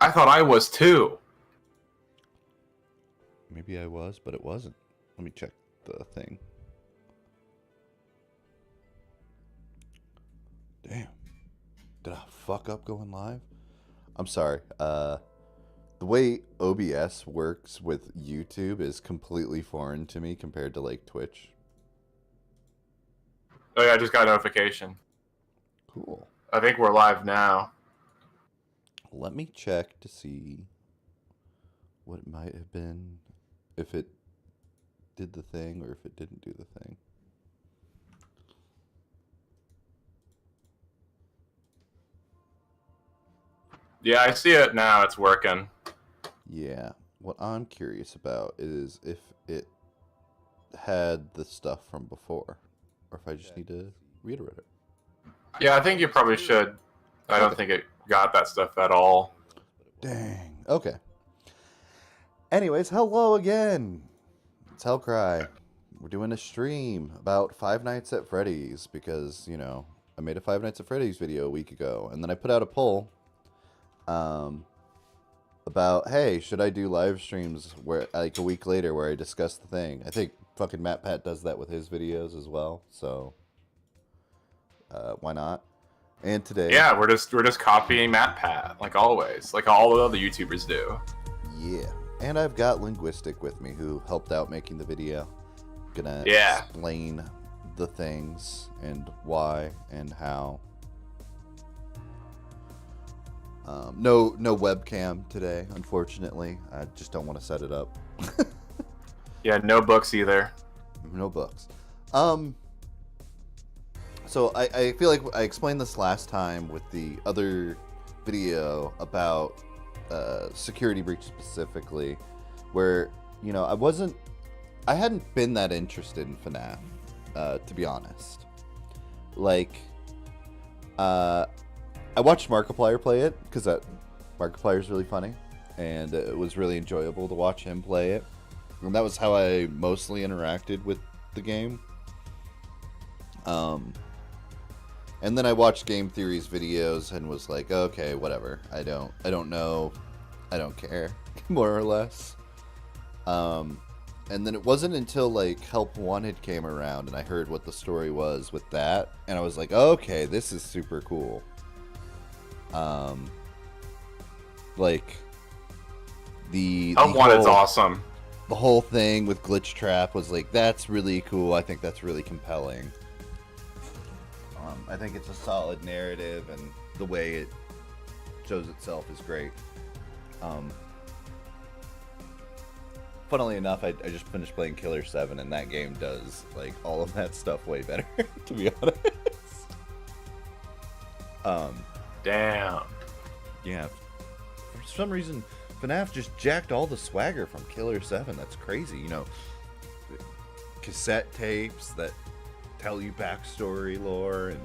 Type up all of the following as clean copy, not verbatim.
I thought I was too. Maybe I was, but it wasn't. Let me check the thing. Damn. Did I fuck up going live? I'm sorry. The way OBS works with YouTube is completely foreign to me compared to like Twitch. Oh yeah, I just got a notification. Cool. I think we're live now. Let me check to see what it might have been, if it did the thing or if it didn't do the thing. Yeah, I see it now. It's working. Yeah. What I'm curious about is if it had the stuff from before, or if I just need to reiterate it. Yeah, I think you probably should. I don't think it got that stuff at all. Dang. Okay. Anyways, hello again. It's Hellkrai. We're doing a stream about Five Nights at Freddy's because, you know, I made a Five Nights at Freddy's video a week ago, and then I put out a poll about, hey, should I do live streams where like a week later where I discuss the thing? I think fucking Matt Pat does that with his videos as well, so why not? And today, Yeah, we're just copying Matt Pat like always, like all the other YouTubers do. yeah. And I've got Linguistic with me who helped out making the video. Gonna explain the things and why and how. No webcam today, unfortunately. I just don't want to set it up. Yeah, no books either. No books. So I feel like I explained this last time with the other video about security breach specifically, where, you know, I hadn't been that interested in Fnaf, to be honest. Like, I watched Markiplier play it because Markiplier is really funny, and it was really enjoyable to watch him play it. And that was how I mostly interacted with the game. And then I watched Game Theory's videos and was like, okay, whatever. I don't know. I don't care, more or less. And then it wasn't until like Help Wanted came around and I heard what the story was with that, and I was like, okay, this is super cool. Like the Help Wanted's awesome. The whole thing with Glitch Trap was like, that's really cool. I think that's really compelling. I think it's a solid narrative, and the way it shows itself is great. Funnily enough, I just finished playing Killer 7, and that game does like all of that stuff way better, to be honest. Damn. Yeah. For some reason, FNAF just jacked all the swagger from Killer 7. That's crazy, you know. Cassette tapes that tell you backstory lore, and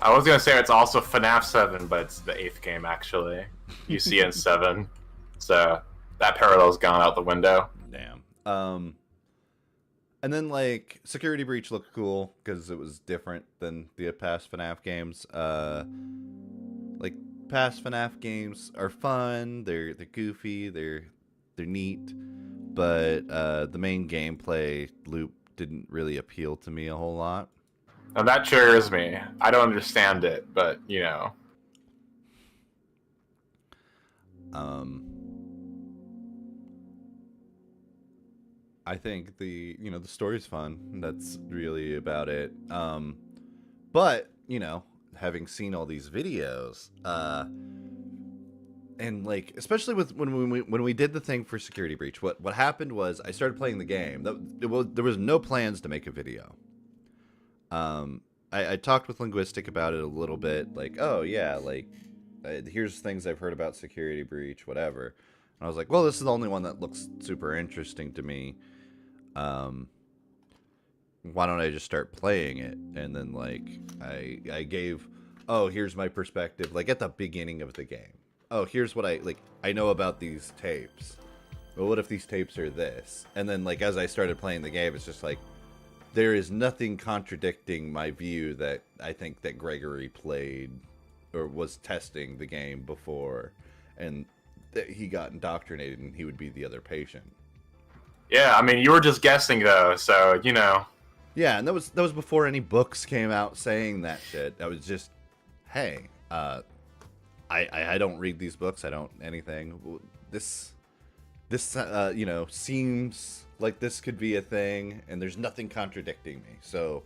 I was gonna say it's also FNAF 7, but it's the 8th game actually. You see it in 7, so that parallel's gone out the window. Damn. And then like Security Breach looked cool because it was different than the past FNAF games. Like past FNAF games are fun. They're goofy. They're neat. But the main gameplay loop didn't really appeal to me a whole lot. And that triggers me. I don't understand it, but, you know. I think the story's fun. That's really about it. But, you know, having seen all these videos, and like, especially with when we did the thing for Security Breach, what happened was I started playing the game. There was no plans to make a video. I talked with Linguistic about it a little bit, like, oh yeah, like here's things I've heard about Security Breach, whatever. And I was like, well, this is the only one that looks super interesting to me. Why don't I just start playing it? And then like I gave, oh, here's my perspective, like at the beginning of the game. Oh, here's what I know about these tapes. Well, what if these tapes are this? And then like as I started playing the game, it's just like, there is nothing contradicting my view that I think that Gregory played or was testing the game before, and that he got indoctrinated, and he would be the other patient. Yeah, I mean, you were just guessing though, so you know. Yeah, and that was before any books came out saying that shit. That was just, hey, I don't read these books. I don't anything. This seems like this could be a thing, and there's nothing contradicting me. So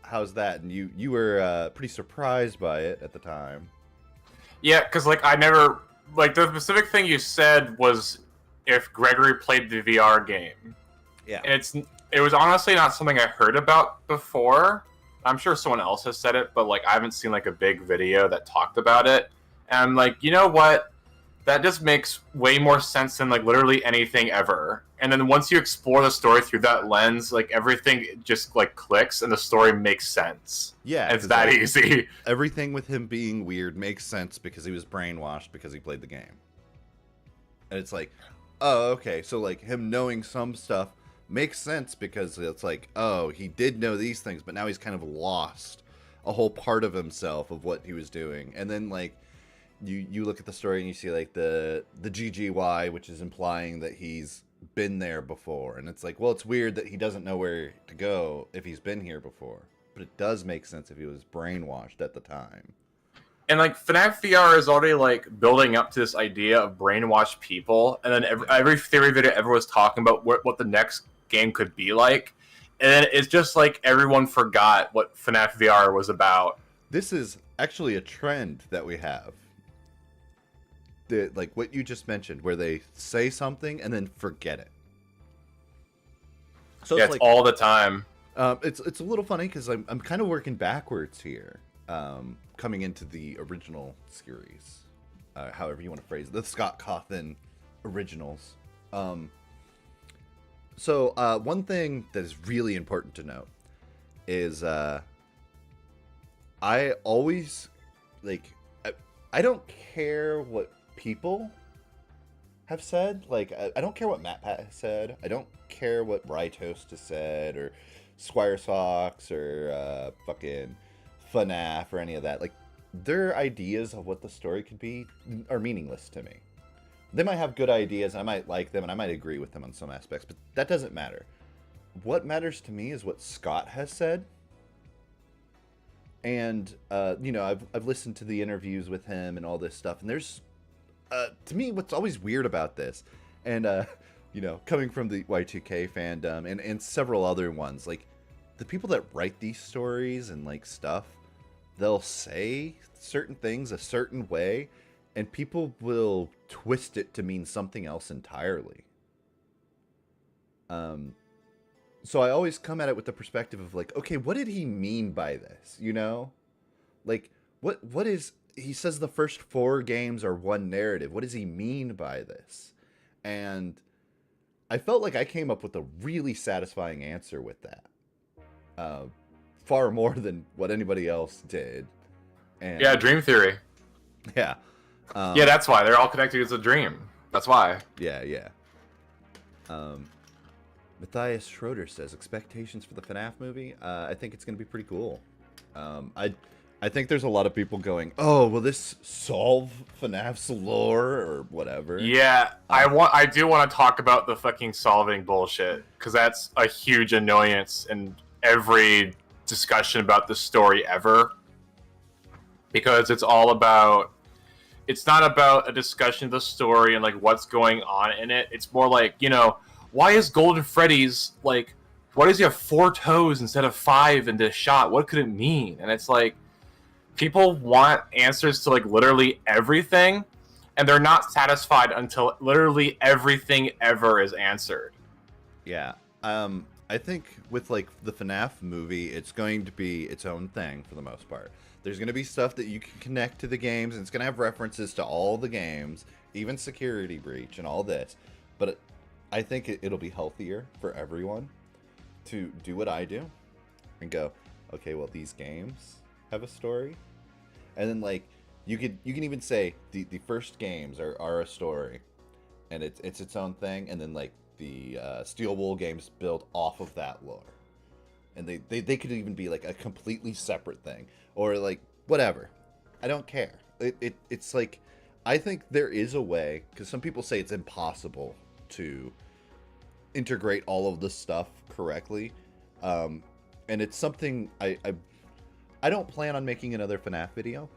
how's that? And you were pretty surprised by it at the time. Yeah, because like I never like the specific thing you said was if Gregory played the VR game. Yeah, And it was honestly not something I heard about before. I'm sure someone else has said it, but like I haven't seen like a big video that talked about it. And I'm like, you know what? That just makes way more sense than like literally anything ever. And then once you explore the story through that lens, like everything just like clicks and the story makes sense. yeah, It's that easy. Everything with him being weird makes sense because he was brainwashed because he played the game. And it's like, oh, okay, so like him knowing some stuff makes sense because it's like, oh, he did know these things, but now he's kind of lost a whole part of himself of what he was doing. And then like you look at the story and you see like the GGY, which is implying that he's been there before, and it's like, well, it's weird that he doesn't know where to go if he's been here before, but it does make sense if he was brainwashed at the time. And like FNAF VR is already like building up to this idea of brainwashed people, and then every theory video ever was talking about what the next game could be like, and then it's just like everyone forgot what FNAF VR was about. This is actually a trend that we have. Like what you just mentioned, where they say something and then forget it. So yeah, it's like, all the time. It's a little funny because I'm kind of working backwards here, coming into the original series, however you want to phrase it, the Scott Cawthon originals. So one thing that is really important to note is I always I don't care what people have said. Like I don't care what MatPat has said. I don't care what Rytoast has said, or Squire Socks, or fucking Fnaf, or any of that. Like their ideas of what the story could be are meaningless to me. They might have good ideas, and I might like them, and I might agree with them on some aspects, but that doesn't matter. What matters to me is what Scott has said. And I've listened to the interviews with him and all this stuff, and there's to me what's always weird about this, and coming from the Y2K fandom and several other ones, like the people that write these stories and like stuff, they'll say certain things a certain way, and people will twist it to mean something else entirely. So I always come at it with the perspective of like, okay, what did he mean by this? You know, like what is, he says the first 4 games are one narrative. What does he mean by this? And I felt like I came up with a really satisfying answer with that. Far more than what anybody else did. And yeah, dream theory. Yeah. Yeah, that's why. They're all connected as a dream. That's why. Yeah. Matthias Schroeder says, expectations for the FNAF movie? I think it's going to be pretty cool. I think there's a lot of people going, oh, will this solve FNAF's lore or whatever? Yeah, I do want to talk about the fucking solving bullshit, because that's a huge annoyance in every discussion about the story ever. Because it's all about, it's not about a discussion of the story and like what's going on in it. It's more like, why is Golden Freddy's like, why does he have 4 toes instead of 5 in this shot? What could it mean? And it's like, people want answers to like literally everything, and they're not satisfied until literally everything ever is answered. Yeah. I think with like the FNAF movie, it's going to be its own thing for the most part. There's going to be stuff that you can connect to the games, and it's going to have references to all the games, even Security Breach and all this. But I think it'll be healthier for everyone to do what I do and go, okay, well, these games have a story. And then like you can even say the first games are a story, and it's its own thing, and then like the Steel Wool games build off of that lore. And they could even be like a completely separate thing. Or like whatever. I don't care. It's like, I think there is a way, because some people say it's impossible to integrate all of this stuff correctly. And it's something I don't plan on making another FNAF video.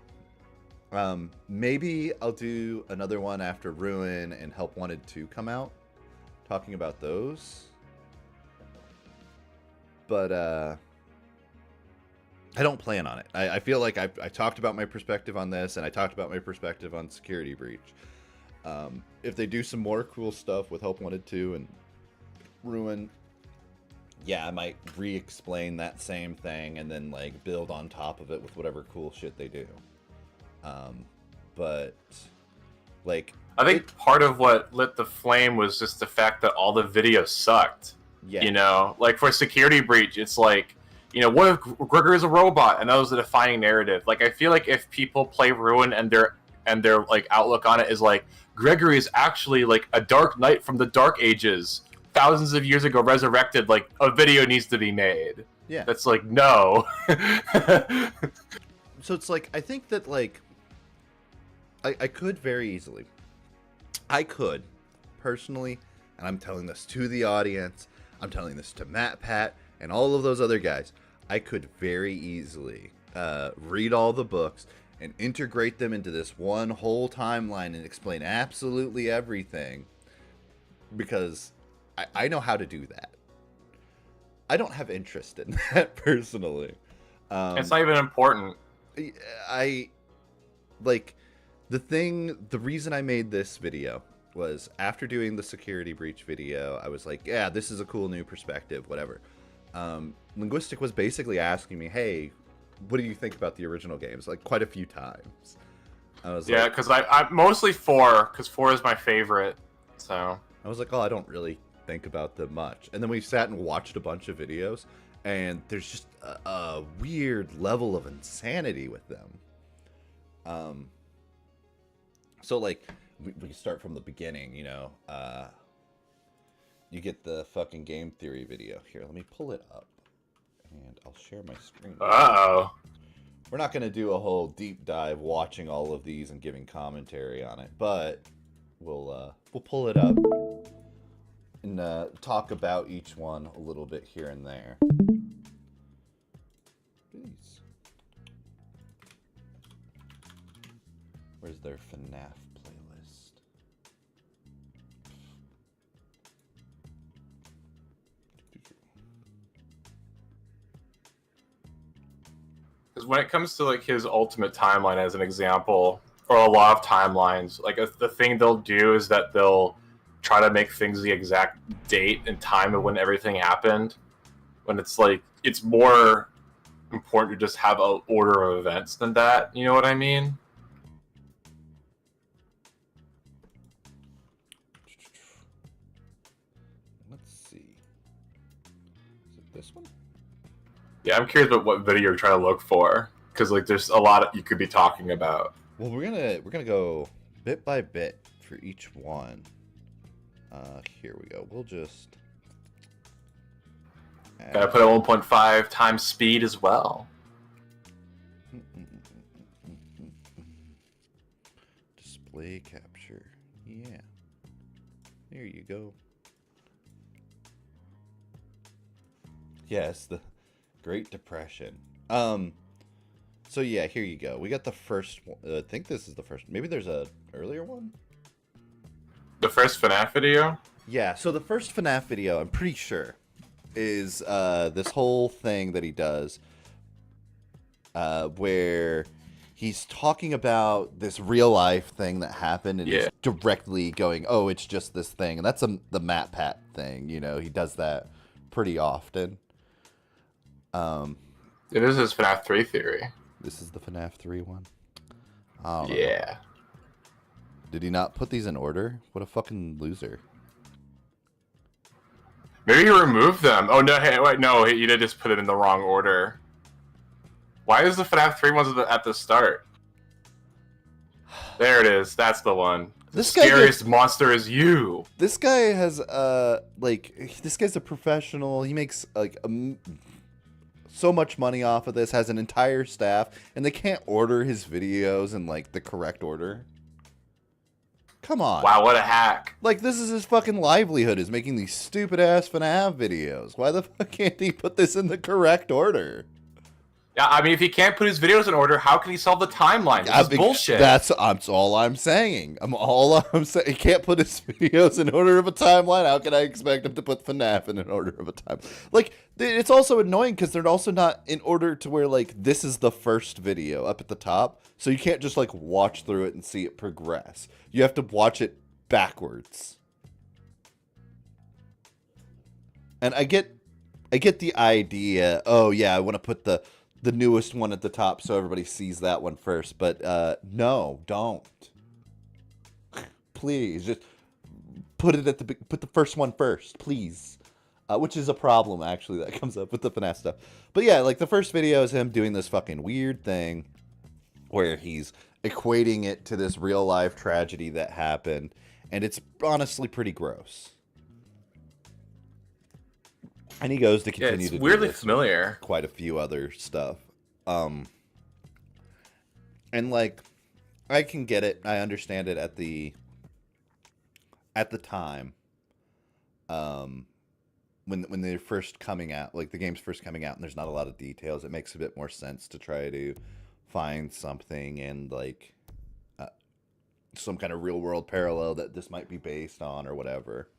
Maybe I'll do another one after Ruin and Help Wanted 2 come out, talking about those. But I don't plan on it. I feel like I talked about my perspective on this, and I talked about my perspective on Security Breach. If they do some more cool stuff with Help Wanted 2 and Ruin, yeah, I might re-explain that same thing and then like build on top of it with whatever cool shit they do. But like, I think part of what lit the flame was just the fact that all the videos sucked. yeah, You know, like for Security Breach, it's like, you know, what if Gregory's a robot? And that was the defining narrative. Like, I feel like if people play Ruin and their like outlook on it is like, Gregory is actually like a dark knight from the Dark Ages, thousands of years ago, resurrected. Like, a video needs to be made. yeah. That's like, no. So it's like, I think that like, I could very easily, I could personally, and I'm telling this to the audience, I'm telling this to Matt, Pat, and all of those other guys, I could very easily read all the books and integrate them into this one whole timeline and explain absolutely everything, because I know how to do that. I don't have interest in that personally. It's not even important. I like the reason I made this video was after doing the Security Breach video, I was like, yeah, this is a cool new perspective, whatever. Linguistic was basically asking me, hey, what do you think about the original games? Like, quite a few times. I was Yeah, like, because I mostly 4, because 4 is my favorite. So I was like, oh, I don't really think about them much. And then we sat and watched a bunch of videos, and there's just a weird level of insanity with them. So like, we start from the beginning, you know. You get the fucking game theory video. Here, let me pull it up, and I'll share my screen. Uh-oh. We're not going to do a whole deep dive watching all of these and giving commentary on it, but we'll pull it up and talk about each one a little bit here and there. Please. Where's their FNAF playlist? Because when it comes to like his ultimate timeline as an example, or a lot of timelines, like the thing they'll do is that they'll try to make things the exact date and time of when everything happened, when it's like, it's more important to just have an order of events than that. You know what I mean? Let's see. Is it this one? Yeah, I'm curious about what video you're trying to look for, because like there's a lot you could be talking about. Well, we're gonna go bit by bit for each one. Here we go. We'll just Gotta put at 1.5 times speed as well. Display capture. Yeah. There you go. Yes, the Great Depression. So yeah, here you go. We got the first one. I think this is the first. Maybe there's a earlier one. The first FNAF video? Yeah, so the first FNAF video, I'm pretty sure, is this whole thing that he does where he's talking about this real life thing that happened, and he's directly going, oh, it's just this thing. And that's the Matt Pat thing, you know, he does that pretty often. It is his FNAF 3 theory. This is the FNAF 3 one? Yeah. Did he not put these in order? What a fucking loser. Maybe you removed them. Oh, no, hey, wait, no, you did just put it in the wrong order. Why is the FNAF 3 ones at the start? There it is. That's the one. The scariest monster is you. This guy has, like, this guy's a professional. He makes, like, so much money off of this, has an entire staff, and they can't order his videos in like the correct order. Come on. Wow, what a hack. Like, this is his fucking livelihood, is making these stupid-ass Fnaf videos. Why the fuck can't he put this in the correct order? Yeah, I mean, if he can't put his videos in order, how can he solve the timeline? This is bullshit. That's all I'm saying. I'm saying. He can't put his videos in order of a timeline. How can I expect him to put Fnaf in an order of a time? Like, it's also annoying because they're also not in order to where, like, this is the first video up at the top. So you can't just, like, watch through it and see it progress. You have to watch it backwards. And I get the idea. Oh, yeah, I want to put the newest one at the top so everybody sees that one first. But no, don't. Please, just put the first one first, please. Which is a problem, actually, that comes up with the FNAF stuff. But yeah, like, the first video is him doing this fucking weird thing where he's equating it to this real-life tragedy that happened. And it's honestly pretty gross. And he goes to continue to weirdly do this familiar. Quite a few other stuff. And like, I can get it. I understand it at the time. When they're first coming out, like the game's first coming out and there's not a lot of details, it makes a bit more sense to try to find something and like some kind of real world parallel that this might be based on or whatever.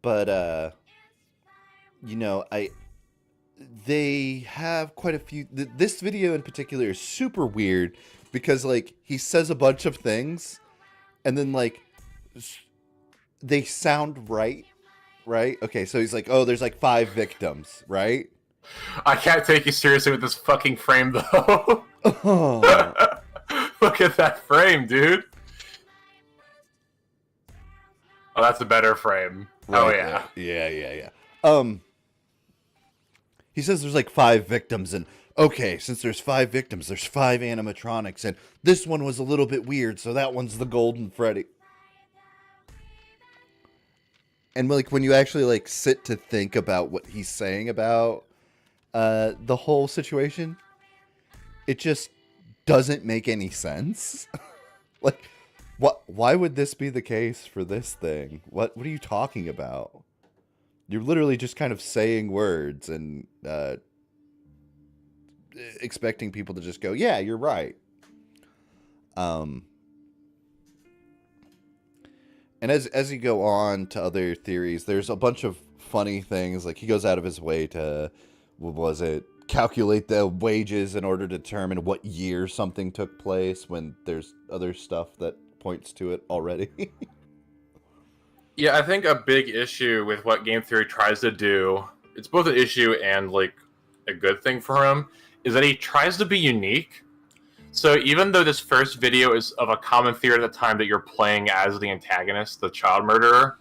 But you know, they have quite a few. This video in particular is super weird because like he says a bunch of things, and then like they sound right. Okay, so he's like, oh, there's like 5 victims, right? I can't take you seriously with this fucking frame, though. Oh. Look at that frame, dude. Oh, that's a better frame. Right, oh, yeah. Yeah. He says there's like 5 victims, and okay, since there's 5 victims, there's 5 animatronics, and this one was a little bit weird, so that one's the Golden Freddy. And like when you actually like sit to think about what he's saying about the whole situation, it just doesn't make any sense. Like, why would this be the case for this thing? What are you talking about? You're literally just kind of saying words and expecting people to just go, yeah, you're right. And as you go on to other theories, there's a bunch of funny things. Like he goes out of his way to, what was it, calculate the wages in order to determine what year something took place when there's other stuff that points to it already. Yeah, I think a big issue with what game theory tries to do, it's both an issue and like a good thing for him, is that he tries to be unique. So even though this first video is of a common theory at the time that you're playing as the antagonist, the child murderer,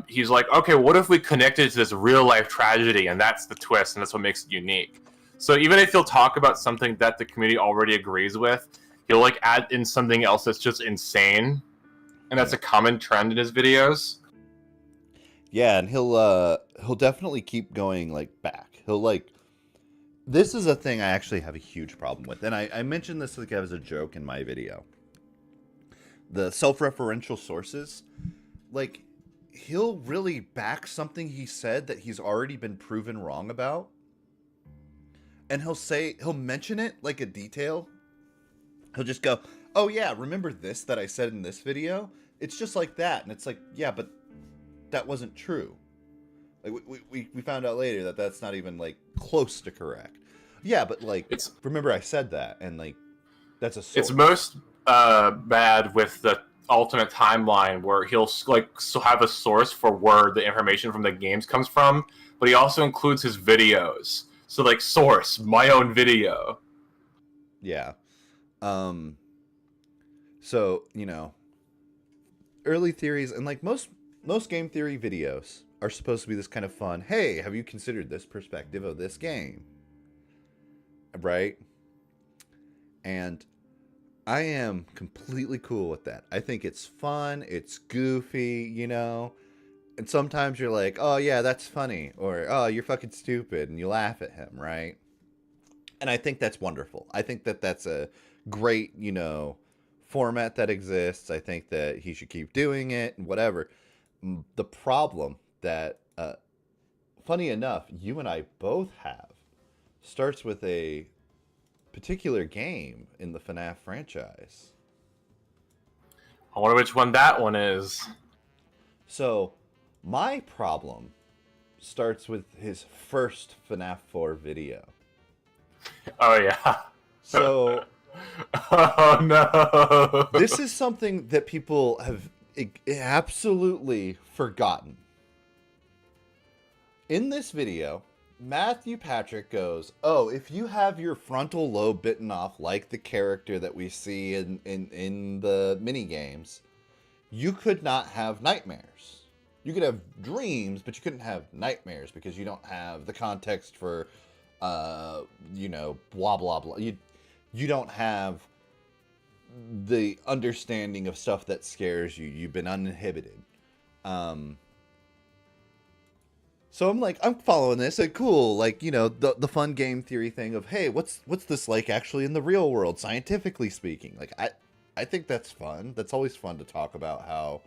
he's like, okay, what if we connected to this real life tragedy, and that's the twist, and that's what makes it unique. So even if he'll talk about something that the community already agrees with, he'll like add in something else that's just insane, and that's a common trend in his videos. Yeah, and he'll definitely keep going like back. He'll like, this is a thing I actually have a huge problem with, and I mentioned this like as a joke in my video. The self-referential sources, like, he'll really back something he said that he's already been proven wrong about, and he'll mention it like a detail. He'll just go, oh yeah, remember this that I said in this video? It's just like that, and it's like, yeah, but that wasn't true. Like we found out later that that's not even like close to correct. Yeah, but like, remember I said that, and like, that's a source. It's most bad with the alternate timeline where he'll like have a source for where the information from the games comes from, but he also includes his videos. So like, source, my own video. Yeah. So, you know, early theories and like most game theory videos are supposed to be this kind of fun, hey, have you considered this perspective of this game? Right? And I am completely cool with that. I think it's fun, it's goofy, you know. And sometimes you're like, oh yeah, that's funny, or oh, you're fucking stupid, and you laugh at him, right? And I think that's wonderful. I think that that's a great, format that exists. I think that he should keep doing it and whatever. The problem that, funny enough, you and I both have starts with a particular game in the Fnaf franchise. I wonder which one that one is. So, my problem starts with his first FNAF 4 video. Oh yeah. So, oh no. this is something that people have absolutely forgotten. In this video, Matthew Patrick goes, oh, if you have your frontal lobe bitten off like the character that we see in the mini games, you could not have nightmares. You could have dreams, but you couldn't have nightmares because you don't have the context for, blah, blah, blah. You don't have the understanding of stuff that scares you. You've been uninhibited. So I'm like, I'm following this. Like, cool. Like, the fun game theory thing of, hey, what's this like actually in the real world, scientifically speaking? Like, I think that's fun. That's always fun to talk about how,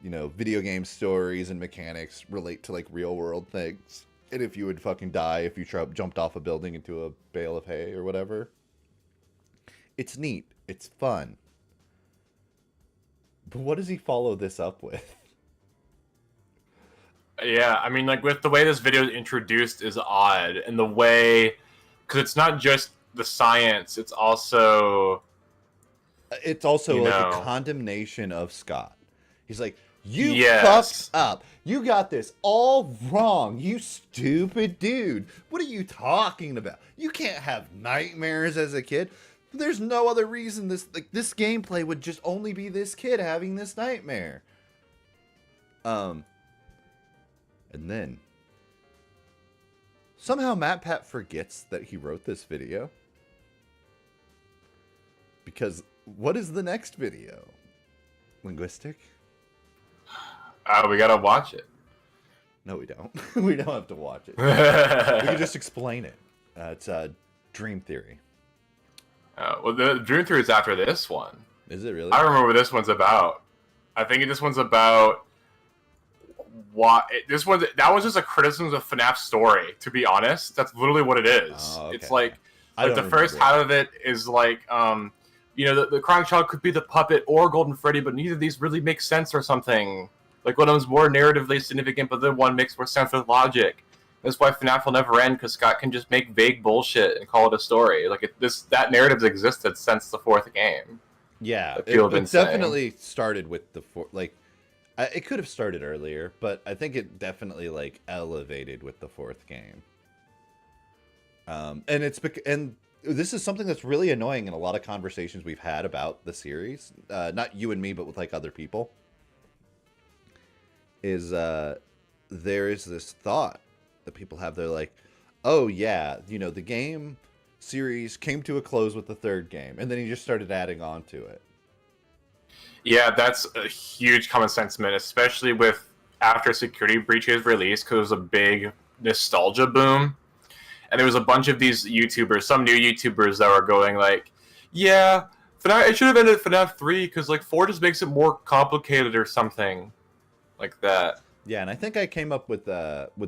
video game stories and mechanics relate to like real world things. And if you would fucking die if you jumped off a building into a bale of hay or whatever. It's neat. It's fun. But what does he follow this up with? Yeah, I mean, like, with the way this video is introduced is odd, and the way, because it's not just the science, it's also like a condemnation of Scott. He's like, you yes. fucked up. You got this all wrong, you stupid dude. What are you talking about? You can't have nightmares as a kid. There's no other reason this gameplay would just only be this kid having this nightmare. And then somehow Matt Pat forgets that he wrote this video. Because what is the next video? Linguistic? We gotta watch it. No, we don't. We don't have to watch it. We can just explain it. It's Dream Theory. Well, the Dream Theory is after this one. Is it really? I don't remember what this one's about. I think this one's about that was just a criticism of FNAF's story. To be honest, that's literally what it is. Oh, okay. It's like the first half of it is like, the crying child could be the puppet or Golden Freddy, but neither of these really make sense or something. Like, one of them's more narratively significant, but the one makes more sense with logic. That's why FNAF will never end, because Scott can just make vague bullshit and call it a story. Like, that narrative's existed since the fourth game. Yeah, it definitely started with the fourth. Like, it could have started earlier, but I think it definitely like elevated with the fourth game. And this is something that's really annoying in a lot of conversations we've had about the series. Not you and me, but with like other people. There is this thought that people have. They're like, oh yeah, the game series came to a close with the third game, and then he just started adding on to it. Yeah, that's a huge common sentiment, especially with after Security Breach is released, because it was a big nostalgia boom. And there was a bunch of these YouTubers, some new YouTubers that were going like, yeah, it should have ended FNAF 3, because like 4 just makes it more complicated or something like that. Yeah, and I think I came up with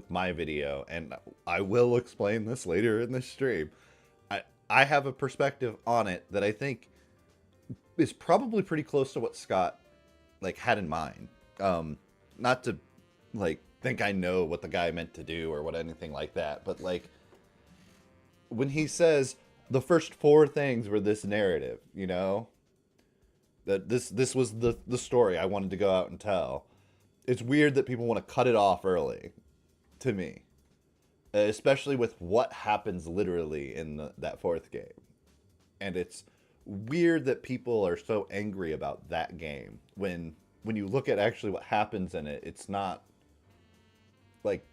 my video, and I will explain this later in the stream. I have a perspective on it that I think is probably pretty close to what Scott like had in mind. Not to like think I know what the guy meant to do or what anything like that, but like when he says the first 4 things were this narrative, that this was the story I wanted to go out and tell. It's weird that people want to cut it off early, to me. Especially with what happens literally in that fourth game. And it's weird that people are so angry about that game. When you look at actually what happens in it, it's not like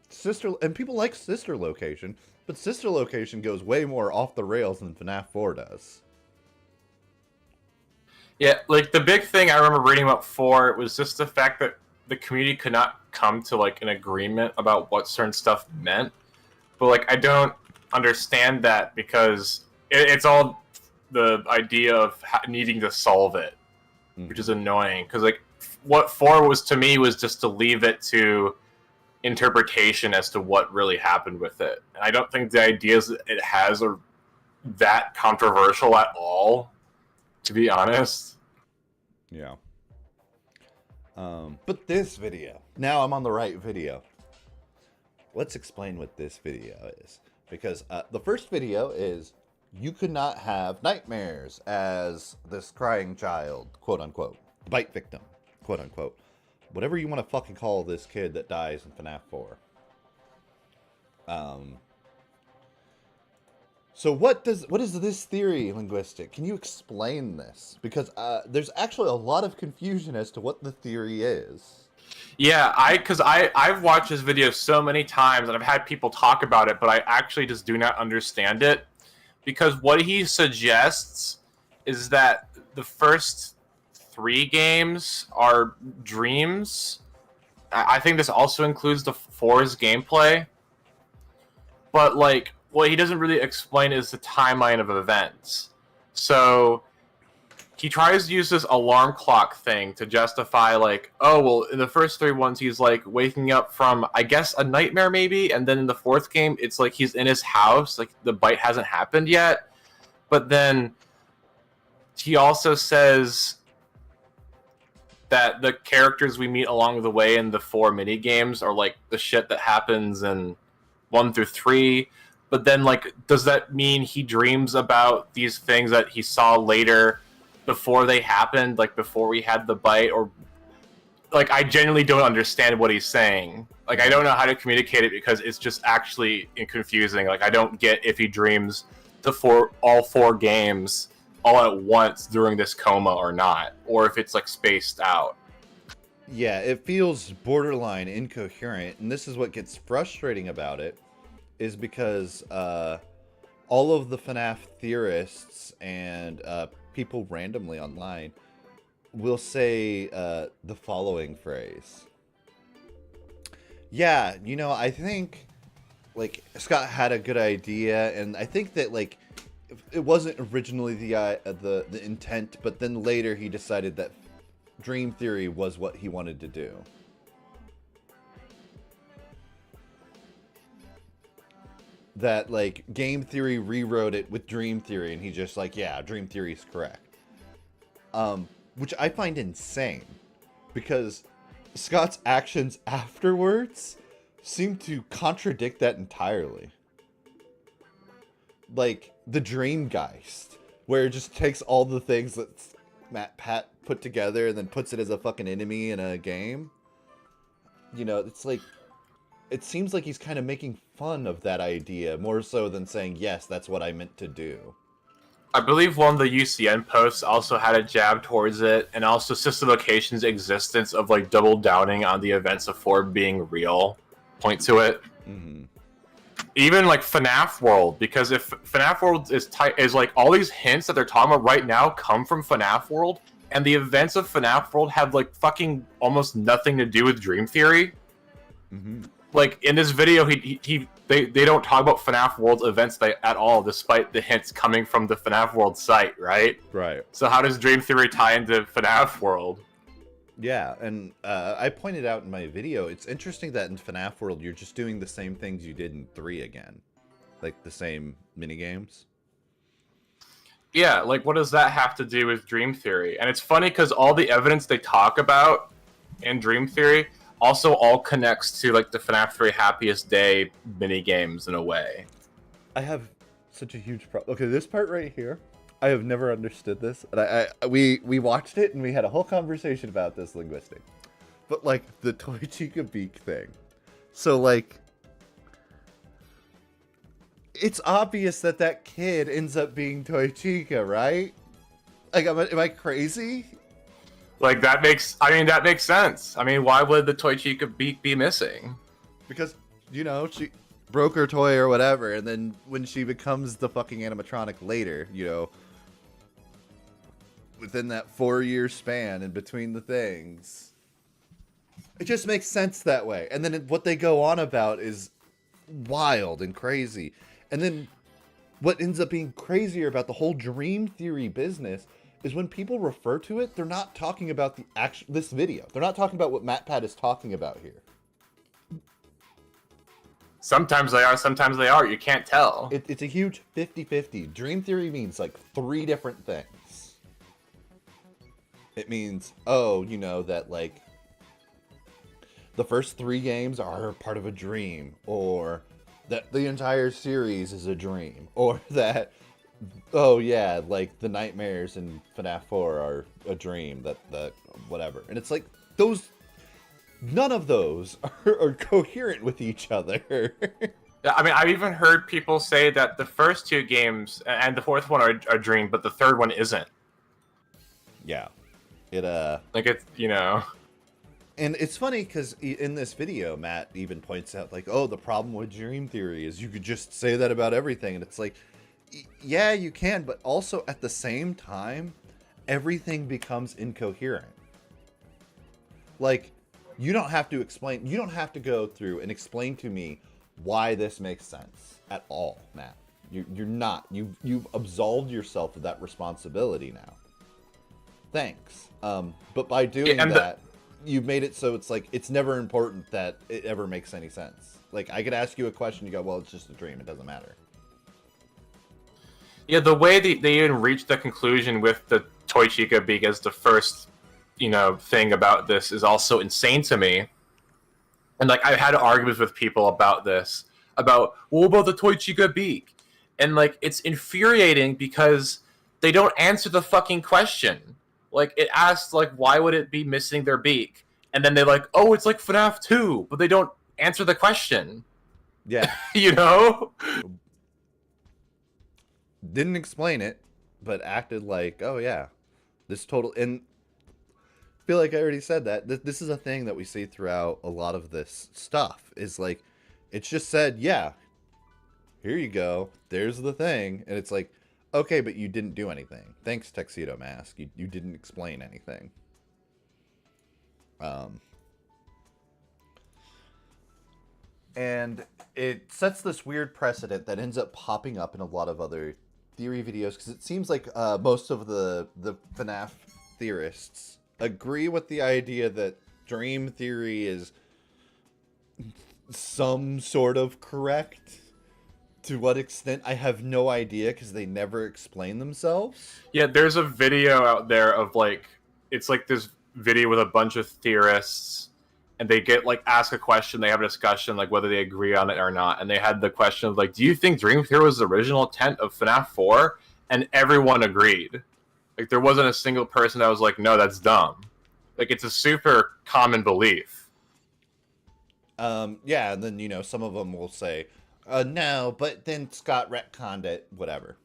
Sister... And people like Sister Location, but Sister Location goes way more off the rails than FNAF 4 does. Yeah, like the big thing I remember reading about 4 was just the fact that the community could not come to like an agreement about what certain stuff meant. But like I don't understand that because it's all the idea of needing to solve it, which is annoying. Because like what 4 was to me was just to leave it to interpretation as to what really happened with it. And I don't think the ideas it has are that controversial at all, to be honest. Yeah. But this video, now I'm on the right video. Let's explain what this video is. Because the first video is, you could not have nightmares as this crying child, quote unquote. Bite victim, quote unquote. Whatever you want to fucking call this kid that dies in FNAF 4. So what is this theory, Linguistic? Can you explain this? Because there's actually a lot of confusion as to what the theory is. Yeah, I've watched this video so many times and I've had people talk about it, but I actually just do not understand it. Because what he suggests is that the first 3 games are dreams. I think this also includes the 4's gameplay. But like, what he doesn't really explain is the timeline of events. So he tries to use this alarm clock thing to justify like, oh, well, in the first 3 ones, he's like waking up from, I guess, a nightmare maybe. And then in the 4th game, it's like he's in his house. Like the bite hasn't happened yet. But then he also says that the characters we meet along the way in the 4 mini games are like the shit that happens in 1 through 3. But then like, does that mean he dreams about these things that he saw later before they happened, like before we had the bite? Or like, I genuinely don't understand what he's saying. Like, I don't know how to communicate it because it's just actually confusing. Like, I don't get if he dreams all 4 games all at once during this coma or not, or if it's like spaced out. Yeah, it feels borderline incoherent, and this is what gets frustrating about it, is because all of the FNAF theorists and people randomly online will say the following phrase. Yeah, you know, I think like Scott had a good idea, and I think that like it wasn't originally the intent, but then later he decided that Dream Theory was what he wanted to do. That like Game Theory rewrote it with Dream Theory, and he just like, yeah, Dream Theory is correct. Which I find insane, because Scott's actions afterwards seem to contradict that entirely. Like the Dreamgeist, where it just takes all the things that Pat put together and then puts it as a fucking enemy in a game. You know, it's like, it seems like he's kind of making fun of that idea more so than saying, yes, that's what I meant to do. I believe one of the UCN posts also had a jab towards it, and also System Location's existence of like double downing on the events of 4 being real point to it. Mm-hmm. Even like FNAF World, because if FNAF World is like all these hints that they're talking about right now come from FNAF World, and the events of FNAF World have like fucking almost nothing to do with Dream Theory. Mm-hmm. Like in this video, they don't talk about FNAF World's events at all, despite the hints coming from the FNAF World site, right? Right. So how does Dream Theory tie into FNAF World? Yeah, and I pointed out in my video, it's interesting that in FNAF World, you're just doing the same things you did in 3 again. Like the same minigames. Yeah, like what does that have to do with Dream Theory? And it's funny because all the evidence they talk about in Dream Theory also all connects to like the FNAF 3 Happiest Day minigames in a way. I have such a huge problem. Okay, this part right here, I have never understood this. And we watched it and we had a whole conversation about this, Linguistic. But like the Toy Chica Beak thing. So like, it's obvious that kid ends up being Toy Chica, right? Like, am I crazy? Like that makes sense. I mean, why would the Toy Chica Beak be missing? Because, you know, she broke her toy or whatever, and then when she becomes the fucking animatronic later, you know, within that 4-year span in between the things, It just makes sense that way. And then what they go on about is wild and crazy. And then what ends up being crazier about the whole dream theory business is when people refer to it, they're not talking about this video. They're not talking about what MatPat is talking about here. Sometimes they are, sometimes they are. You can't tell. It's a huge 50-50. Dream theory means like 3 different things. It means, that like the first 3 games are part of a dream, or that the entire series is a dream, or that, like the nightmares in Fnaf 4 are a dream, that whatever. And it's like, none of those are coherent with each other. I mean, I've even heard people say that the first 2 games and the 4th one are a dream, but the 3rd one isn't. Yeah. Like, it's, And it's funny because in this video, Matt even points out, like, oh, the problem with dream theory is you could just say that about everything. And it's like, yeah, you can, but also at the same time, everything becomes incoherent. Like, you don't have to go through and explain to me why this makes sense at all, Matt. You're not. You've absolved yourself of that responsibility now. Thanks. But by doing that, you've made it so it's like it's never important that it ever makes any sense. Like, I could ask you a question, you go, well, it's just a dream, it doesn't matter. Yeah, the way they even reached the conclusion with the Toy Chica beak as the first, thing about this is also insane to me. And like, I've had arguments with people about this, about, what about the Toy Chica beak? And like, it's infuriating because they don't answer the fucking question. Like, it asks, like, why would it be missing their beak? And then they're like, oh, it's like FNAF 2, but they don't answer the question. Yeah. Didn't explain it, but acted like, oh yeah, this total... And I feel like I already said that. This is a thing that we see throughout a lot of this stuff, is like, it's just said, yeah, here you go, there's the thing. And it's like, okay, but you didn't do anything. Thanks, Tuxedo Mask. You didn't explain anything. And it sets this weird precedent that ends up popping up in a lot of other theory videos, because it seems like most of the FNAF theorists agree with the idea that dream theory is some sort of correct. To what extent, I have no idea, because they never explain themselves. Yeah, there's a video out there of, like, it's like this video with a bunch of theorists, and they get, like, ask a question, they have a discussion, like, whether they agree on it or not, and they had the question of, like, do you think Dream Theory was the original intent of FNAF 4? And everyone agreed. Like, there wasn't a single person that was like, no, that's dumb. Like, it's a super common belief. Yeah, and then, some of them will say, no, but then Scott retconned it, whatever.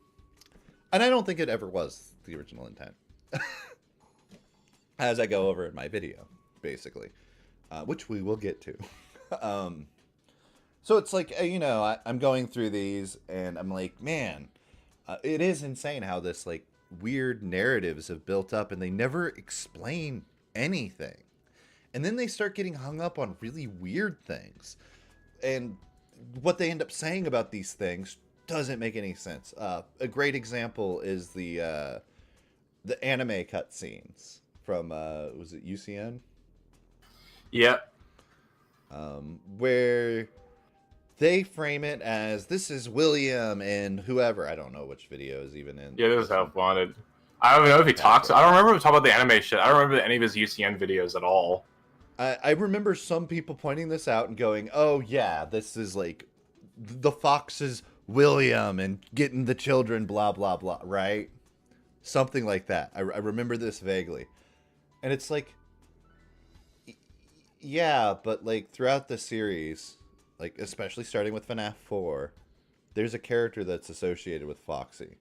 And I don't think it ever was the original intent. As I go over in my video, basically. Which we will get to. So it's like, I'm going through these, and I'm like, man, it is insane how this, like, weird narratives have built up, and they never explain anything. And then they start getting hung up on really weird things. And what they end up saying about these things doesn't make any sense. A great example is the anime cutscenes from, was it UCN? Yep. Where they frame it as, this is William and whoever. I don't know which video is even in. Yeah, this is Help Wanted. I don't even know if he talks. I don't remember him talking about the anime shit. I don't remember any of his UCN videos at all. I remember some people pointing this out and going, oh yeah, this is like the Fox's William and getting the children, blah, blah, blah, right? Something like that. I remember this vaguely. And it's like, yeah, but like throughout the series, like especially starting with FNAF 4, there's a character that's associated with Foxy.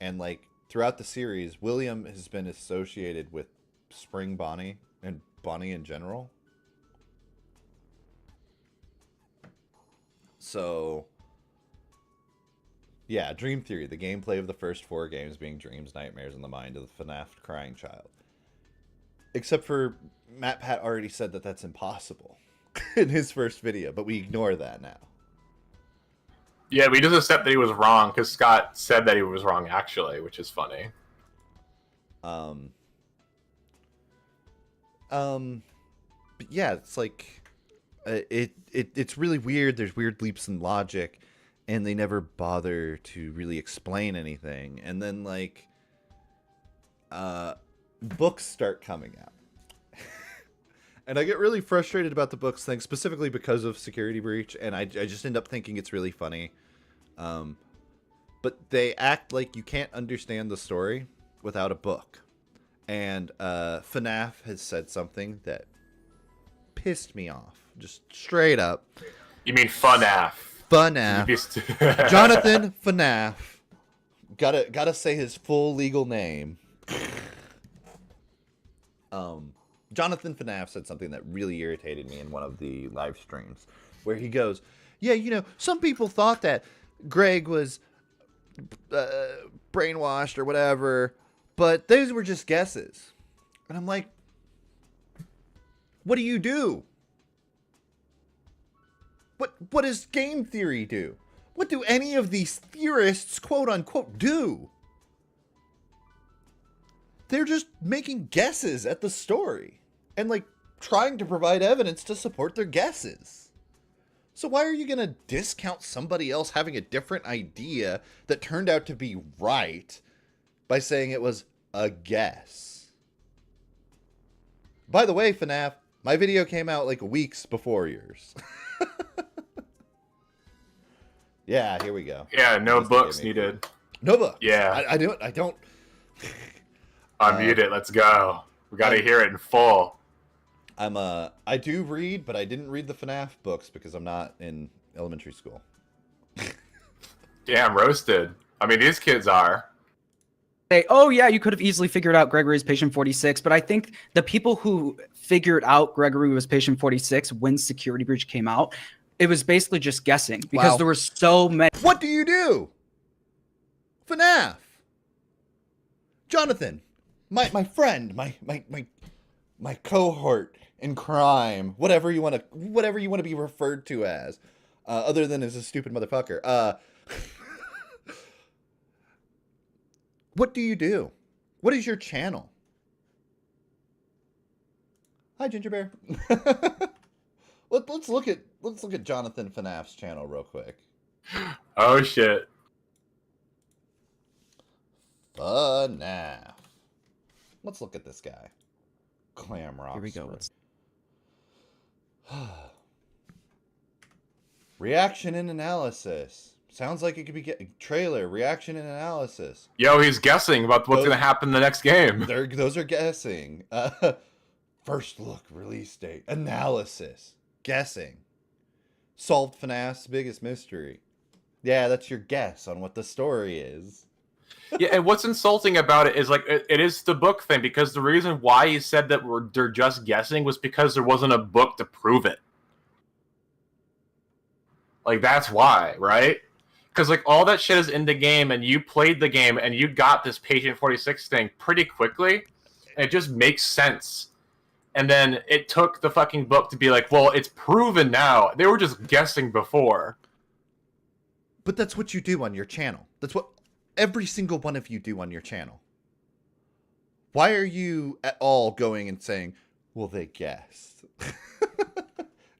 And like throughout the series, William has been associated with Spring Bonnie and Bonnie in general. So, yeah, Dream Theory, the gameplay of the first 4 games being dreams, nightmares, in the mind of the FNAF crying child. Except for Matt Pat already said that that's impossible in his first video, but we ignore that now. Yeah, we just accept that he was wrong because Scott said that he was wrong actually, which is funny. But yeah, it's like it's really weird. There's weird leaps in logic, and they never bother to really explain anything. And then like, books start coming out, and I get really frustrated about the books thing, specifically because of Security Breach, and I just end up thinking it's really funny. But they act like you can't understand the story without a book. And Fnaf has said something that pissed me off, just straight up. You mean Fnaf? Fnaf. Jonathan Fnaf. Gotta say his full legal name. Jonathan Fnaf said something that really irritated me in one of the live streams, where he goes, "Yeah, you know, some people thought that Greg was brainwashed or whatever, but those were just guesses." And I'm like, what do you do? What does game theory do? What do any of these theorists, quote unquote, do? They're just making guesses at the story and like trying to provide evidence to support their guesses. So why are you going to discount somebody else having a different idea that turned out to be right by saying it was a guess? By the way, Fnaf, my video came out like weeks before yours. Yeah, here we go. Yeah, no books needed. No book. Yeah. I don't. Unmute it. Let's go. We got to hear it in full. I do read, but I didn't read the FNAF books because I'm not in elementary school. Damn, roasted. I mean, these kids are. Say, oh yeah, you could have easily figured out Gregory's patient 46, but I think the people who figured out Gregory was patient 46 when Security Breach came out, it was basically just guessing because there were so many. What do you do? FNAF. Jonathan, my friend, my cohort in crime, whatever you want to be referred to as, other than as a stupid motherfucker. What do you do? What is your channel? Hi, Ginger Bear. Let's look at Jonathan FNAF's channel real quick. Oh shit. FNAF. Let's look at this guy. Clam Rock. Here we go. Reaction and analysis. Sounds like it could be trailer, reaction and analysis. Yo, he's guessing about what's going to happen in the next game. Those are guessing. First look, release date, analysis, guessing. Solved FNAF's biggest mystery. Yeah, that's your guess on what the story is. Yeah, and what's insulting about it is like it is the book thing, because the reason why he said that they're just guessing was because there wasn't a book to prove it. Like that's why, right? Because like all that shit is in the game, and you played the game, and you got this Patient 46 thing pretty quickly, and it just makes sense. And then it took the fucking book to be like, well, it's proven now. They were just guessing before. But that's what you do on your channel. That's what every single one of you do on your channel. Why are you at all going and saying, well, they guessed?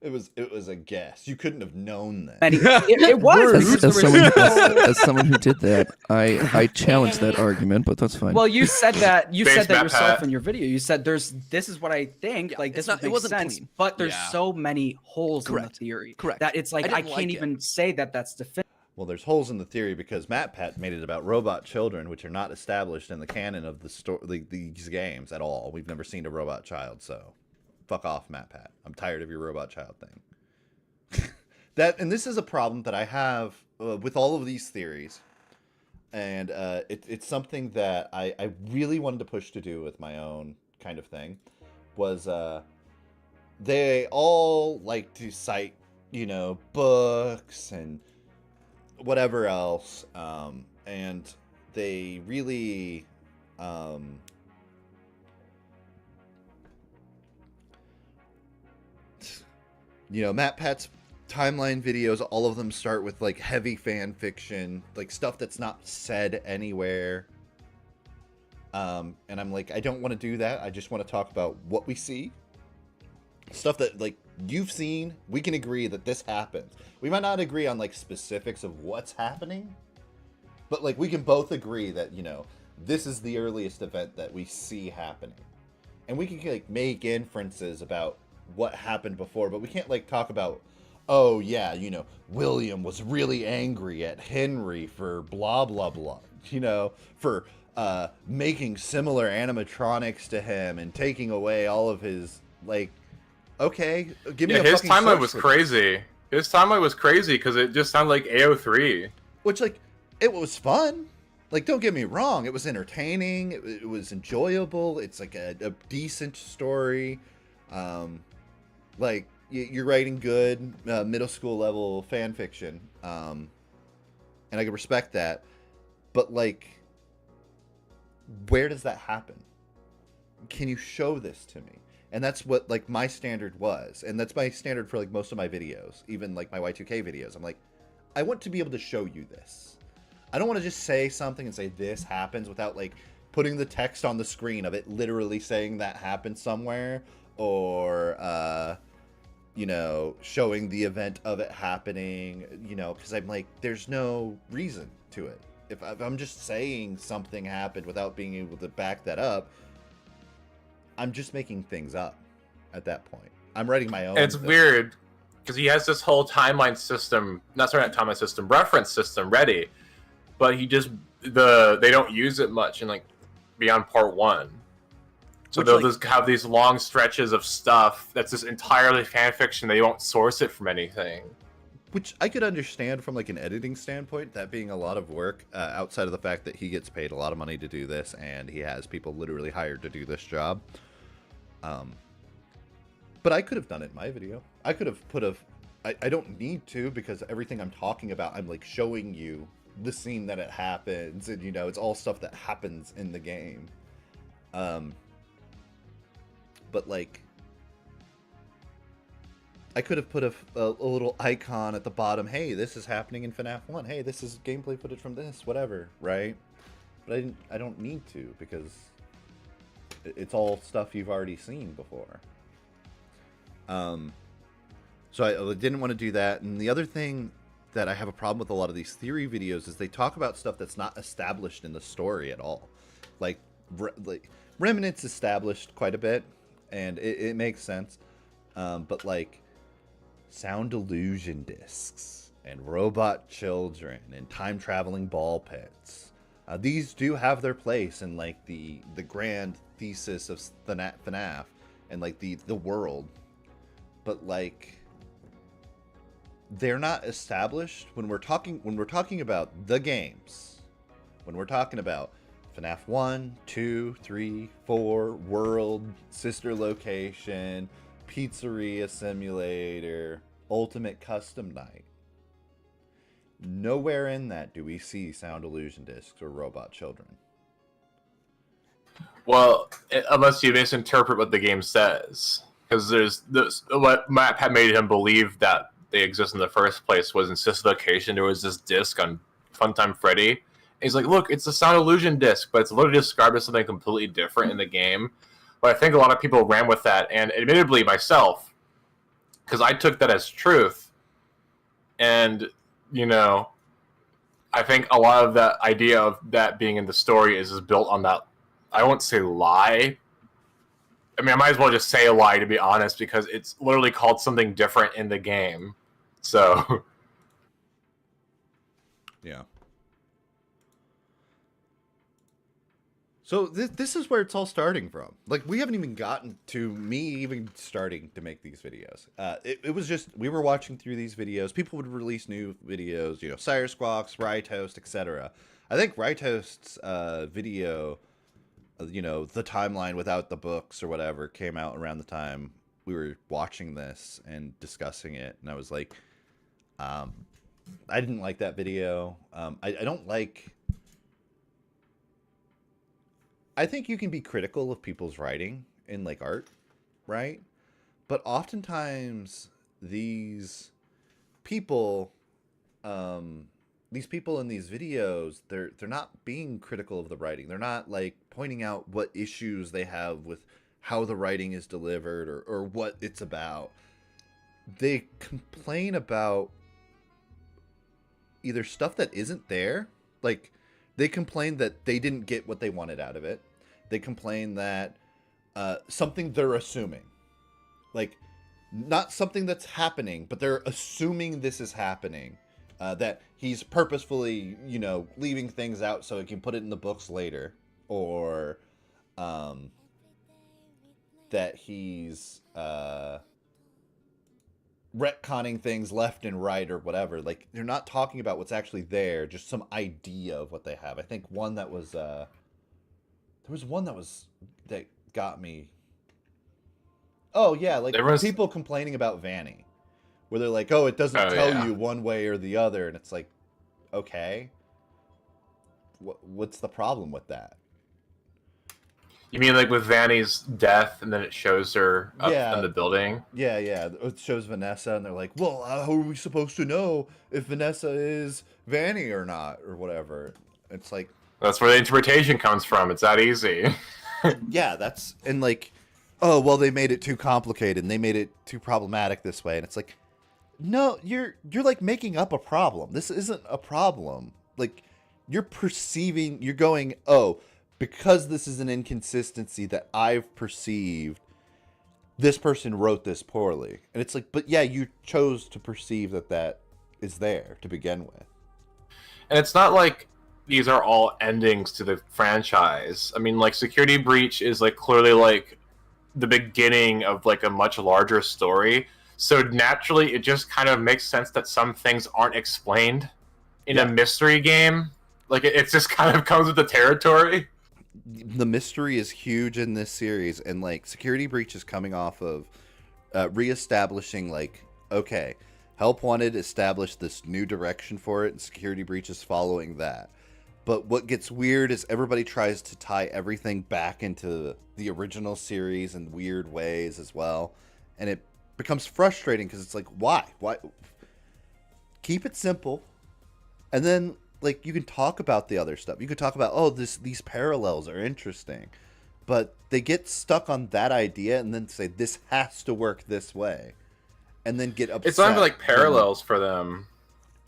It was a guess. You couldn't have known that. It was. As someone who did that, I challenged that argument, but that's fine. Well, you said that yourself Pat. in your video. You said this is what I think. Like this makes sense, clean. But there's so many holes in the theory. Correct. That it's like I can't even say that that's definitive. Well, there's holes in the theory because Matt Pat made it about robot children, which are not established in the canon of the story, these games at all. We've never seen a robot child, so fuck off, Matt Pat. I'm tired of your robot child thing. And this is a problem that I have with all of these theories, and it's something that I really wanted to push to do with my own kind of thing. Was they all like to cite, books and whatever else, and they really You know, Matt Pat's timeline videos, all of them start with like heavy fan fiction, like stuff that's not said anywhere. And I'm like, I don't want to do that. I just want to talk about what we see. Stuff that like you've seen. We can agree that this happens. We might not agree on like specifics of what's happening, but like we can both agree that, you know, this is the earliest event that we see happening. And we can like make inferences about what happened before, but we can't like talk about, oh yeah, you know, William was really angry at Henry for blah blah blah, you know, for making similar animatronics to him and taking away all of his like. Okay, give me a his fucking timeline source was for crazy. His timeline was crazy because it just sounded like AO3. which like it was fun. Like, don't get me wrong, it was entertaining. It was enjoyable. It's like a decent story. Like you're writing good middle school level fan fiction, and I can respect that. But like, where does that happen? Can you show this to me? And that's what like my standard was, and that's my standard for like most of my videos, even like my Y2K videos. I'm like, I want to be able to show you this. I don't want to just say something and say this happens without like putting the text on the screen of it literally saying that happened somewhere, or you know, showing the event of it happening, you know, because I'm like, there's no reason to it. If I'm just saying something happened without being able to back that up, I'm just making things up at that point. I'm writing my own. And it's weird because he has this whole timeline system, not timeline system, reference system ready, but he just they don't use it much in like beyond part 1. So they'll just have these long stretches of stuff that's just entirely fan fiction. They won't source it from anything. Which I could understand from like an editing standpoint, that being a lot of work, outside of the fact that he gets paid a lot of money to do this and he has people literally hired to do this job. But I could have done it in my video. I could have I don't need to, because everything I'm talking about, I'm like showing you the scene that it happens, and you know, it's all stuff that happens in the game. But like, I could have put a little icon at the bottom. Hey, this is happening in Fnaf 1. Hey, this is gameplay footage from this, whatever, right? But I don't need to, because it's all stuff you've already seen before. So I didn't want to do that. And the other thing that I have a problem with a lot of these theory videos is they talk about stuff that's not established in the story at all. Like Remnant's established quite a bit, and it makes sense. But like sound illusion discs and robot children and time traveling ball pits, these do have their place in like the grand thesis of FNAF and like the world. But like, they're not established when we're talking about the games. When we're talking about FNAF 1, 2, 3, 4, World, Sister Location, Pizzeria Simulator, Ultimate Custom Night. Nowhere in that do we see sound illusion discs or robot children. Well, unless you misinterpret what the game says. Because there's this, what Matt had made him believe that they exist in the first place was in Sister Location. There was this disc on Funtime Freddy. And he's like, look, it's a sound illusion disc, but it's literally described as something completely different in the game. But I think a lot of people ran with that, and admittedly myself, because I took that as truth. And, you know, I think a lot of that idea of that being in the story is built on that, I won't say lie. I mean, I might as well just say a lie, to be honest, because it's literally called something different in the game. So, yeah. So this is where it's all starting from. Like, we haven't even gotten to me even starting to make these videos. It was just, we were watching through these videos. People would release new videos, you know, Sire Squawks, Rye Toast, etc. I think Rye Toast's video, you know, the timeline without the books or whatever, came out around the time we were watching this and discussing it. And I was like, I didn't like that video. I don't like... I think you can be critical of people's writing in like art, right? But oftentimes these people, these people in these videos, they're not being critical of the writing. They're not like pointing out what issues they have with how the writing is delivered or what it's about. They complain about either stuff that isn't there. Like, they complain that they didn't get what they wanted out of it. They complain that something they're assuming. Like, not something that's happening, but they're assuming this is happening. That he's purposefully, you know, leaving things out so he can put it in the books later. Or that he's retconning things left and right or whatever. Like, they're not talking about what's actually there, just some idea of what they have. I think one that was there was one that got me. Oh yeah, like people complaining about Vanny, where they're like, oh, it doesn't tell you one way or the other, and it's like, okay, what's the problem with that? You mean like with Vanny's death, and then it shows her up in the building? Yeah. It shows Vanessa, and they're like, well, how are we supposed to know if Vanessa is Vanny or not, or whatever? It's like... That's where the interpretation comes from. It's that easy. Yeah, that's... And like, oh, well, they made it too complicated, and they made it too problematic this way. And it's like, no, you're like making up a problem. This isn't a problem. Like, you're perceiving... You're going, oh... because this is an inconsistency that I've perceived, this person wrote this poorly. And it's like, but yeah, you chose to perceive that is there to begin with. And it's not like these are all endings to the franchise. I mean, like, Security Breach is like clearly like the beginning of like a much larger story. So naturally, it just kind of makes sense that some things aren't explained in a mystery game. Like, it just kind of comes with the territory. The mystery is huge in this series, and like Security Breach is coming off of reestablishing, like, okay, Help Wanted established this new direction for it, and Security Breach is following that. But what gets weird is everybody tries to tie everything back into the original series in weird ways as well, and it becomes frustrating because it's like, why keep it simple, and then like, you can talk about the other stuff. You could talk about, oh, these parallels are interesting. But they get stuck on that idea and then say, this has to work this way. And then get upset. It's not even like parallels for them.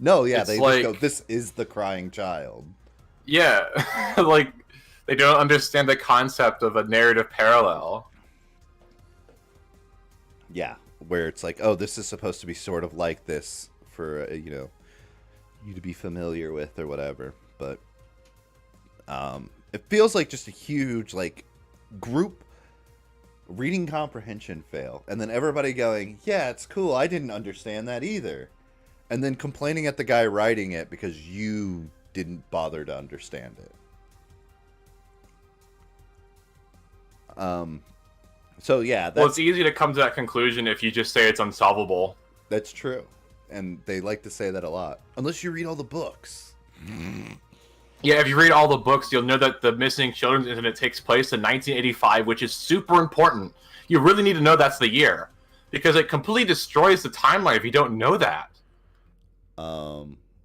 No, yeah, it's they like, just go, this is the crying child. Yeah, like, they don't understand the concept of a narrative parallel. Yeah, where it's like, oh, this is supposed to be sort of like this for, you know, you to be familiar with or whatever. But it feels like just a huge like group reading comprehension fail, and then everybody going, yeah, it's cool, I didn't understand that either, and then complaining at the guy writing it because you didn't bother to understand it. So yeah, well, it's easy to come to that conclusion if you just say it's unsolvable. That's true. And they like to say that a lot. Unless you read all the books. Yeah, if you read all the books, you'll know that the missing children's incident takes place in 1985, which is super important. You really need to know that's the year. Because it completely destroys the timeline if you don't know that.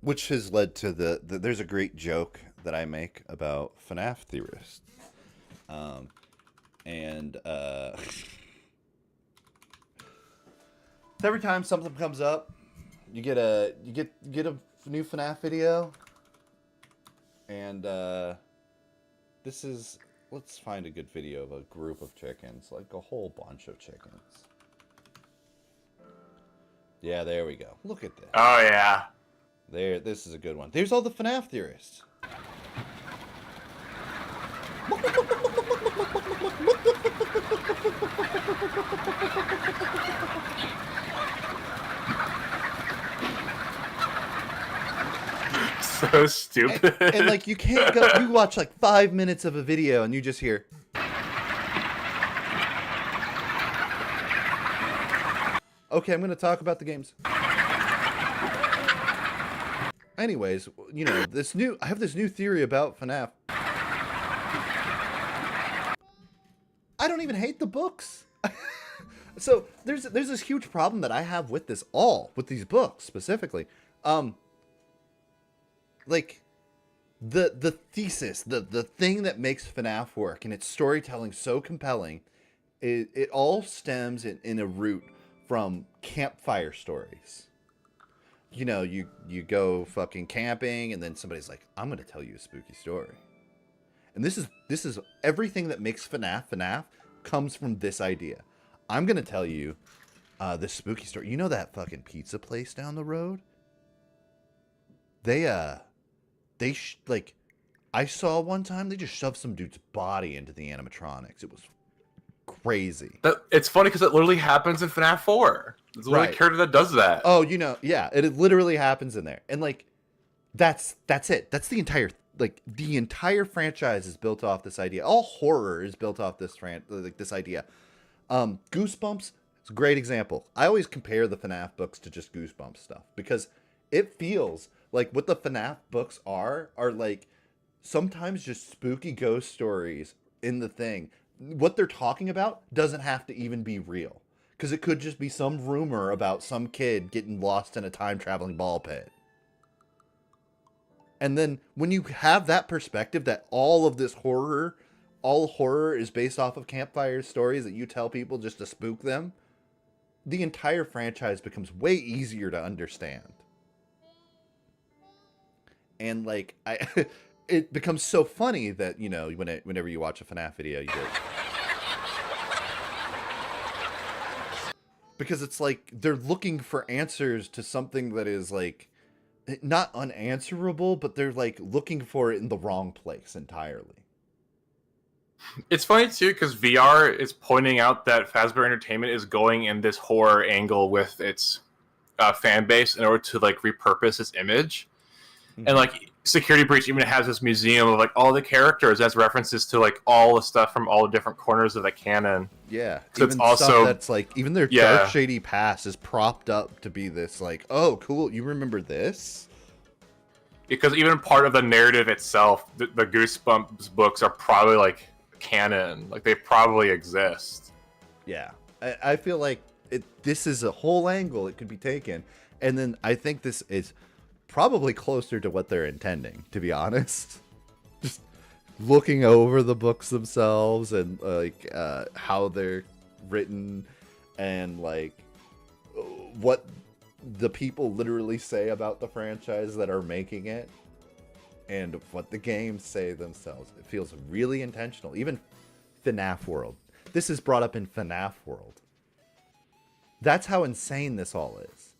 Which has led to there's a great joke that I make about Fnaf theorists. Every time something comes up, you get a new Fnaf video, and this is, let's find a good video of a group of chickens, like a whole bunch of chickens. Yeah, there we go. Look at this. Oh yeah. There, this is a good one. There's all the Fnaf theorists. So stupid. And like, you can't go, you watch like 5 minutes of a video and you just hear, okay, I'm going to talk about the games. Anyways, you know, I have this new theory about FNAF. I don't even hate the books. So there's this huge problem that I have with these books specifically. Like the thesis, the thing that makes FNAF work and its storytelling so compelling, it all stems in a root from campfire stories. You know, you go fucking camping and then somebody's like, I'm gonna tell you a spooky story. And this is everything that makes FNAF comes from this idea. I'm gonna tell you this spooky story. You know that fucking pizza place down the road? Like, I saw one time they just shoved some dude's body into the animatronics. It was crazy. It's funny because it literally happens in FNAF 4. There's a little character that does that. Oh, you know, yeah, it literally happens in there. And like, that's it. That's the entire franchise is built off this idea. All horror is built off this idea. Goosebumps is a great example. I always compare the FNAF books to just Goosebumps stuff because it feels like what the FNAF books are like sometimes just spooky ghost stories in the thing. What they're talking about doesn't have to even be real because it could just be some rumor about some kid getting lost in a time-traveling ball pit. And then when you have that perspective that all horror is based off of campfire stories that you tell people just to spook them, the entire franchise becomes way easier to understand. And like it becomes so funny that, you know, whenever you watch a FNAF video, you go, because it's like they're looking for answers to something that is like not unanswerable, but they're like looking for it in the wrong place entirely. It's funny too because VR is pointing out that Fazbear Entertainment is going in this horror angle with its fan base in order to like repurpose its image. Mm-hmm. And like Security Breach even has this museum of like all the characters as references to like all the stuff from all the different corners of the canon. Yeah, so even it's also stuff that's like even their dark shady past is propped up to be this like, oh cool, you remember this? Because even part of the narrative itself, the Goosebumps books are probably like canon, like they probably exist. Yeah, I feel like this is a whole angle it could be taken, and then I think this is probably closer to what they're intending, to be honest. Just looking over the books themselves and like how they're written and like what the people literally say about the franchise that are making it and what the games say themselves. It feels really intentional. Even FNAF World. This is brought up in FNAF World. That's how insane this all is.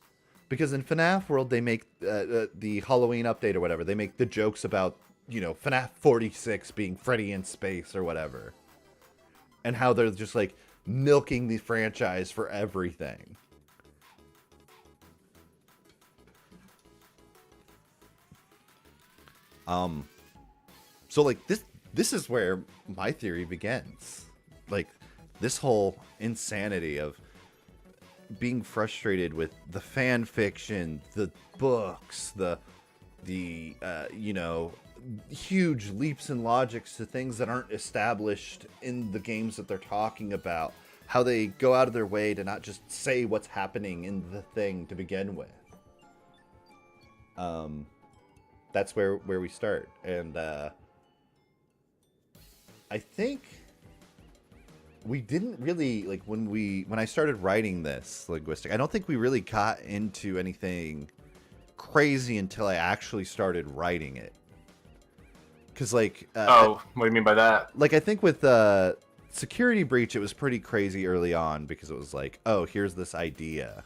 Because in FNAF World, they make the Halloween update or whatever. They make the jokes about, you know, FNAF 46 being Freddy in space or whatever. And how they're just like milking the franchise for everything. So like this is where my theory begins. Like this whole insanity of being frustrated with the fan fiction, the books, the you know, huge leaps in logics to things that aren't established in the games that they're talking about. How they go out of their way to not just say what's happening in the thing to begin with. That's where we start, and I think we didn't really like when I started writing this linguistic. I don't think we really got into anything crazy until I actually started writing it. Because like, what do you mean by that? Like I think with Security Breach, it was pretty crazy early on because it was like, oh, here's this idea.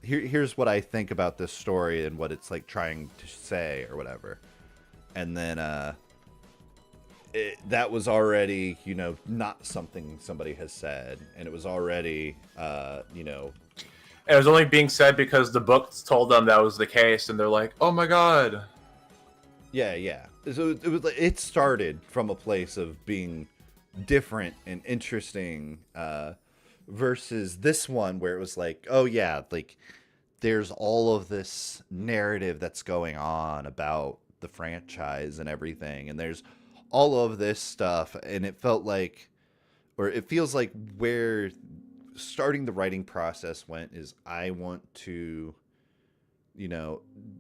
Here's what I think about this story and what it's like trying to say or whatever. And then that was already, you know, not something somebody has said. And it was already, you know. And it was only being said because the books told them that was the case. And they're like, oh my God. Yeah, yeah. So it started from a place of being different and interesting versus this one where it was like, oh yeah, like there's all of this narrative that's going on about the franchise and everything, and there's all of this stuff, and it felt like, or it feels like where starting the writing process went is I want to,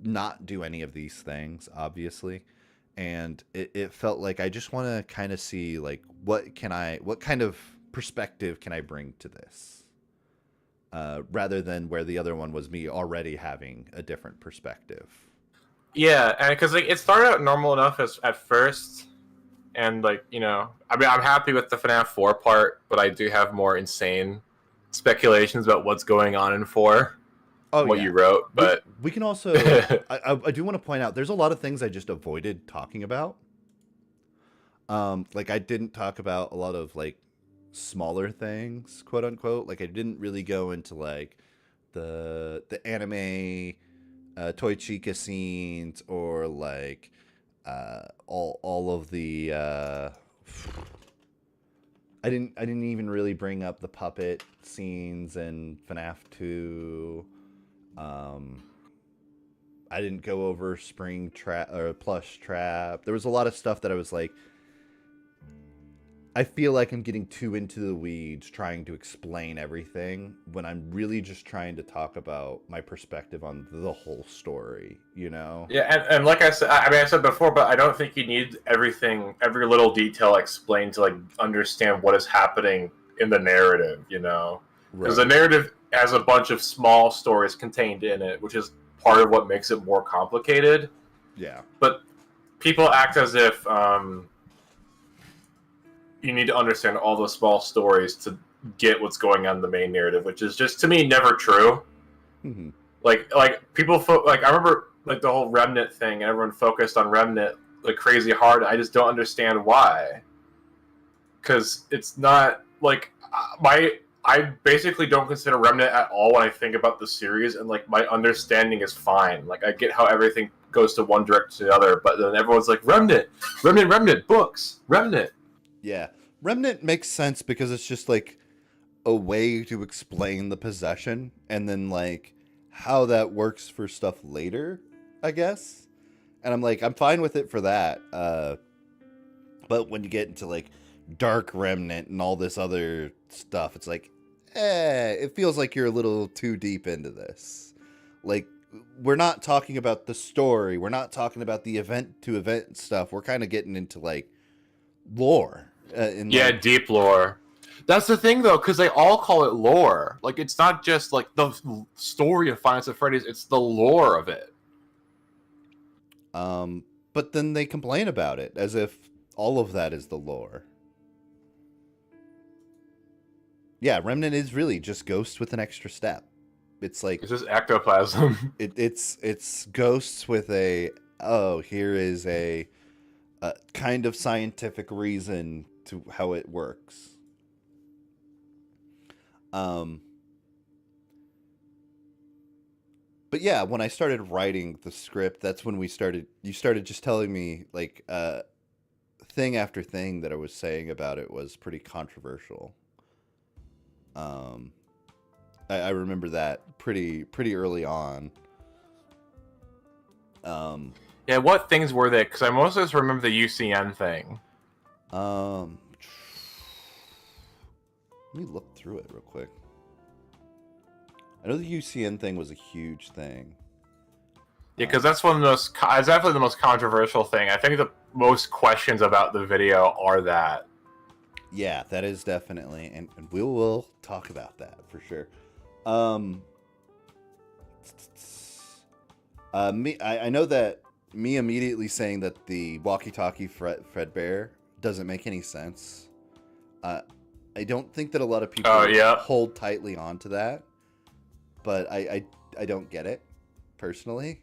not do any of these things, obviously. And it felt like I just want to kind of see like what kind of perspective can I bring to this, rather than where the other one was me already having a different perspective. Yeah, and because like it started out normal enough at first, and like I mean, I'm happy with the FNAF 4 part, but I do have more insane speculations about what's going on in 4. Oh, what yeah. you wrote, but we can also I do want to point out there's a lot of things I just avoided talking about. Like I didn't talk about a lot of like smaller things, quote unquote. Like I didn't really go into like the anime Toy Chica scenes, or like all of the I didn't even really bring up the puppet scenes in FNAF 2. I didn't go over Spring Trap or Plush Trap. There was a lot of stuff that I was like, I feel like I'm getting too into the weeds trying to explain everything when I'm really just trying to talk about my perspective on the whole story, Yeah, and like I said, I said before, but I don't think you need everything, every little detail explained to like understand what is happening in the narrative, because the narrative has a bunch of small stories contained in it, which is part of what makes it more complicated. Yeah. But people act as if you need to understand all the small stories to get what's going on in the main narrative, which is just, to me, never true. Mm-hmm. Like people like I remember like the whole Remnant thing, and everyone focused on Remnant like crazy hard. I just don't understand why, because it's not like I basically don't consider Remnant at all when I think about the series, and like my understanding is fine. Like I get how everything goes to one direction to the other, but then everyone's like Remnant, books, Remnant. Yeah, Remnant makes sense because it's just like a way to explain the possession, and then like how that works for stuff later, I guess. And I'm like, I'm fine with it for that. But when you get into like Dark Remnant and all this other stuff, it's like, it feels like you're a little too deep into this. Like, we're not talking about the story. We're not talking about the event to event stuff. We're kind of getting into like lore. Deep lore. That's the thing, though, because they all call it lore. Like, it's not just like the story of Five Nights at Freddy's; it's the lore of it. But then they complain about it as if all of that is the lore. Yeah, Remnant is really just ghosts with an extra step. It's like it's just ectoplasm. It's ghosts with a here is a kind of scientific reason to how it works. But yeah, when I started writing the script, that's when you started just telling me like thing after thing that I was saying about it was pretty controversial. I remember that pretty early on. Yeah, what things were they? Because I mostly just remember the UCN thing. Let me look through it real quick. I know the UCN thing was a huge thing. Yeah, because that's one of the most. It's definitely the most controversial thing. I think the most questions about the video are that. Yeah, that is definitely, and we will talk about that for sure. I know that me immediately saying that the walkie-talkie Fredbear doesn't make any sense. I don't think that a lot of people hold tightly onto that, but I don't get it personally.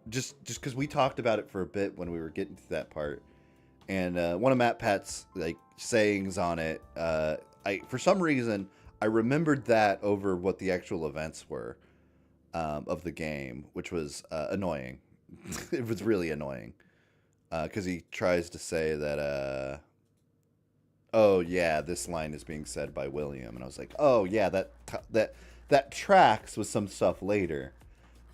Just because we talked about it for a bit when we were getting to that part, and one of Matt Pat's like sayings on it, for some reason I remembered that over what the actual events were of the game, which was annoying. It was really annoying because he tries to say that oh yeah, this line is being said by William, and I was like, oh yeah, that tracks with some stuff later.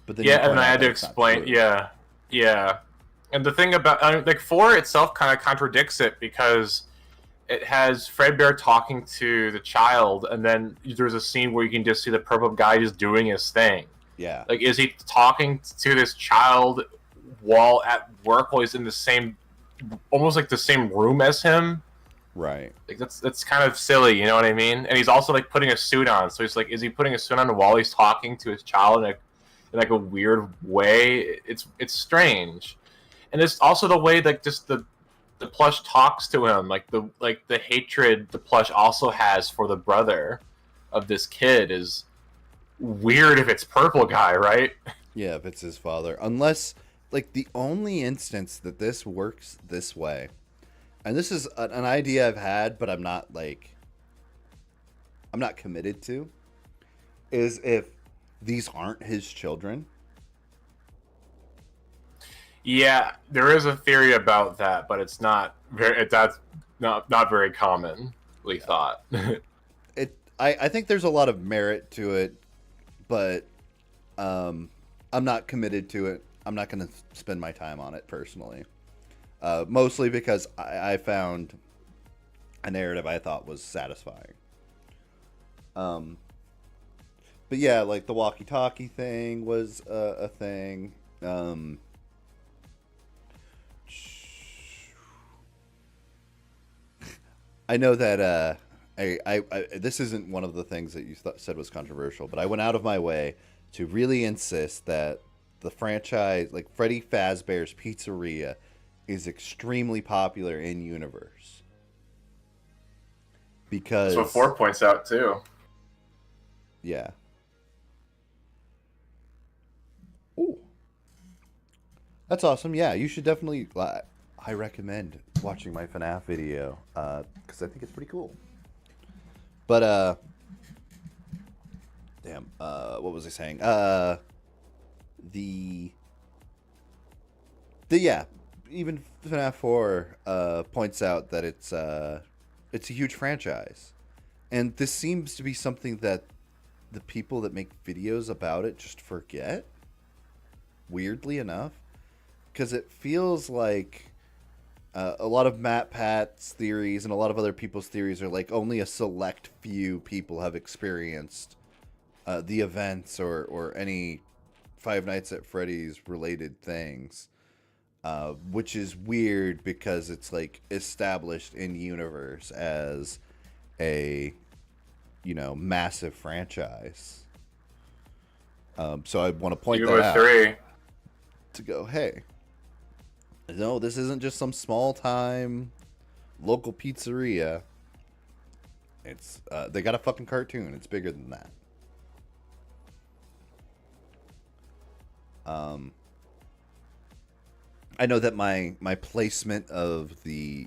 But then and I had to explain. Yeah. And the thing about like 4 itself kind of contradicts it, because it has Fredbear talking to the child, and then there's a scene where you can just see the purple guy just doing his thing. Yeah. Like, is he talking to this child while at work, while he's in the same, almost like the same room as him? Right. Like, that's kind of silly, you know what I mean? And he's also like putting a suit on, so he's like, is he putting a suit on while he's talking to his child in like a weird way? It's strange, and it's also the way that just the plush talks to him, like the hatred the plush also has for the brother of this kid is weird if it's purple guy, right? Yeah, if it's his father. Unless, like, the only instance that this works this way, and this is an idea I've had, but I'm not committed to, is if these aren't his children. Yeah, there is a theory about that, but it's not very. That's not very commonly thought. I think there's a lot of merit to it, but I'm not committed to it. I'm not going to spend my time on it personally. Mostly because I found a narrative I thought was satisfying. But yeah, like the walkie-talkie thing was a thing. I know that I this isn't one of the things that you said was controversial, but I went out of my way to really insist that the franchise, like Freddy Fazbear's Pizzeria, is extremely popular in universe. Because That's what 4 points out too. Yeah. Ooh. That's awesome. Yeah, you should definitely. I recommend watching my Fnaf video because I think it's pretty cool. But damn. What was I saying? Yeah. Even Fnaf 4 points out that it's a huge franchise, and this seems to be something that the people that make videos about it just forget. Weirdly enough, because it feels like a lot of Matt Pat's theories and a lot of other people's theories are like only a select few people have experienced the events or any Five Nights at Freddy's related things, which is weird because it's like established in universe as a massive franchise. So I want to point that out. 3. To go, hey, no, this isn't just some small time local pizzeria. It's they got a fucking cartoon. It's bigger than that. I know that my placement of the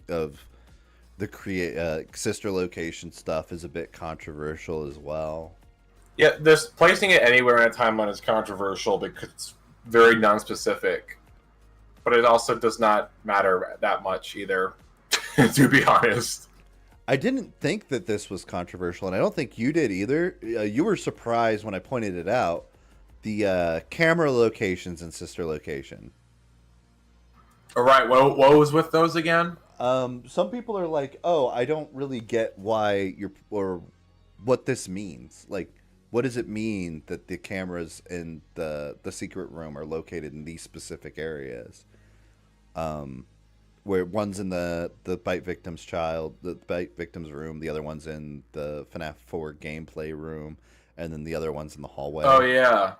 sister location stuff is a bit controversial as well. Yeah, this placing it anywhere in a timeline is controversial because it's very non-specific, but it also does not matter that much either, to be honest. I didn't think that this was controversial, and I don't think you did either. You were surprised when I pointed it out. The camera locations and sister location. All right, what was with those again? Some people are like, "Oh, I don't really get why or what this means. Like, what does it mean that the cameras in the secret room are located in these specific areas? Where one's in the bite victim's room, the other one's in the FNAF 4 gameplay room, and then the other one's in the hallway. Oh yeah.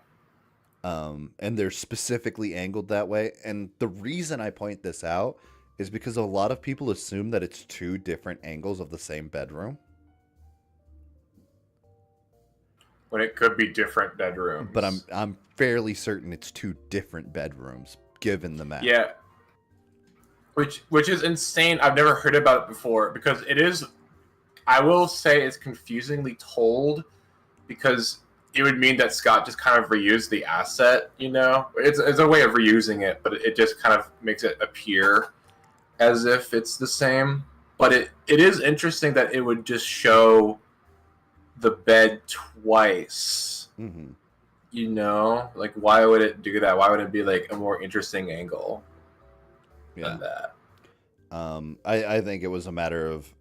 And they're specifically angled that way. And the reason I point this out is because a lot of people assume that it's two different angles of the same bedroom. When it could be different bedrooms. But I'm fairly certain it's two different bedrooms, given the map. Yeah. Which is insane. I've never heard about it before because it is. I will say it's confusingly told because it would mean that Scott just kind of reused the asset. It's a way of reusing it, but it just kind of makes it appear as if it's the same. But it is interesting that it would just show the bed twice. Mm-hmm. Like why would it do that? Why would it be like a more interesting angle than that? I think it was a matter of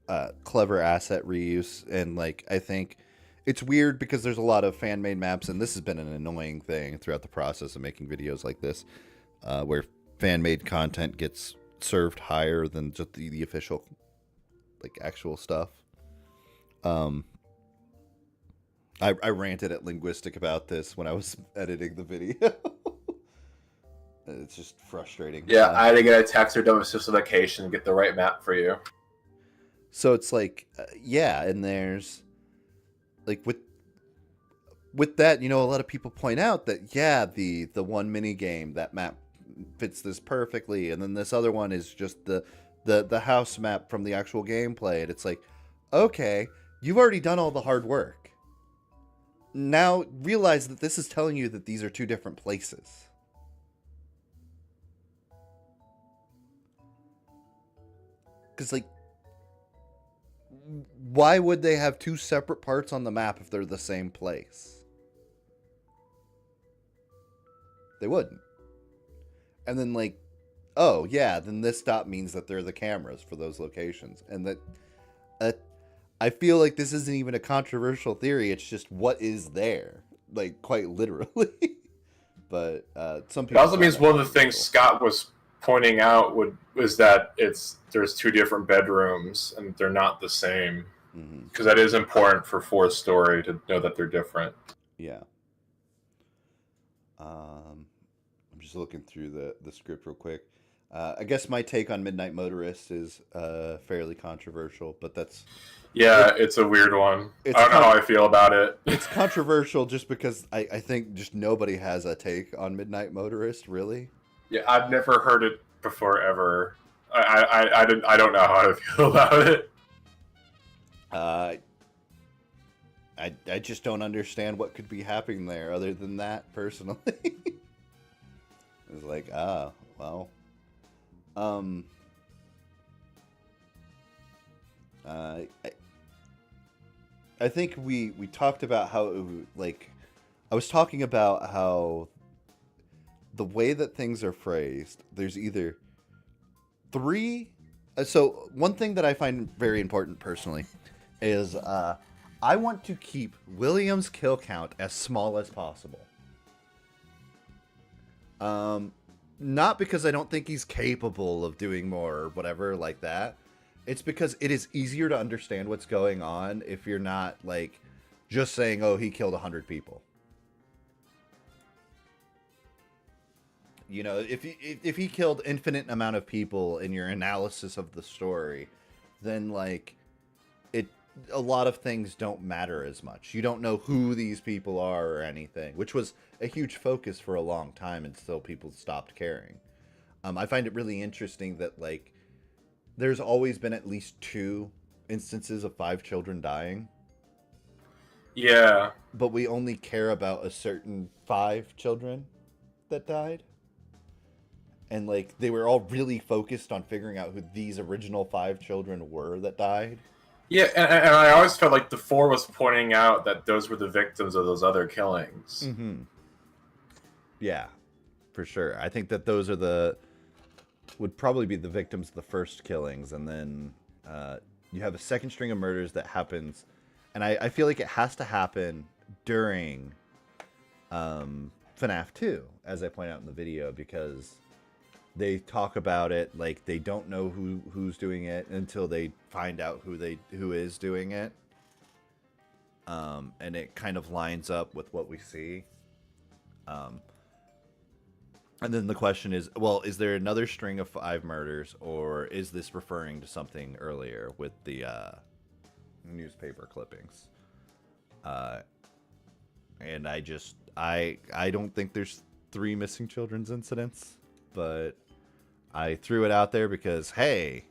clever asset reuse, and like I think it's weird because there's a lot of fan made maps, and this has been an annoying thing throughout the process of making videos like this, where fan made content gets served higher than just the official, like actual stuff. I ranted at Linguistic about this when I was editing the video. It's just frustrating. Yeah, I had to get a text or domestic location to get the right map for you. So it's like, yeah, and there's like with that, you know, a lot of people point out that yeah, the one mini game, that map fits this perfectly, and then this other one is just the house map from the actual gameplay, and it's like, okay, you've already done all the hard work. Now realize that this is telling you that these are two different places. Because, like, why would they have two separate parts on the map if they're the same place? They wouldn't. And then, like, oh, yeah, then this dot means that they're the cameras for those locations. And that, I feel like this isn't even a controversial theory. It's just what is there, like, quite literally. But some people... It also means one of the things Scott was pointing out was that there's two different bedrooms and they're not the same, because that is important for 4's story to know that they're different. Yeah. I'm just looking through the script real quick. I guess my take on Midnight Motorist is fairly controversial, but that's... Yeah, it's a weird one. I don't know how I feel about it. It's controversial just because I think just nobody has a take on Midnight Motorist, really. Yeah, I've never heard it before ever. I don't know how to feel about it. I just don't understand what could be happening there other than that, personally. It's like, well. I think we talked about how, like, I was talking about how the way that things are phrased, there's either three... So, one thing that I find very important, personally, is I want to keep William's kill count as small as possible. Not because I don't think he's capable of doing more or whatever like that. It's because it is easier to understand what's going on if you're not, like, just saying, oh, he killed 100 people. You know, if he killed infinite amount of people in your analysis of the story, then, like, a lot of things don't matter as much. You don't know who these people are or anything, which was a huge focus for a long time until people stopped caring. I find it really interesting that, like, there's always been at least 2 instances of 5 children dying. Yeah. But we only care about a certain 5 children that died. And, like, they were all really focused on figuring out who these original 5 children were that died. Yeah, and I always felt like the 4 was pointing out that those were the victims of those other killings. Mm-hmm. Yeah, for sure. I think that those are would probably be the victims of the first killings, and then you have a second string of murders that happens, and I feel like it has to happen during FNAF 2, as I point out in the video, because they talk about it like they don't know who's doing it until they find out who is doing it, and it kind of lines up with what we see. And then the question is, well, is there another string of 5 murders, or is this referring to something earlier with the newspaper clippings? And I don't think there's 3 missing children's incidents, but I threw it out there because, hey,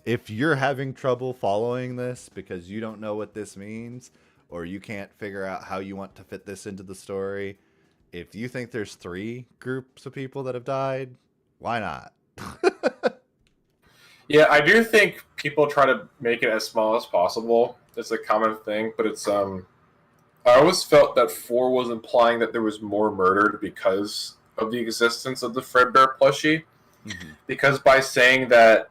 if you're having trouble following this because you don't know what this means, or you can't figure out how you want to fit this into the story, if you think there's 3 groups of people that have died, why not? Yeah, I do think people try to make it as small as possible. It's a common thing, but it's I always felt that 4 was implying that there was more murdered because of the existence of the Fredbear plushie. Mm-hmm. Because by saying that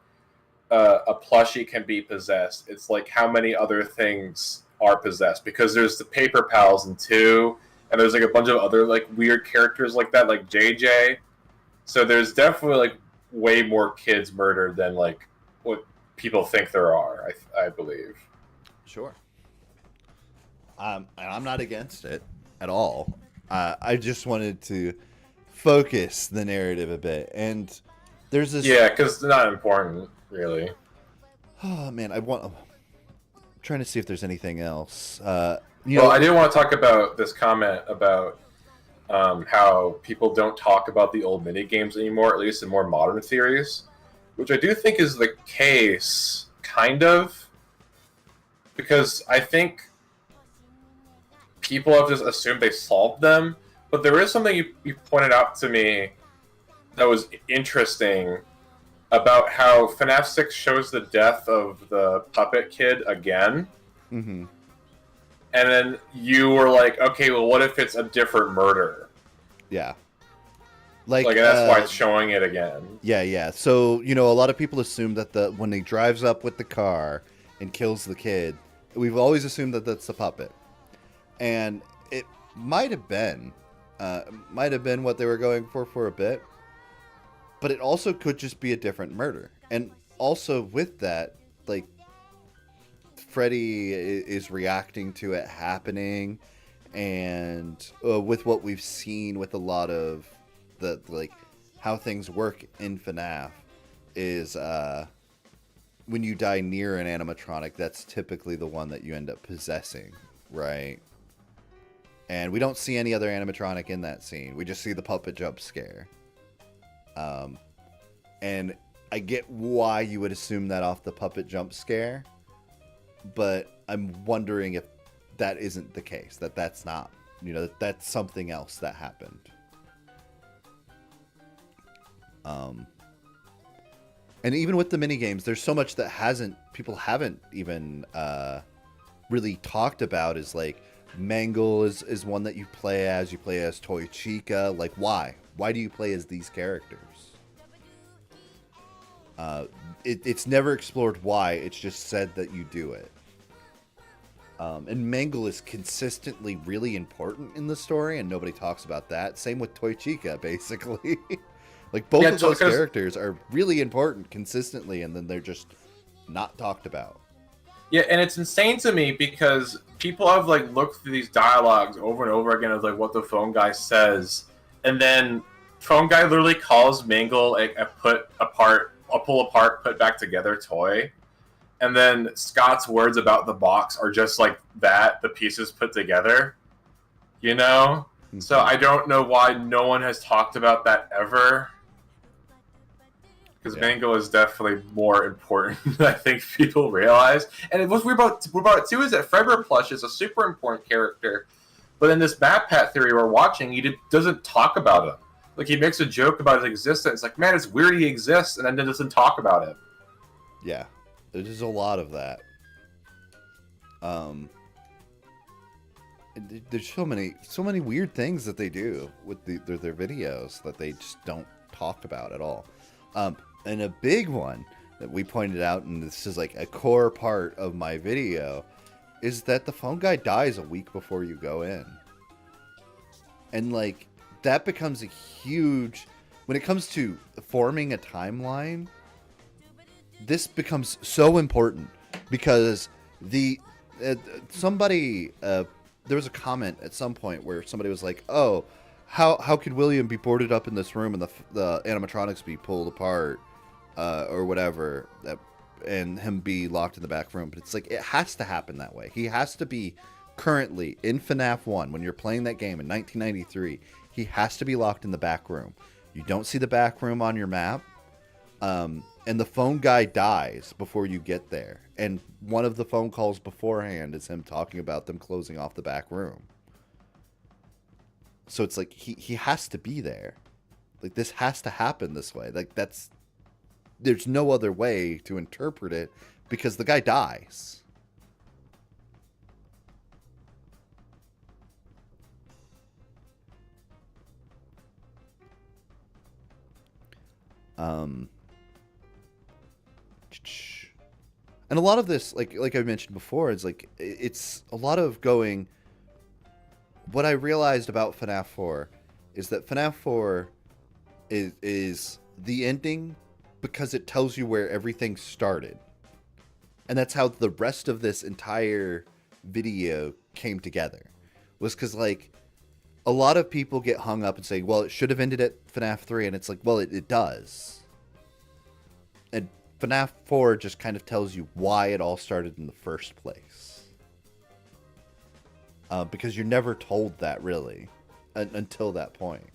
a plushie can be possessed. It's like how many other things are possessed, because there's the Paper Pals in 2, and there's like a bunch of other like weird characters like that, like JJ. So there's definitely like way more kids murdered than like what people think there are. I believe. Sure. And I'm not against it at all. I just wanted to focus the narrative a bit, and there's this. Yeah, because it's not important, really. Oh man, I'm trying to see if there's anything else. I did want to talk about this comment about how people don't talk about the old mini games anymore, at least in more modern theories, which I do think is the case, kind of, because I think people have just assumed they solved them, but there is something you pointed out to me that was interesting about how FNAF 6 shows the death of the puppet kid again. Mm-hmm. And then you were like, okay, well, what if it's a different murder? Yeah. Like that's why it's showing it again. Yeah. So, a lot of people assume that when he drives up with the car and kills the kid, we've always assumed that that's the puppet. And it might have been what they were going for a bit. But it also could just be a different murder. And also with that, like, Freddy is reacting to it happening, and with what we've seen with a lot of the like how things work in FNAF is when you die near an animatronic, that's typically the one that you end up possessing, right? And we don't see any other animatronic in that scene. We just see the puppet jump scare. And I get why you would assume that off the puppet jump scare, but I'm wondering if that isn't the case, that's not, that's something else that happened. And even with the mini games, there's so much that people haven't even really talked about. Is like Mangle is one that you play as. You play as Toy Chica. Like, why do you play as these characters? It's never explored why. It's just said that you do it. And Mangle is consistently really important in the story, and nobody talks about that. Same with Toy Chica, basically. Like, both of those characters are really important consistently, and then they're just not talked about. Yeah, and it's insane to me because people have like looked through these dialogues over and over again of like what the phone guy says, and then phone guy literally calls Mangle a pull apart, put back together toy. And then Scott's words about the box are just like that, the pieces put together, Mm-hmm. So I don't know why no one has talked about that ever. Because Mangle is definitely more important than I think people realize. And what's weird about it too is that Fredbear Plush is a super important character. But in this MatPat theory we're watching, he doesn't talk about him. Like, he makes a joke about his existence. Like, man, it's weird he exists, and then doesn't talk about him. Yeah. There's a lot of that. There's so many weird things that they do with their videos that they just don't talk about at all. And a big one that we pointed out, and this is like a core part of my video, is that the phone guy dies a week before you go in. And like, that becomes a huge, when it comes to forming a timeline, this becomes so important because there was a comment at some point where somebody was like, oh, how could William be boarded up in this room and the animatronics be pulled apart or whatever, and him be locked in the back room? But it's like, it has to happen that way. He has to be currently in FNAF 1 when you're playing that game in 1993. He has to be locked in the back room. You don't see the back room on your map. And the phone guy dies before you get there. And one of the phone calls beforehand is him talking about them closing off the back room. So it's like, he has to be there. Like, this has to happen this way. Like, there's no other way to interpret it because the guy dies. And a lot of this, like I mentioned before, is like it's a lot of going. What I realized about FNAF 4 is that FNAF 4 is the ending because it tells you where everything started. And that's how the rest of this entire video came together. Was because, like, a lot of people get hung up and say, well, it should have ended at FNAF 3. And it's like, well, it does. And FNAF 4 just kind of tells you why it all started in the first place. Because you're never told that, really, until that point.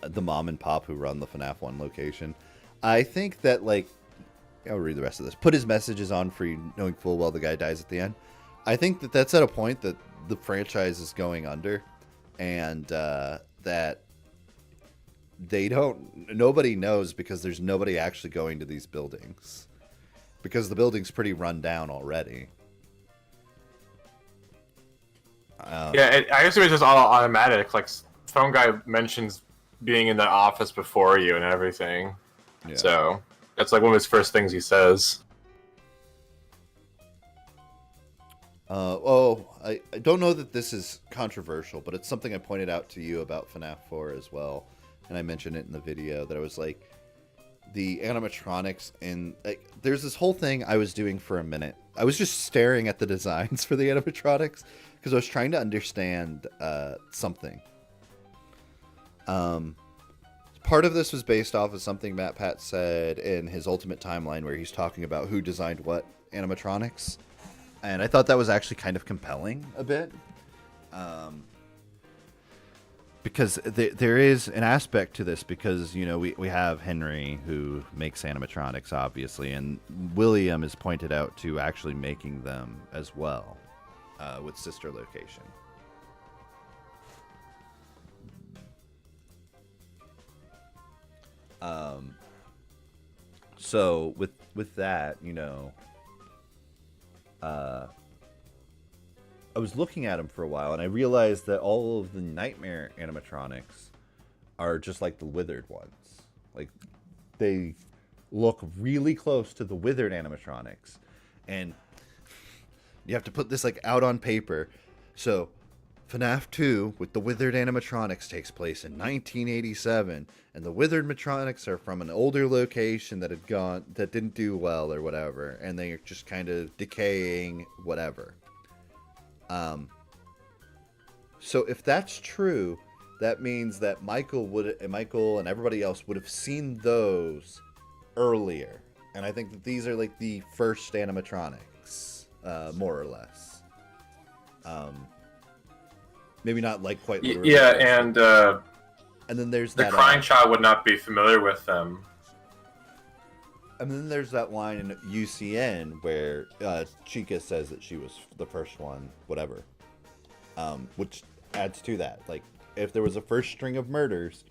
The mom and pop who run the FNAF 1 location. I think that, like, I'll read the rest of this. Put his messages on for you, knowing full well the guy dies at the end. I think that that's at a point that the franchise is going under, and that nobody knows because there's nobody actually going to these buildings. Because the building's pretty run down already. I guess it was just all automatic. Like, phone guy mentions being in the office before you and everything. Yeah. So that's like one of his first things he says. I don't know that this is controversial, but it's something I pointed out to you about FNAF 4 as well. And I mentioned it in the video that I was like, the animatronics and like, there's this whole thing I was doing for a minute. I was just staring at the designs for the animatronics because I was trying to understand something. Part of this was based off of something Matt Pat said in his Ultimate Timeline where he's talking about who designed what animatronics. And I thought that was actually kind of compelling a bit. Because there is an aspect to this because, you know, we have Henry who makes animatronics, obviously, and William is pointed out to actually making them as well with Sister Location. So with that, you know, I was looking at them for a while and I realized that all of the Nightmare animatronics are just like the Withered ones. Like, they look really close to the Withered animatronics, and you have to put this like out on paper. So FNAF 2 with the Withered animatronics takes place in 1987, and the Withered animatronics are from an older location that didn't do well or whatever, and they're just kind of decaying, whatever. So if that's true, that means that Michael and everybody else would have seen those earlier, and I think that these are like the first animatronics, more or less. Maybe not like quite literally. Yeah, and then there's the that crying child would not be familiar with them. And then there's that line in UCN where Chica says that she was the first one, whatever. Which adds to that. Like, if there was a first string of murders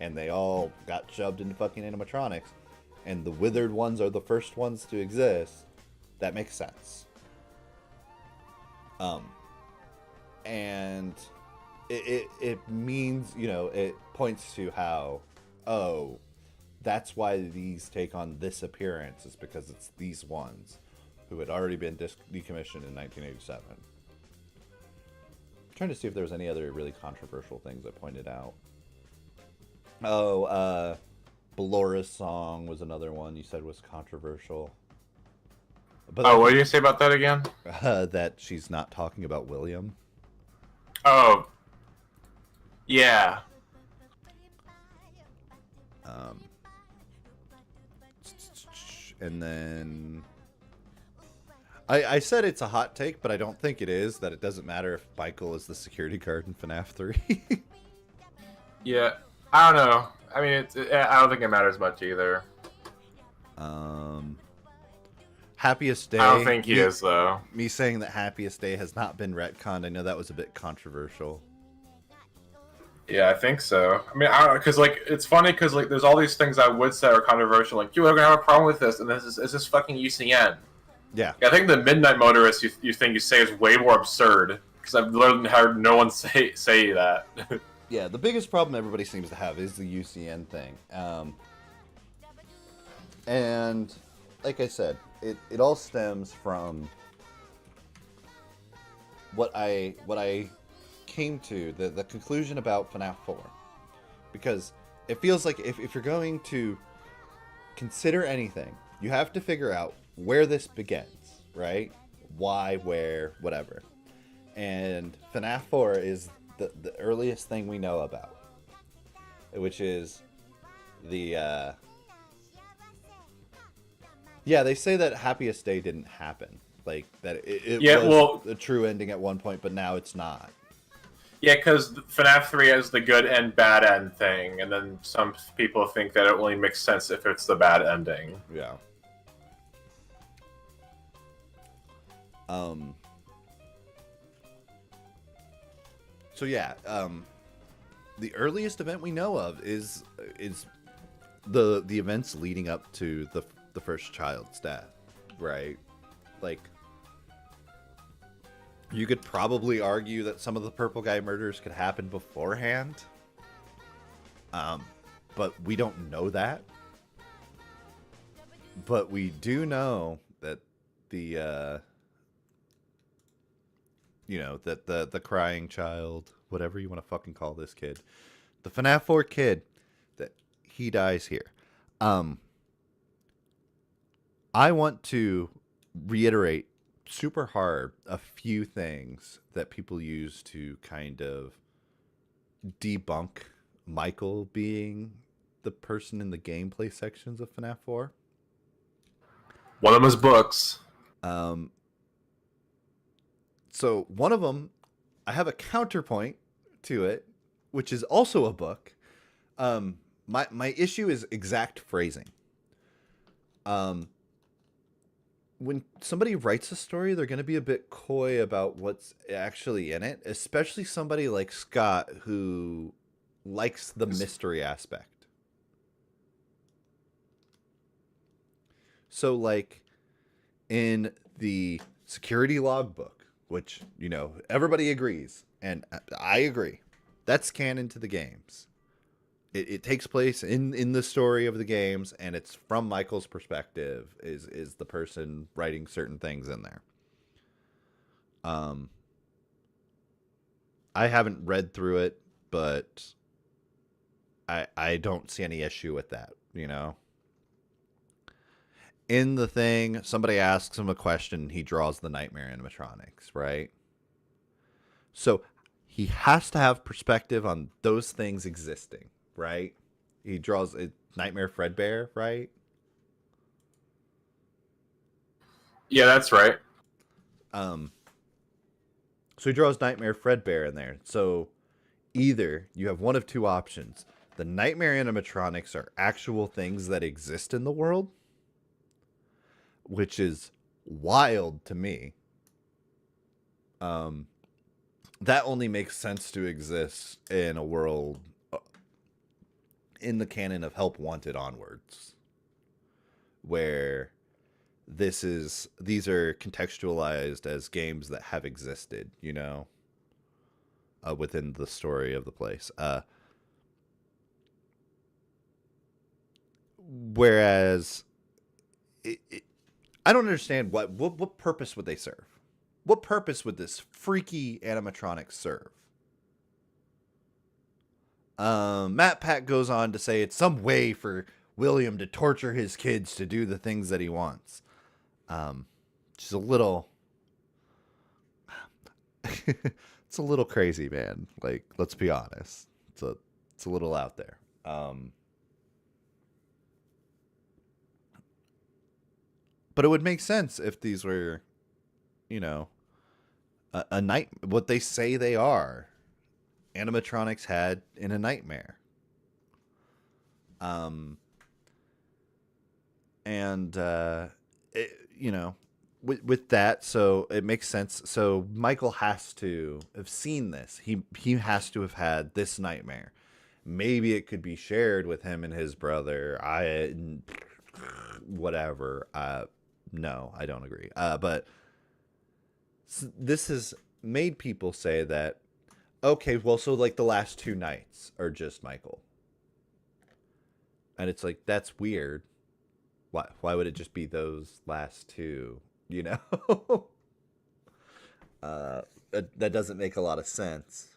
and they all got shoved into fucking animatronics and the Withered ones are the first ones to exist, that makes sense. And it means, you know, it points to how, oh, that's why these take on this appearance, is because it's these ones who had already been decommissioned in 1987. I'm trying to see if there was any other really controversial things I pointed out. Oh, Belora's song was another one you said was controversial. But what did you say about that again? That she's not talking about William. Oh, yeah. And then I said it's a hot take, but I don't think it is, that it doesn't matter if Michael is the security guard in FNAF 3. Yeah, I don't know. I mean, I don't think it matters much either. Happiest Day. I don't think he is, though. Me saying that Happiest Day has not been retconned, I know that was a bit controversial. Yeah, I think so. I mean, I don't know, because, like, it's funny because, like, there's all these things I would say are controversial. Like, you're going to have a problem with this, and it's just fucking UCN. Yeah. I think the Midnight Motorist you say is way more absurd, because I've literally heard no one say that. Yeah, the biggest problem everybody seems to have is the UCN thing. And like I said, it all stems from what I came to, the conclusion about FNAF 4. Because it feels like if you're going to consider anything, you have to figure out where this begins, right? Why, where, whatever. And FNAF 4 is the earliest thing we know about, which is the yeah, they say that Happiest Day didn't happen, like that it was a true ending at one point, but now it's not. Yeah, because FNAF 3 has the good and bad end thing, and then some people think that it only makes sense if it's the bad ending. Yeah. So yeah, the earliest event we know of is the events leading up to the first child's death, right? Like, you could probably argue that some of the purple guy murders could happen beforehand, but we don't know that. But we do know that the that the crying child, whatever you want to fucking call this kid, the FNAF 4 kid, that he dies here. I want to reiterate super hard a few things that people use to kind of debunk Michael being the person in the gameplay sections of FNAF 4. One of them is books. So one of them, I have a counterpoint to it, which is also a book. My issue is exact phrasing. When somebody writes a story, they're going to be a bit coy about what's actually in it, especially somebody like Scott who likes the mystery aspect. So, like, in the security logbook, which, everybody agrees, and I agree, that's canon to the games. It takes place in the story of the games, and it's from Michael's perspective, is the person writing certain things in there. I haven't read through it, but I don't see any issue with that, In the thing, somebody asks him a question, he draws the nightmare animatronics, right? So he has to have perspective on those things existing. Right? He draws a Nightmare Fredbear, right? Yeah, that's right. So he draws Nightmare Fredbear in there. So either you have one of two options. The Nightmare animatronics are actual things that exist in the world, which is wild to me. That only makes sense to exist in a world in the canon of Help Wanted onwards, where these are contextualized as games that have existed, within the story of the place. Whereas I don't understand what purpose would they serve? What purpose would this freaky animatronic serve? Matt Pat goes on to say it's some way for William to torture his kids to do the things that he wants. Just a little... it's a little crazy, man. Like, let's be honest. It's a little out there. But it would make sense if these were, a night... what they say they are. Animatronics had in a nightmare. With that, so it makes sense. So Michael has to have seen this. He has to have had this nightmare. Maybe it could be shared with him and his brother. Whatever. No, I don't agree. But this has made people say that, okay, well, so like the last 2 nights are just Michael. And it's like, that's weird. Why would it just be those last 2, you know? That doesn't make a lot of sense.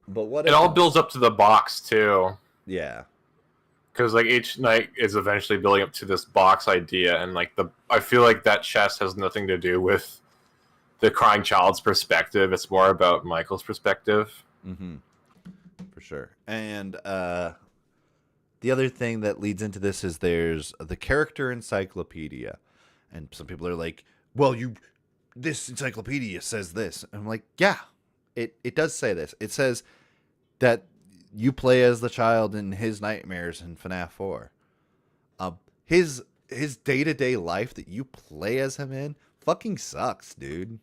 But what It if all builds up to the box too, yeah. because like each night is eventually building up to this box idea, and like I feel like that chest has nothing to do with the crying child's perspective. It's more about Michael's perspective. Mm-hmm. For sure. And the other thing that leads into this is there's the character encyclopedia. And some people are like, well, this encyclopedia says this. And I'm like, yeah, it does say this. It says that you play as the child in his nightmares in FNAF 4. His day-to-day life that you play as him in fucking sucks, dude.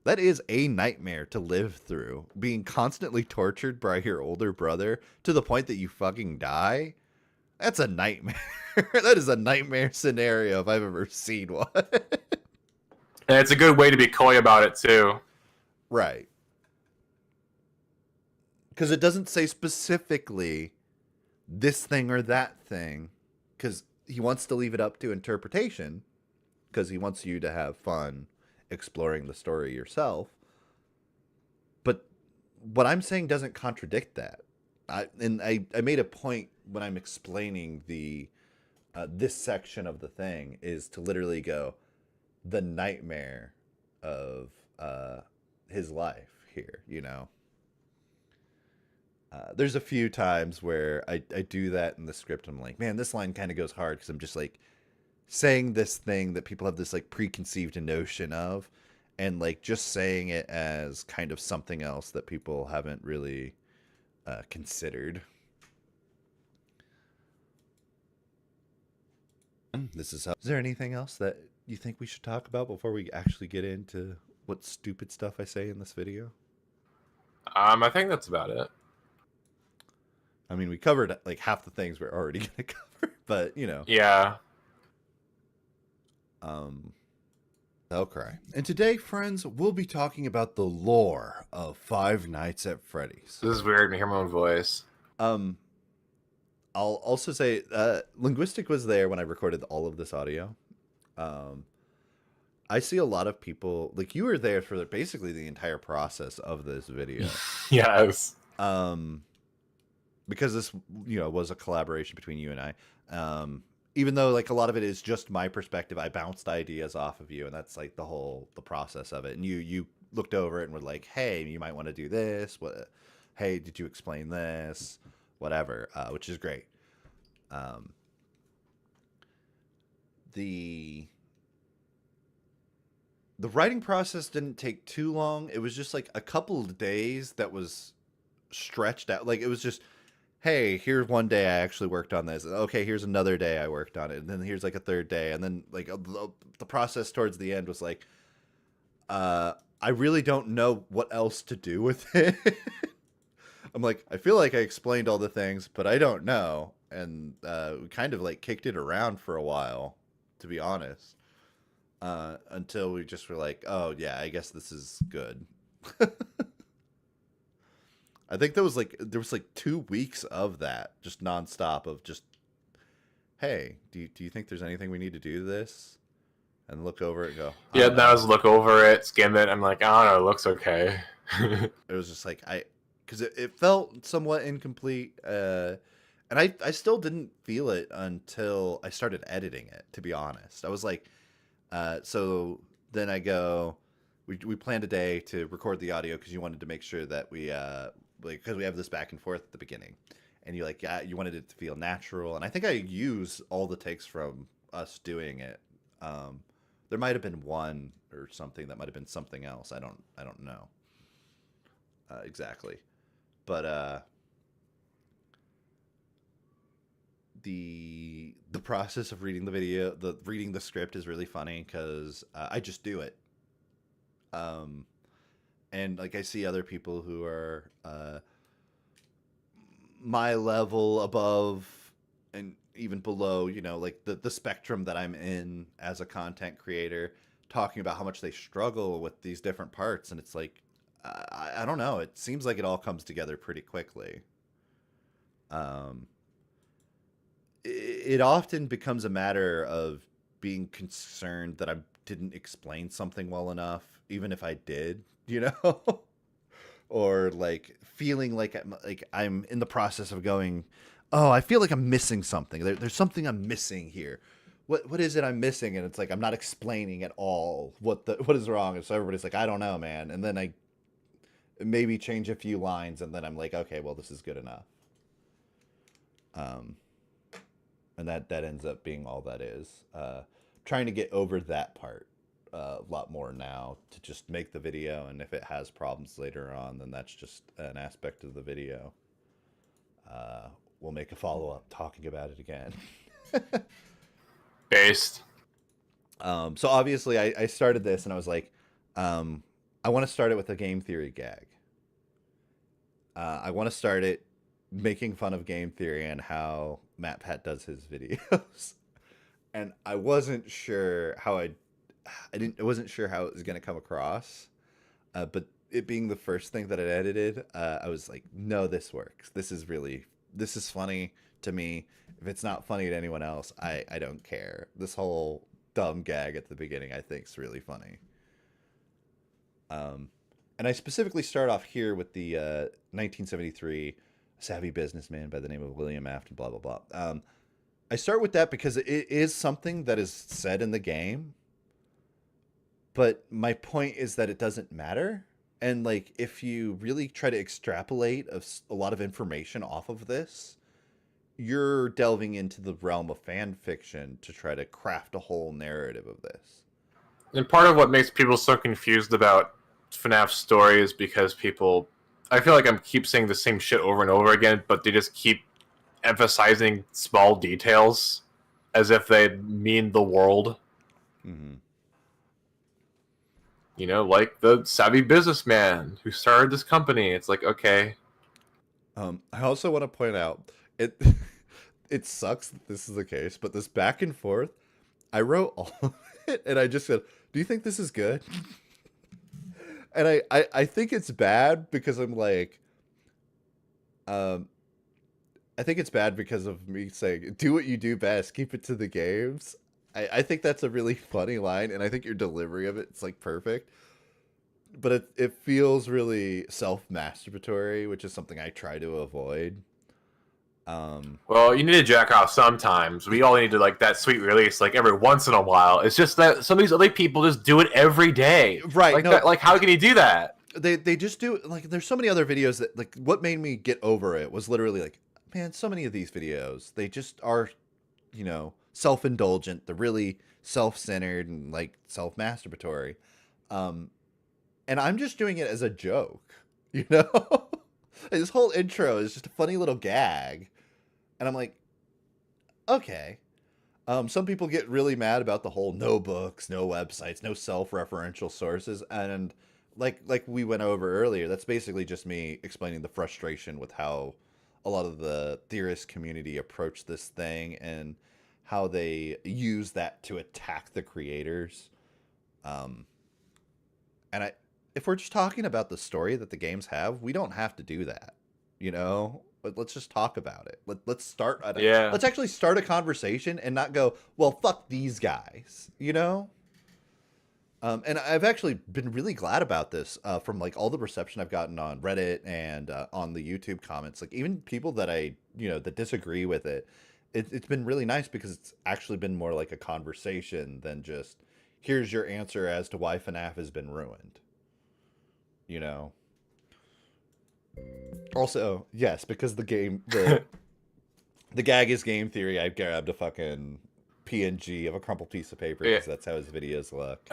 That is a nightmare to live through. Being constantly tortured by your older brother to the point that you fucking die. That's a nightmare. That is a nightmare scenario if I've ever seen one. And it's a good way to be coy about it too. Right. Because it doesn't say specifically this thing or that thing. Because he wants to leave it up to interpretation. Because he wants you to have fun exploring the story yourself. But what I'm saying doesn't contradict that. I made a point when I'm explaining the this section of the thing is to literally go the nightmare of his life here, you know. There's a few times where I do that in the script. I'm like, man, this line kind of goes hard because I'm just like saying this thing that people have this like preconceived notion of, and like just saying it as kind of something else that people haven't really considered. Is there anything else that you think we should talk about before we actually get into what stupid stuff I say in this video? I think that's about it. I mean, we covered like half the things we're already going to cover, but you know. Yeah. Hellkrai. And today, friends, we'll be talking about the lore of Five Nights at Freddy's. This is weird to hear my own voice. I'll also say, Linguistic was there when I recorded all of this audio. I see a lot of people, like you were there for basically the entire process of this video. Yes. Because this, you know, was a collaboration between you and I. Even though like a lot of it is just my perspective, I bounced ideas off of you, and that's like the process of it. And you looked over it and were like, hey, you might want to do this. Hey, did you explain this? Whatever, which is great. The writing process didn't take too long. It was just like a couple of days that was stretched out. Like it was just, hey, here's one day I actually worked on this. Okay, here's another day I worked on it. And then here's like a third day. And then like the process towards the end was like, I really don't know what else to do with it. I'm like, I feel like I explained all the things, but I don't know. And we kind of like kicked it around for a while, to be honest. Until we just were like, oh yeah, I guess this is good. I think there was like 2 weeks of that, just nonstop of just, hey, do you think there's anything we need to do to this? And look over it and go, Yeah, that was look over it, skim it. I'm like, I don't know, it looks okay. It was just like, because it felt somewhat incomplete. And I still didn't feel it until I started editing it, to be honest. I was like, so then I go, we planned a day to record the audio because you wanted to make sure that we, because we have this back and forth at the beginning, and you like, you wanted it to feel natural. And I think I use all the takes from us doing it. There might have been one or something that might have been something else. I don't know exactly, but the process of reading the video, reading the script is really funny because I just do it. And like I see other people who are my level above and even below, you know, like the spectrum that I'm in as a content creator, talking about how much they struggle with these different parts, and it's like, I don't know. It seems like it all comes together pretty quickly. It often becomes a matter of being concerned that I didn't explain something well enough, even if I did, you know, or like feeling like I'm in the process of going, oh, I feel like I'm missing something. There's something I'm missing here. What is it I'm missing? And it's like I'm not explaining at all what is wrong. And so everybody's like, I don't know, man. And then I maybe change a few lines, and then I'm like, okay, well, this is good enough. And that ends up being all that is. Trying to get over that part a lot more now to just make the video, and if it has problems later on, then that's just an aspect of the video. We'll make a follow-up talking about it again. Based. So obviously I started this and I was like, I want to start it with a game theory gag. I want to start it making fun of game theory and how MatPat does his videos. And I wasn't sure how I wasn't sure how it was going to come across. But it being the first thing that I edited, I was like, no, this works. This is funny to me. If it's not funny to anyone else, I don't care. This whole dumb gag at the beginning, I think, is really funny. And I specifically start off here with the 1973 savvy businessman by the name of William Afton, blah, blah, blah. I start with that because it is something that is said in the game. But my point is that it doesn't matter. And like, if you really try to extrapolate a lot of information off of this, you're delving into the realm of fan fiction to try to craft a whole narrative of this. And part of what makes people so confused about FNAF story is because I feel like I keep saying the same shit over and over again, but they just keep emphasizing small details as if they mean the world. Mm-hmm. You know, like the savvy businessman who started this company. It's like, okay. I also want to point out, it sucks that this is the case, but this back and forth, I wrote all of it, and I just said, do you think this is good? And I think it's bad because I'm like, I think it's bad because of me saying, do what you do best, keep it to the games. I think that's a really funny line, and I think your delivery of it's like perfect. But it feels really self-masturbatory, which is something I try to avoid. Well, you need to jack off sometimes. We all need to like that sweet release, like every once in a while. It's just that some of these other people just do it every day, right? Like, like how can you do that? They just do it. Like, there's so many other videos that, like, what made me get over it was literally like, man, so many of these videos, they just are, you know, self-indulgent. They're really self-centered and like self-masturbatory. And I'm just doing it as a joke, you know? This whole intro is just a funny little gag. And I'm like, okay. Some people get really mad about the whole no books, no websites, no self-referential sources. And like we went over earlier, that's basically just me explaining the frustration with how a lot of the theorist community approach this thing and how they use that to attack the creators. And if we're just talking about the story that the games have, we don't have to do that, you know? But let's just talk about it. Let's start. Let's actually start a conversation and not go, well, fuck these guys, you know? And I've actually been really glad about this from like all the reception I've gotten on Reddit and on the YouTube comments. Like even people that that disagree with it, it's been really nice because it's actually been more like a conversation than just here's your answer as to why FNAF has been ruined. You know. Also, yes, because the gag is game theory. I grabbed a fucking PNG of a crumpled piece of paper because that's how his videos look.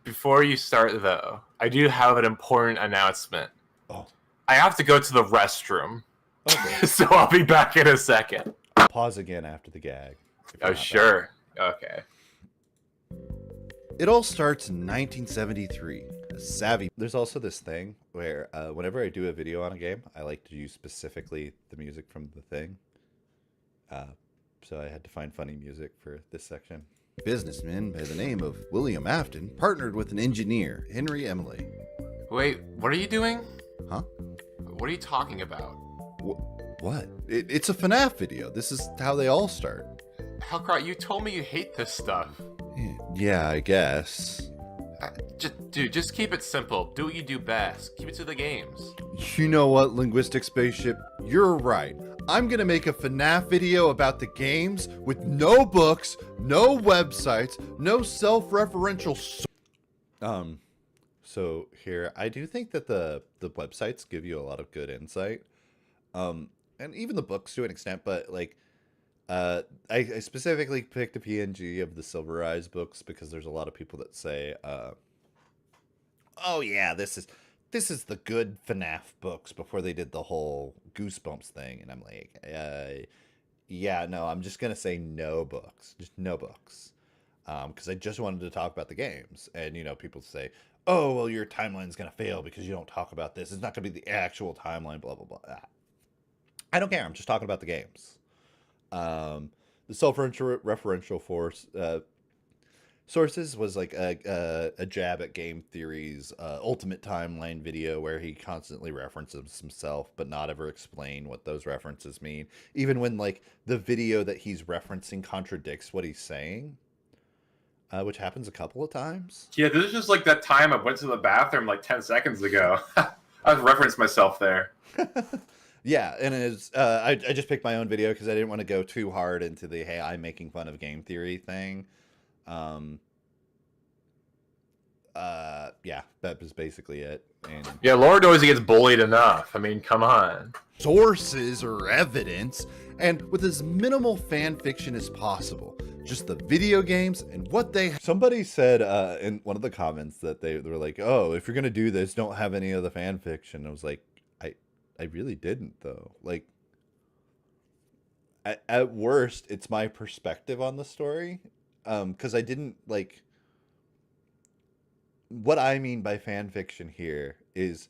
Before you start, though, I do have an important announcement. Oh. I have to go to the restroom. Okay. So I'll be back in a second. Pause again after the gag. Oh, sure. Okay. It all starts in 1973. Savvy. There's also this thing where whenever I do a video on a game, I like to use specifically the music from the thing. So I had to find funny music for this section. businessman by the name of William Afton partnered with an engineer, Henry Emily. Wait, what are you doing? Huh? What are you talking about? What? It's a Fnaf video. This is how they all start. Hellkrai, you told me you hate this stuff. Yeah, I guess. Just keep it simple. Do what you do best. Keep it to the games. You know what, Linguistic Spaceship? You're right. I'm gonna make a FNAF video about the games with no books, no websites, no self-referential. So here, I do think that the websites give you a lot of good insight, and even the books to an extent. But like, I specifically picked a PNG of the Silver Eyes books because there's a lot of people that say, "Oh yeah, this is the good FNAF books," before they did the whole Goosebumps thing, and I'm like, yeah, no, I'm just gonna say no books, just no books, because I just wanted to talk about the games, and people say, "Oh, well, your timeline's gonna fail because you don't talk about this. It's not gonna be the actual timeline." Blah blah blah. I don't care. I'm just talking about the games. The self-referential sources was like a jab at game theory's ultimate timeline video where he constantly references himself but not ever explain what those references mean, even when like the video that he's referencing contradicts what he's saying, which happens a couple of times. Yeah, this is just like that time I went to the bathroom like 10 seconds ago. I referenced myself there. Yeah, and it's I just picked my own video because I didn't want to go too hard into the "hey, I'm making fun of game theory" thing. Yeah, that was basically it. And yeah, Laura knows he gets bullied enough. I mean, come on. Sources or evidence, and with as minimal fan fiction as possible. Just the video games and what they. Somebody said in one of the comments that they were like, "Oh, if you're gonna do this, don't have any of the fan fiction." I was like, I really didn't though. Like, at worst, it's my perspective on the story. Because I didn't like. What I mean by fan fiction here is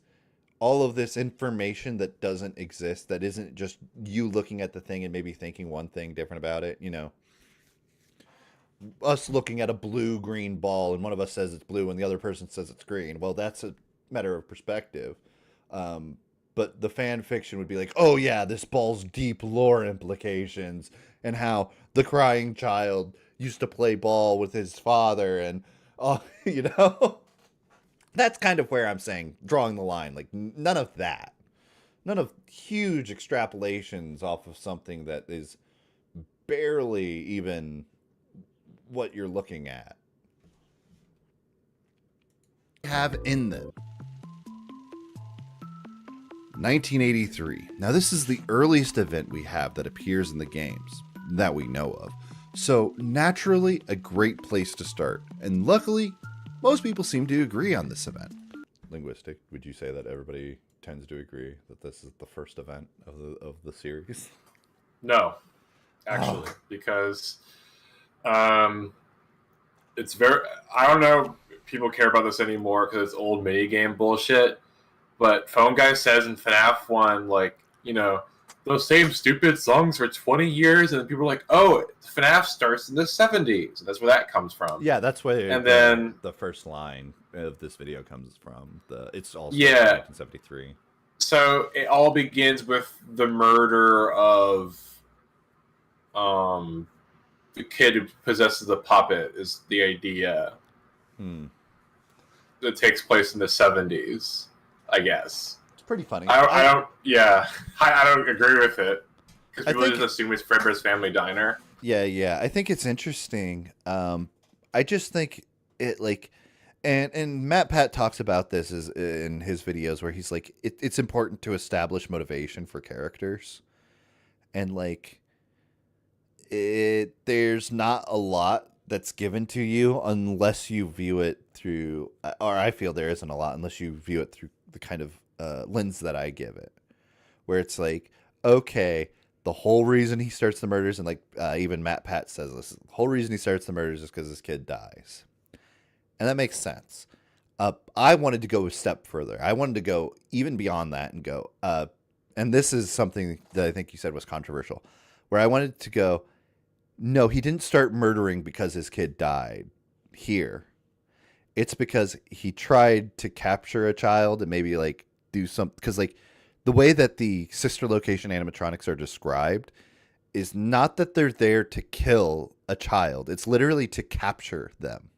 all of this information that doesn't exist, that isn't just you looking at the thing and maybe thinking one thing different about it. Us looking at a blue-green ball and one of us says it's blue and the other person says it's green. Well, that's a matter of perspective. But the fan fiction would be like, oh yeah, this ball's deep lore implications and how the crying child used to play ball with his father and, that's kind of where I'm saying drawing the line. Like none of that. None of huge extrapolations off of something that is barely even what you're looking at. Have in them 1983. Now this is the earliest event we have that appears in the games that we know of. So naturally a great place to start. And luckily, most people seem to agree on this event. Linguistic, would you say that everybody tends to agree that this is the first event of the series? No, actually, because it's very. I don't know if people care about this anymore because it's old minigame bullshit. But Phone Guy says in FNAF 1, like, those same stupid songs for 20 years, and people are like, oh, FNAF starts in the 70s. And that's where that comes from. Yeah, that's where then the first line of this video comes from. It's also 1973. So it all begins with the murder of the kid who possesses the puppet is the idea. That takes place in the 70s, I guess. Pretty funny. I don't agree with it because people just assume it's Fredbear's Family Diner. Yeah. I think it's interesting. I just think it like, and Matt Pat talks about this in his videos where he's like, it's important to establish motivation for characters, and like, there's not a lot that's given to you unless you view it through, or I feel there isn't a lot unless you view it through the kind of lens that I give it, where it's like, okay, the whole reason he starts the murders, and like even Matt Pat says this, the whole reason he starts the murders is because his kid dies, and that makes sense. I wanted to go a step further. I wanted to go even beyond that and go, and this is something that I think you said was controversial, where I wanted to go, No, he didn't start murdering because his kid died here. It's because he tried to capture a child and maybe like do some, because like the way that the sister location animatronics are described is not that they're there to kill a child. It's literally to capture them.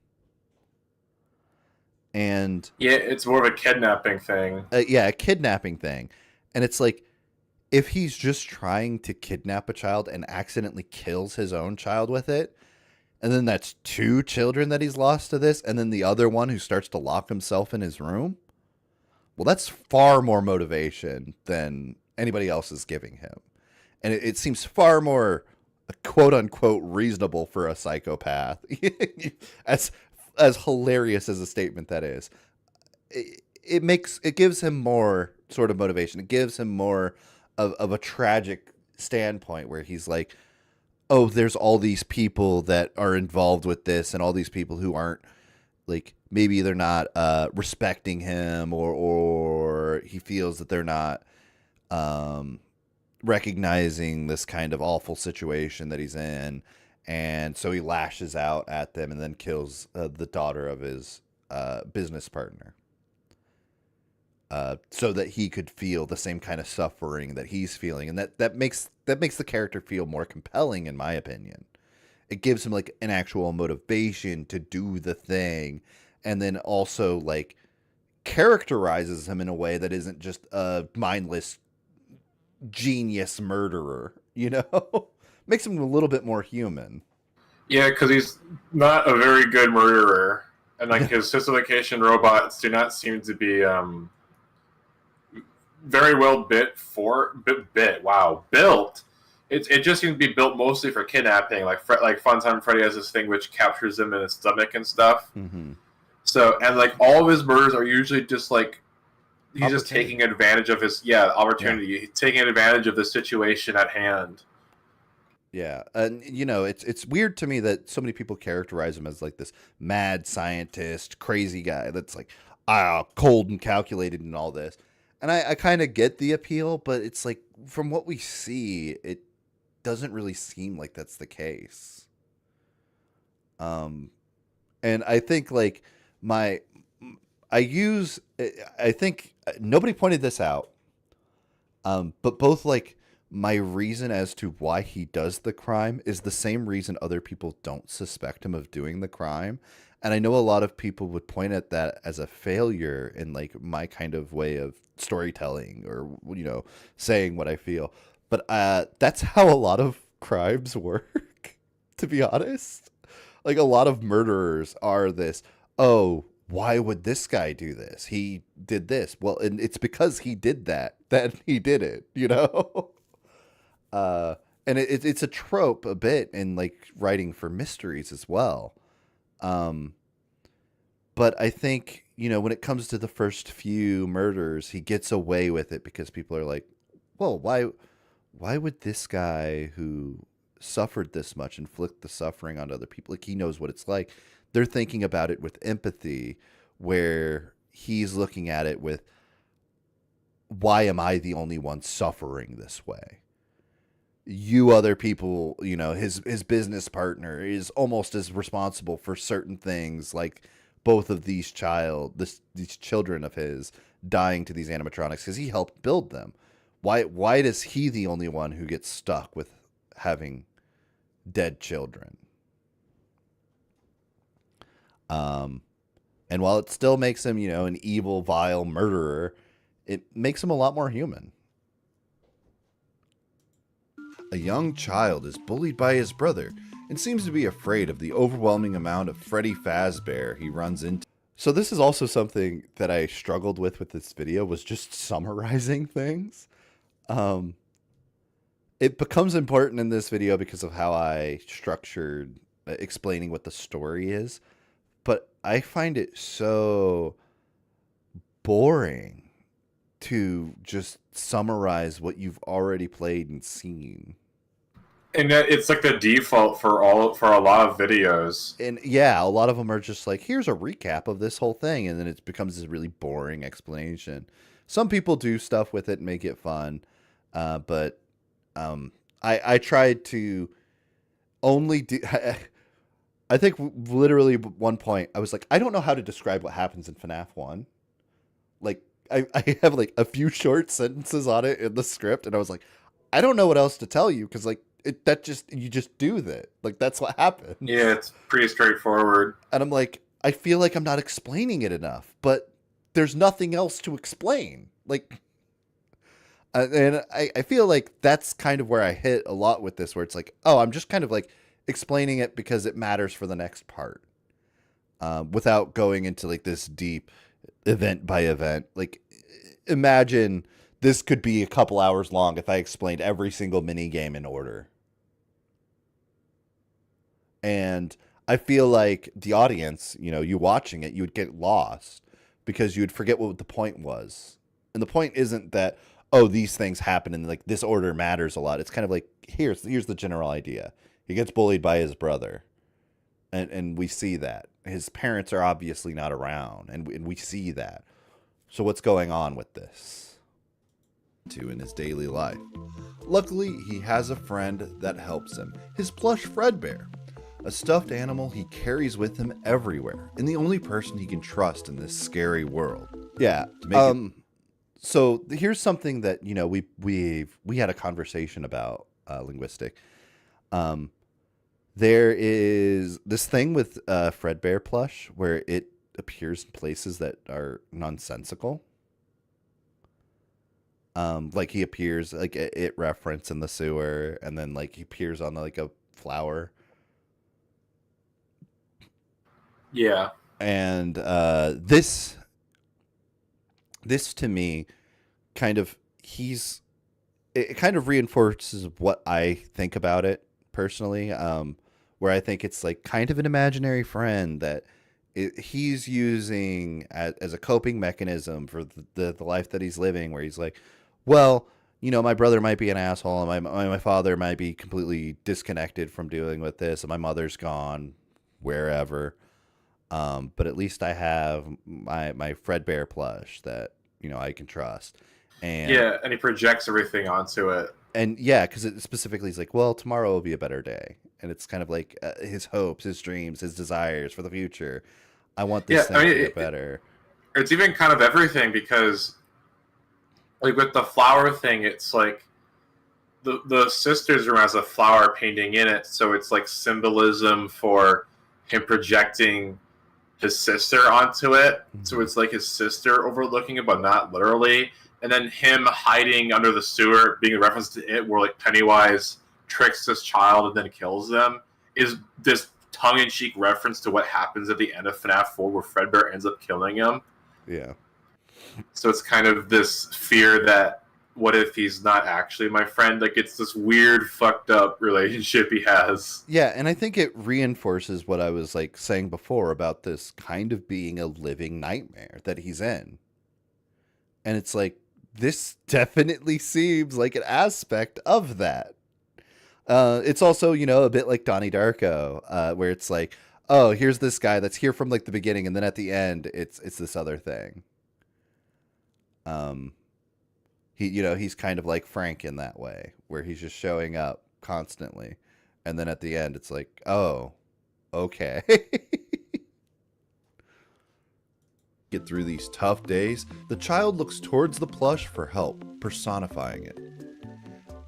And Yeah, it's more of a kidnapping thing. yeah, a kidnapping thing. And it's like, if he's just trying to kidnap a child and accidentally kills his own child with it, and then that's 2 children that he's lost to this, and then the other one who starts to lock himself in his room, well, that's far more motivation than anybody else is giving him. And it seems far more quote unquote reasonable for a psychopath. As hilarious as a statement that is. It gives him more sort of motivation. It gives him more of a tragic standpoint where he's like, oh, there's all these people that are involved with this and all these people who aren't, like, maybe they're not respecting him, or he feels that they're not recognizing this kind of awful situation that he's in. And so he lashes out at them and then kills the daughter of his business partner. So that he could feel the same kind of suffering that he's feeling, and that makes the character feel more compelling, in my opinion. It gives him like an actual motivation to do the thing, and then also like characterizes him in a way that isn't just a mindless genius murderer. You know, makes him a little bit more human. Yeah, because he's not a very good murderer, and like his sissification robots do not seem to be very well built. It just seems to be built mostly for kidnapping. Like Funtime Freddy has this thing which captures him in his stomach and stuff. Mm-hmm. So, and like all of his murders are usually just like he's just taking advantage of his opportunity. Yeah. He's taking advantage of the situation at hand. Yeah, and you know, it's weird to me that so many people characterize him as like this mad scientist, crazy guy that's like cold and calculated and all this. And I kind of get the appeal, but it's like, from what we see, it doesn't really seem like that's the case. And I think like I think nobody pointed this out, but both like my reason as to why he does the crime is the same reason other people don't suspect him of doing the crime. And I know a lot of people would point at that as a failure in like my kind of way of storytelling, or, you know, saying what I feel. But that's how a lot of crimes work, to be honest. Like a lot of murderers are this, oh, why would this guy do this? He did this. Well, and it's because he did that he did it, you know? And it's a trope a bit in like writing for mysteries as well. But I think, you know, when it comes to the first few murders, he gets away with it because people are like, well, why would this guy who suffered this much inflict the suffering on other people? Like, he knows what it's like. They're thinking about it with empathy, where he's looking at it with, why am I the only one suffering this way? You other people, you know, his business partner is almost as responsible for certain things, like both of these children of his dying to these animatronics because he helped build them. Why is he the only one who gets stuck with having dead children? And while it still makes him, you know, an evil, vile murderer, it makes him a lot more human. A young child is bullied by his brother and seems to be afraid of the overwhelming amount of Freddy Fazbear he runs into. So this is also something that I struggled with this video, was just summarizing things. It becomes important in this video because of how I structured explaining what the story is, but I find it so boring to just summarize what you've already played and seen. And it's like the default for a lot of videos. And yeah, a lot of them are just like, here's a recap of this whole thing, and then it becomes this really boring explanation. Some people do stuff with it and make it fun, but I tried to only I think literally one point I was like, I don't know how to describe what happens in FNAF 1. Like, I have like a few short sentences on it in the script, and I was like, I don't know what else to tell you because like you just do that. Like, that's what happens. Yeah, it's pretty straightforward. And I'm like, I feel like I'm not explaining it enough, but there's nothing else to explain. Like, and I feel like that's kind of where I hit a lot with this, where it's like, oh, I'm just kind of like explaining it because it matters for the next part, without going into like this deep event by event. Like, imagine this could be a couple hours long if I explained every single mini game in order. And I feel like the audience, you watching it, you would get lost because you would forget what the point was. And the point isn't that, oh, these things happen and like this order matters a lot. It's kind of like, here's the general idea. He gets bullied by his brother. And we see that. His parents are obviously not around, and we see that. So what's going on with this? In his daily life. Luckily, he has a friend that helps him. His plush Fredbear. A stuffed animal he carries with him everywhere, and the only person he can trust in this scary world. Yeah. So here's something that we had a conversation about, linguistic. There is this thing with Fredbear plush where it appears in places that are nonsensical. Like he appears like it reference in the sewer, and then like he appears on like a flower. Yeah. And this to me kind of it kind of reinforces what I think about it personally, where I think it's like kind of an imaginary friend that he's using as a coping mechanism for the life that he's living, where he's like, well, my brother might be an asshole, and my father might be completely disconnected from dealing with this, and my mother's gone wherever. But at least I have my Fredbear plush that, I can trust. And yeah, and he projects everything onto it. And yeah, because it specifically is like, well, tomorrow will be a better day. And it's kind of like his hopes, his dreams, his desires for the future. I want this thing to get better. It's even kind of everything, because like with the flower thing, it's like the sister's room has a flower painting in it. So it's like symbolism for him projecting his sister onto it. So it's like his sister overlooking it, but not literally. And then him hiding under the sewer being a reference to it, where like Pennywise tricks this child and then kills them, is this tongue-in-cheek reference to what happens at the end of FNAF 4, where Fredbear ends up killing him. Yeah. So it's kind of this fear that, what if he's not actually my friend? Like, it's this weird, fucked up relationship he has. Yeah, and I think it reinforces what I was like saying before about this kind of being a living nightmare that he's in. And it's like, this definitely seems like an aspect of that. It's also, a bit like Donnie Darko, where it's like, oh, here's this guy that's here from like the beginning, and then at the end, it's this other thing. He's kind of like Frank in that way, where he's just showing up constantly, and then at the end, it's like, oh, okay. Get through these tough days, the child looks towards the plush for help, personifying it.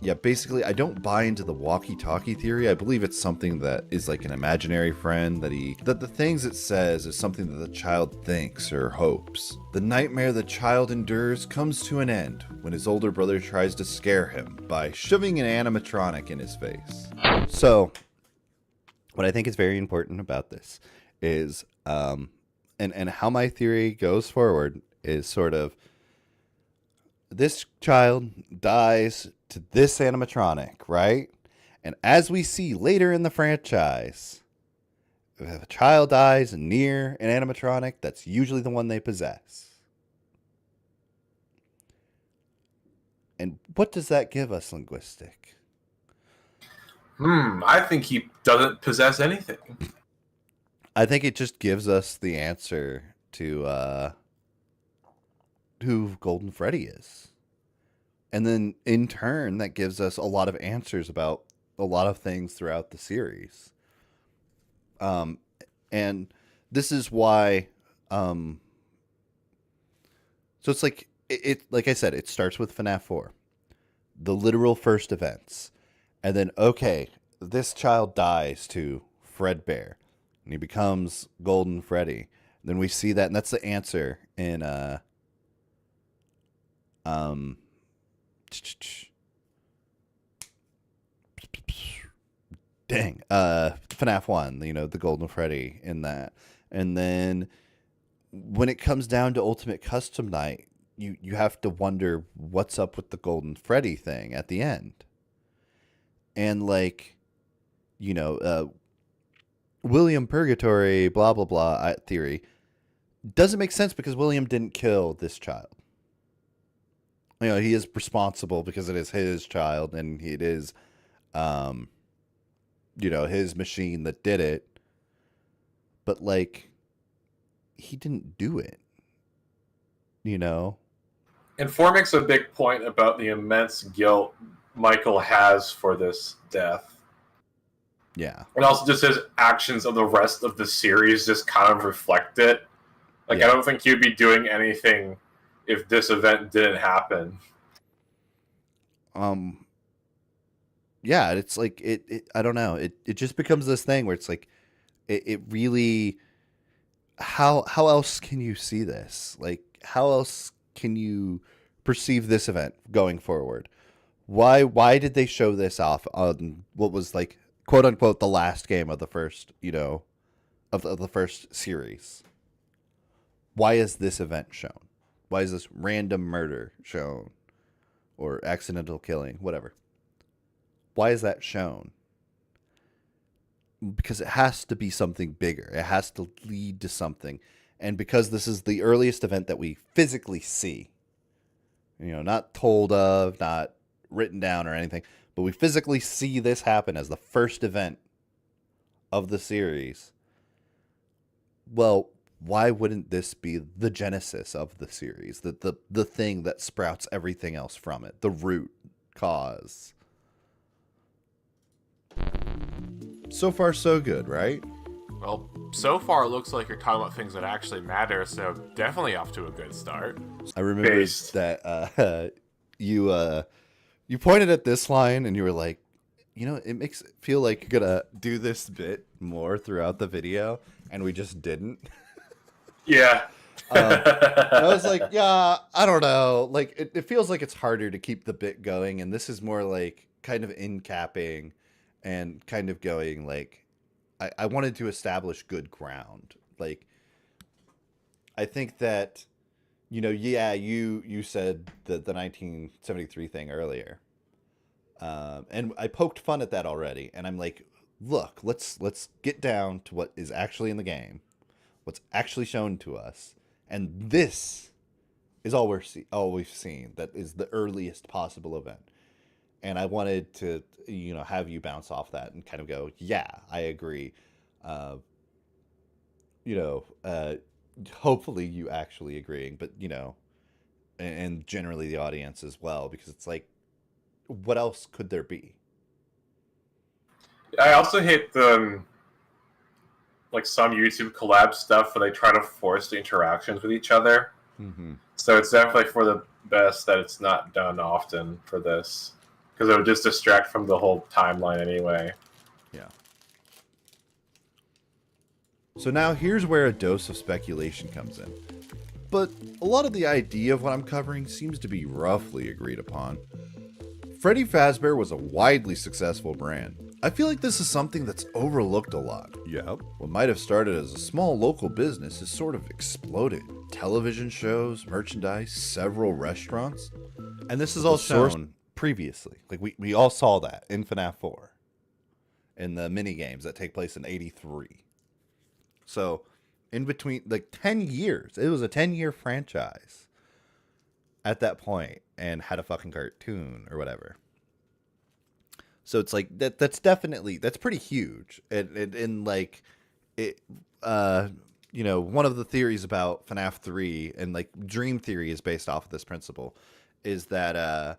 Yeah, basically, I don't buy into the walkie-talkie theory. I believe it's something that is like an imaginary friend that the things it says is something that the child thinks or hopes. The nightmare the child endures comes to an end when his older brother tries to scare him by shoving an animatronic in his face. So, what I think is very important about this is, and how my theory goes forward is sort of, this child dies to this animatronic, right? And as we see later in the franchise, if a child dies near an animatronic, that's usually the one they possess. And what does that give us, linguistic? I think he doesn't possess anything. I think it just gives us the answer to who Golden Freddy is. And then in turn, that gives us a lot of answers about a lot of things throughout the series. And this is why. So it's like like I said, it starts with FNAF 4, the literal first events, and then okay, this child dies to Fredbear, and he becomes Golden Freddy. Then we see that, and that's the answer in FNAF 1, the Golden Freddy in that. And then when it comes down to Ultimate Custom Night, you have to wonder what's up with the Golden Freddy thing at the end. And like, William Purgatory, blah, blah, blah, theory doesn't make sense because William didn't kill this child. He is responsible because it is his child and it is, his machine that did it. But like, he didn't do it, And 4 makes a big point about the immense guilt Michael has for this death. Yeah. And also just his actions of the rest of the series just kind of reflect it. Like, Yeah. I don't think he'd be doing anything if this event didn't happen. Yeah, it's like, it I don't know. It just becomes this thing where it's like, it really, how else can you see this? Like, how else can you perceive this event going forward? Why did they show this off on what was like, quote unquote, the last game of the first, of the first series? Why is this event shown? Why is this random murder shown? Or accidental killing, whatever. Why is that shown? Because it has to be something bigger. It has to lead to something. And because this is the earliest event that we physically see, not told of, not written down or anything, but we physically see this happen as the first event of the series. Well, why wouldn't this be the genesis of the series? The thing that sprouts everything else from it. The root cause. So far, so good, right? Well, so far it looks like you're talking about things that actually matter, so definitely off to a good start. I remember Based. that you pointed at this line and you were like, it makes it feel like you're gonna do this bit more throughout the video, and we just didn't. Yeah. And I was like, yeah, I don't know. Like, it feels like it's harder to keep the bit going, and this is more like kind of in capping and kind of going like, I wanted to establish good ground. Like, I think that, you said the 1973 thing earlier, and I poked fun at that already, and I'm like, look, let's get down to what is actually in the game, what's actually shown to us, and this is all we've seen. That is the earliest possible event, and I wanted to have you bounce off that and kind of go, yeah, I agree. Hopefully you actually agreeing, but and generally the audience as well, because it's like, what else could there be? I also hate the like some YouTube collab stuff where they try to force the interactions with each other. Mm-hmm. So it's definitely for the best that it's not done often for this, because it would just distract from the whole timeline anyway. Yeah. So now here's where a dose of speculation comes in. But a lot of the idea of what I'm covering seems to be roughly agreed upon. Freddy Fazbear was a widely successful brand. I feel like this is something that's overlooked a lot. Yep. What might have started as a small local business has sort of exploded. Television shows, merchandise, several restaurants. And this is all shown previously. Like, we all saw that in FNAF 4. In the mini games that take place in 83. So, in between, like, 10 years. It was a 10-year franchise at that point, and had a fucking cartoon or whatever. So it's like, that's pretty huge. And like, it, one of the theories about FNAF 3, and like Dream Theory is based off of this principle, is that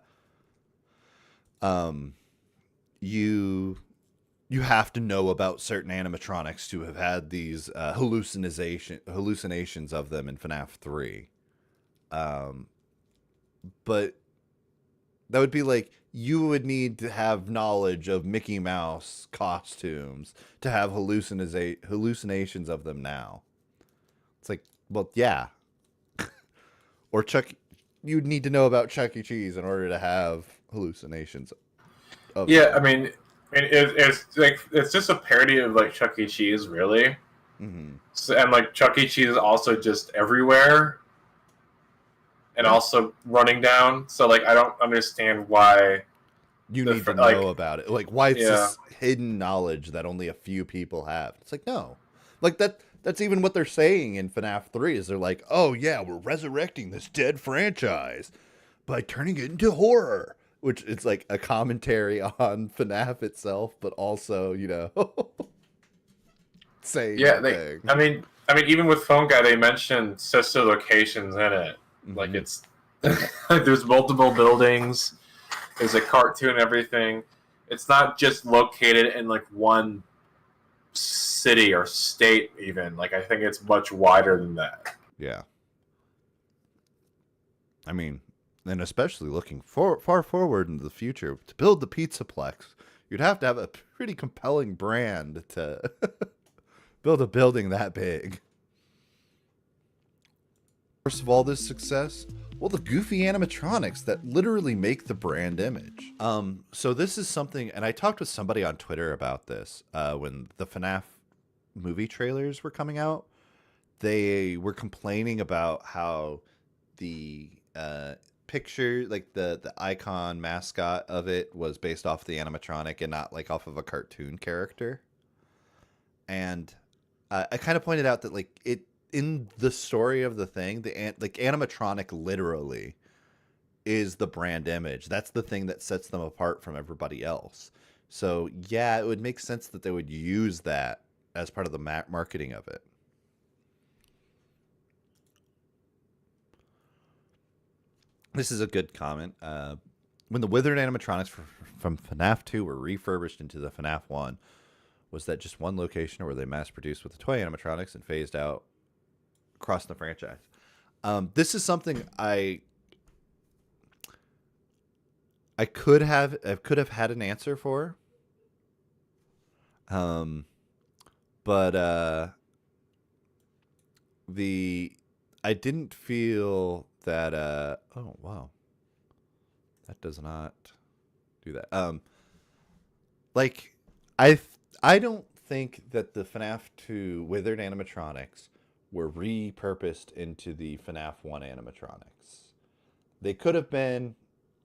you have to know about certain animatronics to have had these hallucinations of them in FNAF 3. But that would be like, you would need to have knowledge of Mickey Mouse costumes to have hallucinations of them now. It's like, well, yeah. Or you'd need to know about Chuck E. Cheese in order to have hallucinations of Yeah, them. I mean, it's like it's just a parody of like Chuck E. Cheese, really. Mm-hmm. So, and like Chuck E. Cheese is also just everywhere, and also running down. So like I don't understand why You need to know about it. Like, why it's this hidden knowledge that only a few people have. It's like, no. Like, that's even what they're saying in FNAF 3 is they're like, oh, yeah, we're resurrecting this dead franchise by turning it into horror. Which it's like a commentary on FNAF itself, but also, you know, saying thing. I mean, even with Phone Guy, they mentioned sister locations in it. Mm-hmm. Like it's there's multiple buildings. There's a cartoon and everything. It's not just located in like one city or state even. Like I think it's much wider than that. Yeah. I mean, and especially looking far forward into the future, to build the Pizzaplex, you'd have to have a pretty compelling brand to build a building that big. First of all, this success, well, the goofy animatronics that literally make the brand image. So this is something, and I talked with somebody on Twitter about this when the FNAF movie trailers were coming out. They were complaining about how the picture, like the icon mascot of it, was based off the animatronic and not like off of a cartoon character. And I kind of pointed out that like it, in the story of the thing, like animatronic literally is the brand image. That's the thing that sets them apart from everybody else. So yeah, it would make sense that they would use that as part of the marketing of it. This is a good comment. When the withered animatronics from FNAF 2 were refurbished into the FNAF 1, was that just one location, or were they mass-produced with the toy animatronics and phased out across the franchise? This is something I could have had an answer for. But I didn't feel that oh wow, that does not do that. Like I don't think that the FNAF 2 withered animatronics were repurposed into the FNAF 1 animatronics. They could have been.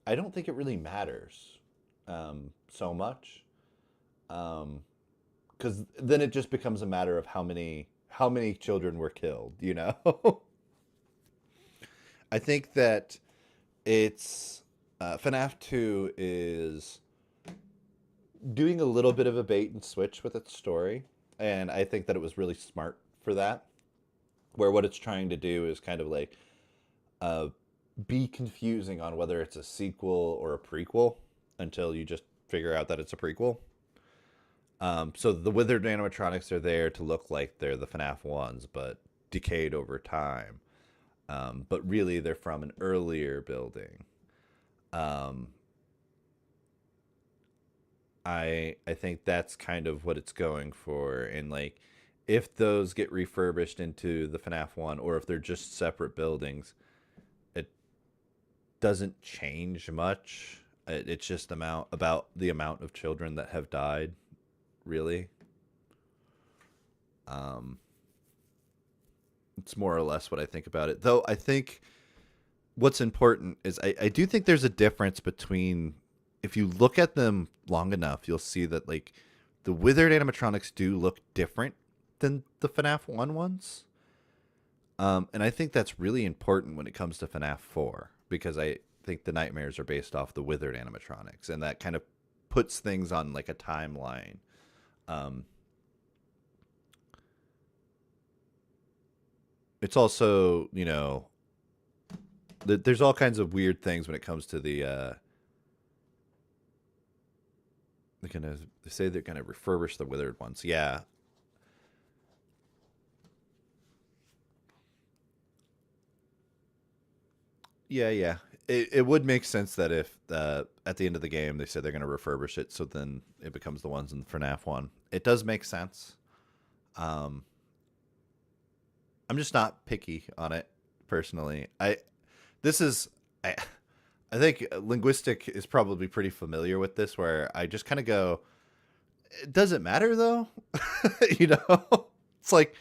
I don't think it really matters so much, because then it just becomes a matter of how many children were killed, you know. I think that it's FNAF 2 is doing a little bit of a bait and switch with its story, and I think that it was really smart for that, where what it's trying to do is kind of like be confusing on whether it's a sequel or a prequel until you just figure out that it's a prequel. So the withered animatronics are there to look like they're the FNAF ones, but decayed over time. But really, they're from an earlier building. I think that's kind of what it's going for. And like, if those get refurbished into the FNAF 1, or if they're just separate buildings, it doesn't change much. It's just about the amount of children that have died, really. It's more or less what I think about it. Though I think what's important is I do think there's a difference between, if you look at them long enough, you'll see that like the withered animatronics do look different than the FNAF 1 ones. And I think that's really important when it comes to FNAF 4, because I think the nightmares are based off the withered animatronics, and that kind of puts things on like a timeline. It's also, you know, there's all kinds of weird things when it comes to the They say they're gonna refurbish the withered ones. Yeah. Yeah. It would make sense that if at the end of the game they said they're gonna refurbish it, so then it becomes the ones in the FNAF one. It does make sense. I'm just not picky on it personally. This is I think Linguistic is probably pretty familiar with this, where I just kind of go, it doesn't matter though. You know, it's like,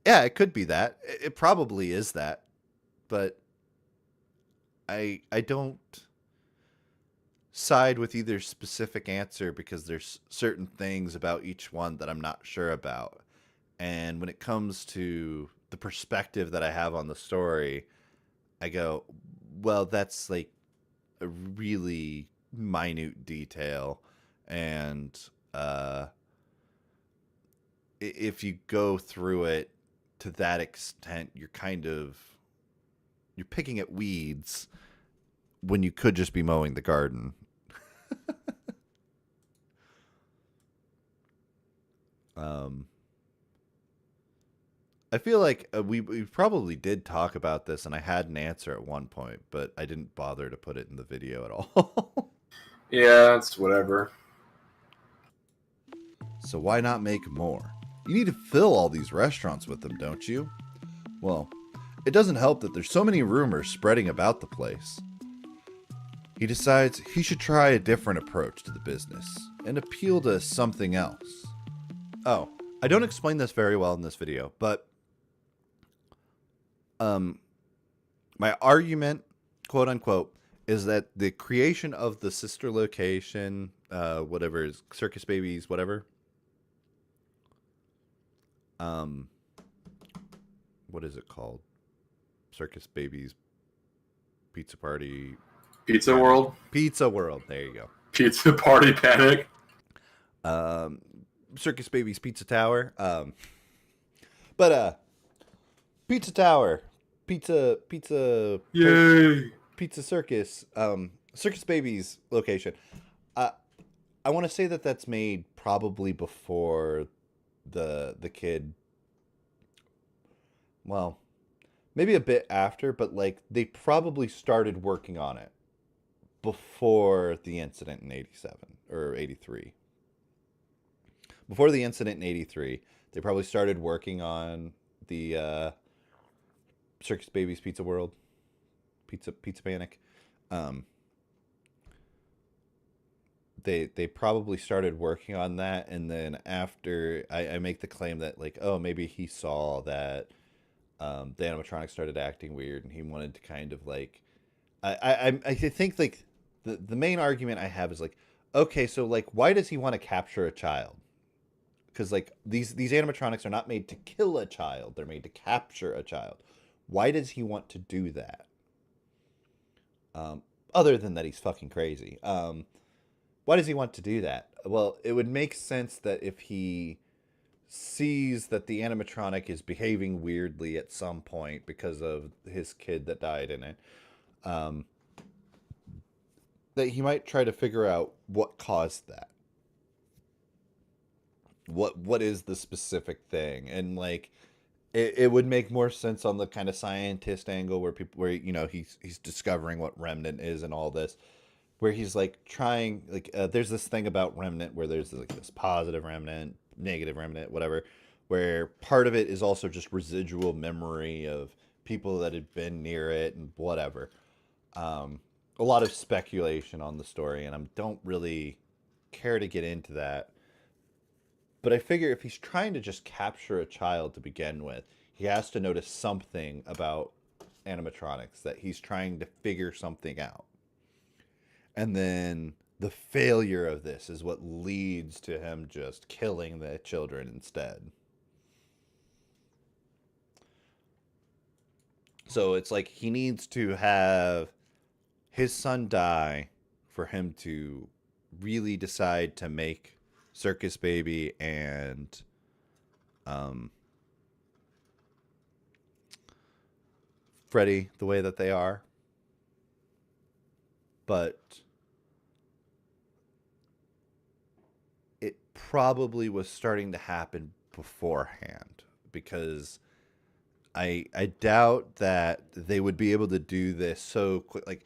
yeah, it could be that. It probably is that, but I don't side with either specific answer because there's certain things about each one that I'm not sure about. And when it comes to the perspective that I have on the story, I go, well, that's like a really minute detail. And if you go through it to that extent, you're picking at weeds when you could just be mowing the garden. I feel like we probably did talk about this, and I had an answer at one point, but I didn't bother to put it in the video at all. Yeah, it's whatever. So why not make more? You need to fill all these restaurants with them, don't you? Well, it doesn't help that there's so many rumors spreading about the place. He decides he should try a different approach to the business and appeal to something else. Oh, I don't explain this very well in this video, but my argument, quote unquote, is that the creation of the sister location, whatever is Circus Babies, whatever. What is it called? Circus Babies Pizza Party. Pizza World. Pizza World. There you go. Pizza Party Panic. Circus Babies Pizza Tower. But Pizza Tower, Pizza, Yay! Pizza Circus, Circus Babies location. I want to say that that's made probably before the kid. Well, maybe a bit after, but like they probably started working on it before the incident in 87 or 83. Before the incident in 83, they probably started working on the Circus Babies Pizza World, Pizza Panic. They probably started working on that, and then after I make the claim that like, oh, maybe he saw that the animatronics started acting weird, and he wanted to kind of like, I think like the main argument I have is like, okay, so like, why does he want to capture a child? Because like these animatronics are not made to kill a child; they're made to capture a child. Why does he want to do that? Other than that, he's fucking crazy. Why does he want to do that? Well, it would make sense that if he sees that the animatronic is behaving weirdly at some point because of his kid that died in it, that he might try to figure out what caused that. What is the specific thing? And like it would make more sense on the kind of scientist angle where you know he's discovering what remnant is and all this, where he's like trying like there's this thing about remnant where there's like this positive remnant, negative remnant, whatever, where part of it is also just residual memory of people that had been near it and whatever. A lot of speculation on the story, and I don't really care to get into that. But I figure if he's trying to just capture a child to begin with, he has to notice something about animatronics, that he's trying to figure something out. And then the failure of this is what leads to him just killing the children instead. So it's like he needs to have his son die for him to really decide to make Circus Baby and Freddy the way that they are. But probably was starting to happen beforehand, because I doubt that they would be able to do this so quick. Like,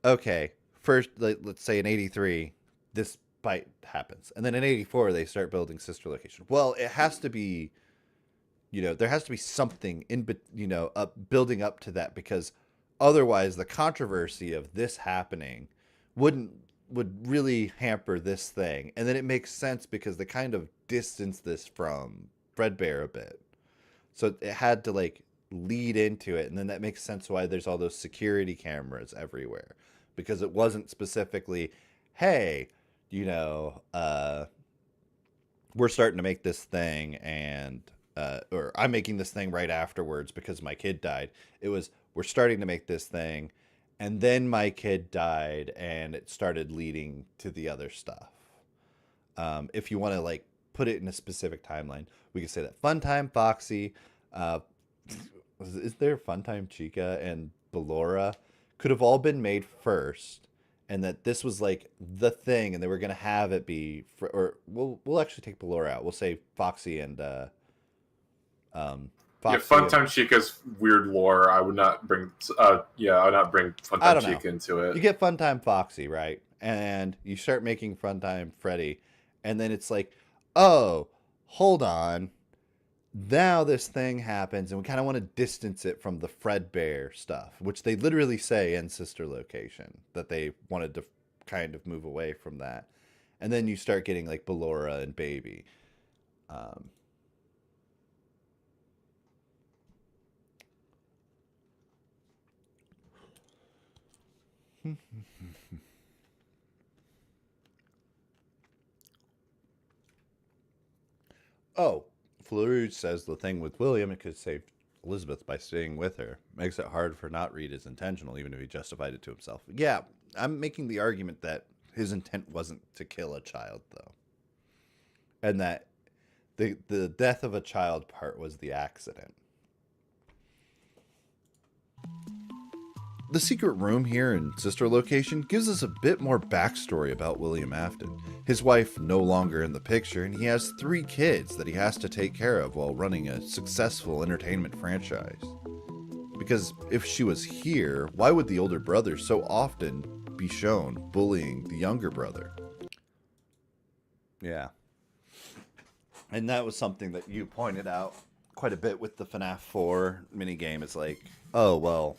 okay, first, let's say in 83, this bite happens. And then in 84, they start building sister location. Well, it has to be, there has to be something building up to that, because otherwise the controversy of this happening would really hamper this thing. And then it makes sense because they kind of distance this from Fredbear a bit. So it had to like lead into it, and then that makes sense why there's all those security cameras everywhere, because it wasn't specifically, hey, we're starting to make this thing, and or I'm making this thing right afterwards because my kid died. It was, we're starting to make this thing, and then my kid died, and it started leading to the other stuff. If you want to like put it in a specific timeline, we could say that Funtime Foxy, is there Funtime Chica and Ballora could have all been made first, and that this was like the thing, and they were gonna have it be or we'll actually take Ballora out. We'll say Foxy and Funtime Chica's weird lore. I would not bring. I would not bring Funtime Chica into it. You get Funtime Foxy, right? And you start making Funtime Freddy, and then it's like, oh, hold on. Now this thing happens, and we kind of want to distance it from the Fredbear stuff, which they literally say in Sister Location, that they wanted to kind of move away from that. And then you start getting like Ballora and Baby. Oh, Fleury says the thing with William, it could save Elizabeth by staying with her. Makes it hard for not read as intentional, even if he justified it to himself. Yeah, I'm making the argument that his intent wasn't to kill a child, though. And that the death of a child part was the accident. The secret room here in Sister Location gives us a bit more backstory about William Afton. His wife no longer in the picture, and he has 3 kids that he has to take care of while running a successful entertainment franchise. Because if she was here, why would the older brother so often be shown bullying the younger brother? Yeah. And that was something that you pointed out quite a bit with the FNAF 4 minigame. It's like, oh, well,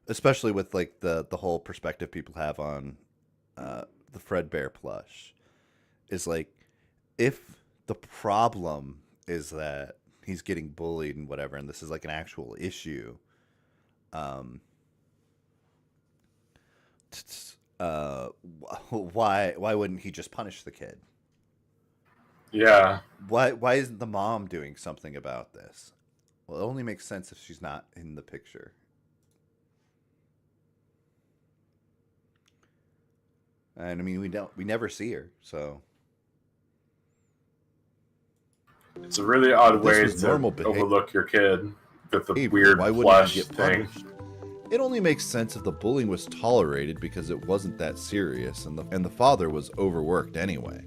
especially with like the whole perspective people have on the Fredbear plush, is like, if the problem is that he's getting bullied and whatever, and this is like an actual issue, why wouldn't he just punish the kid? Yeah. Why isn't the mom doing something about this? Well, it only makes sense if she's not in the picture. And I mean, we never see her, so it's a really odd way to overlook your kid with the weird plush thing. It only makes sense if the bullying was tolerated because it wasn't that serious, and the father was overworked anyway.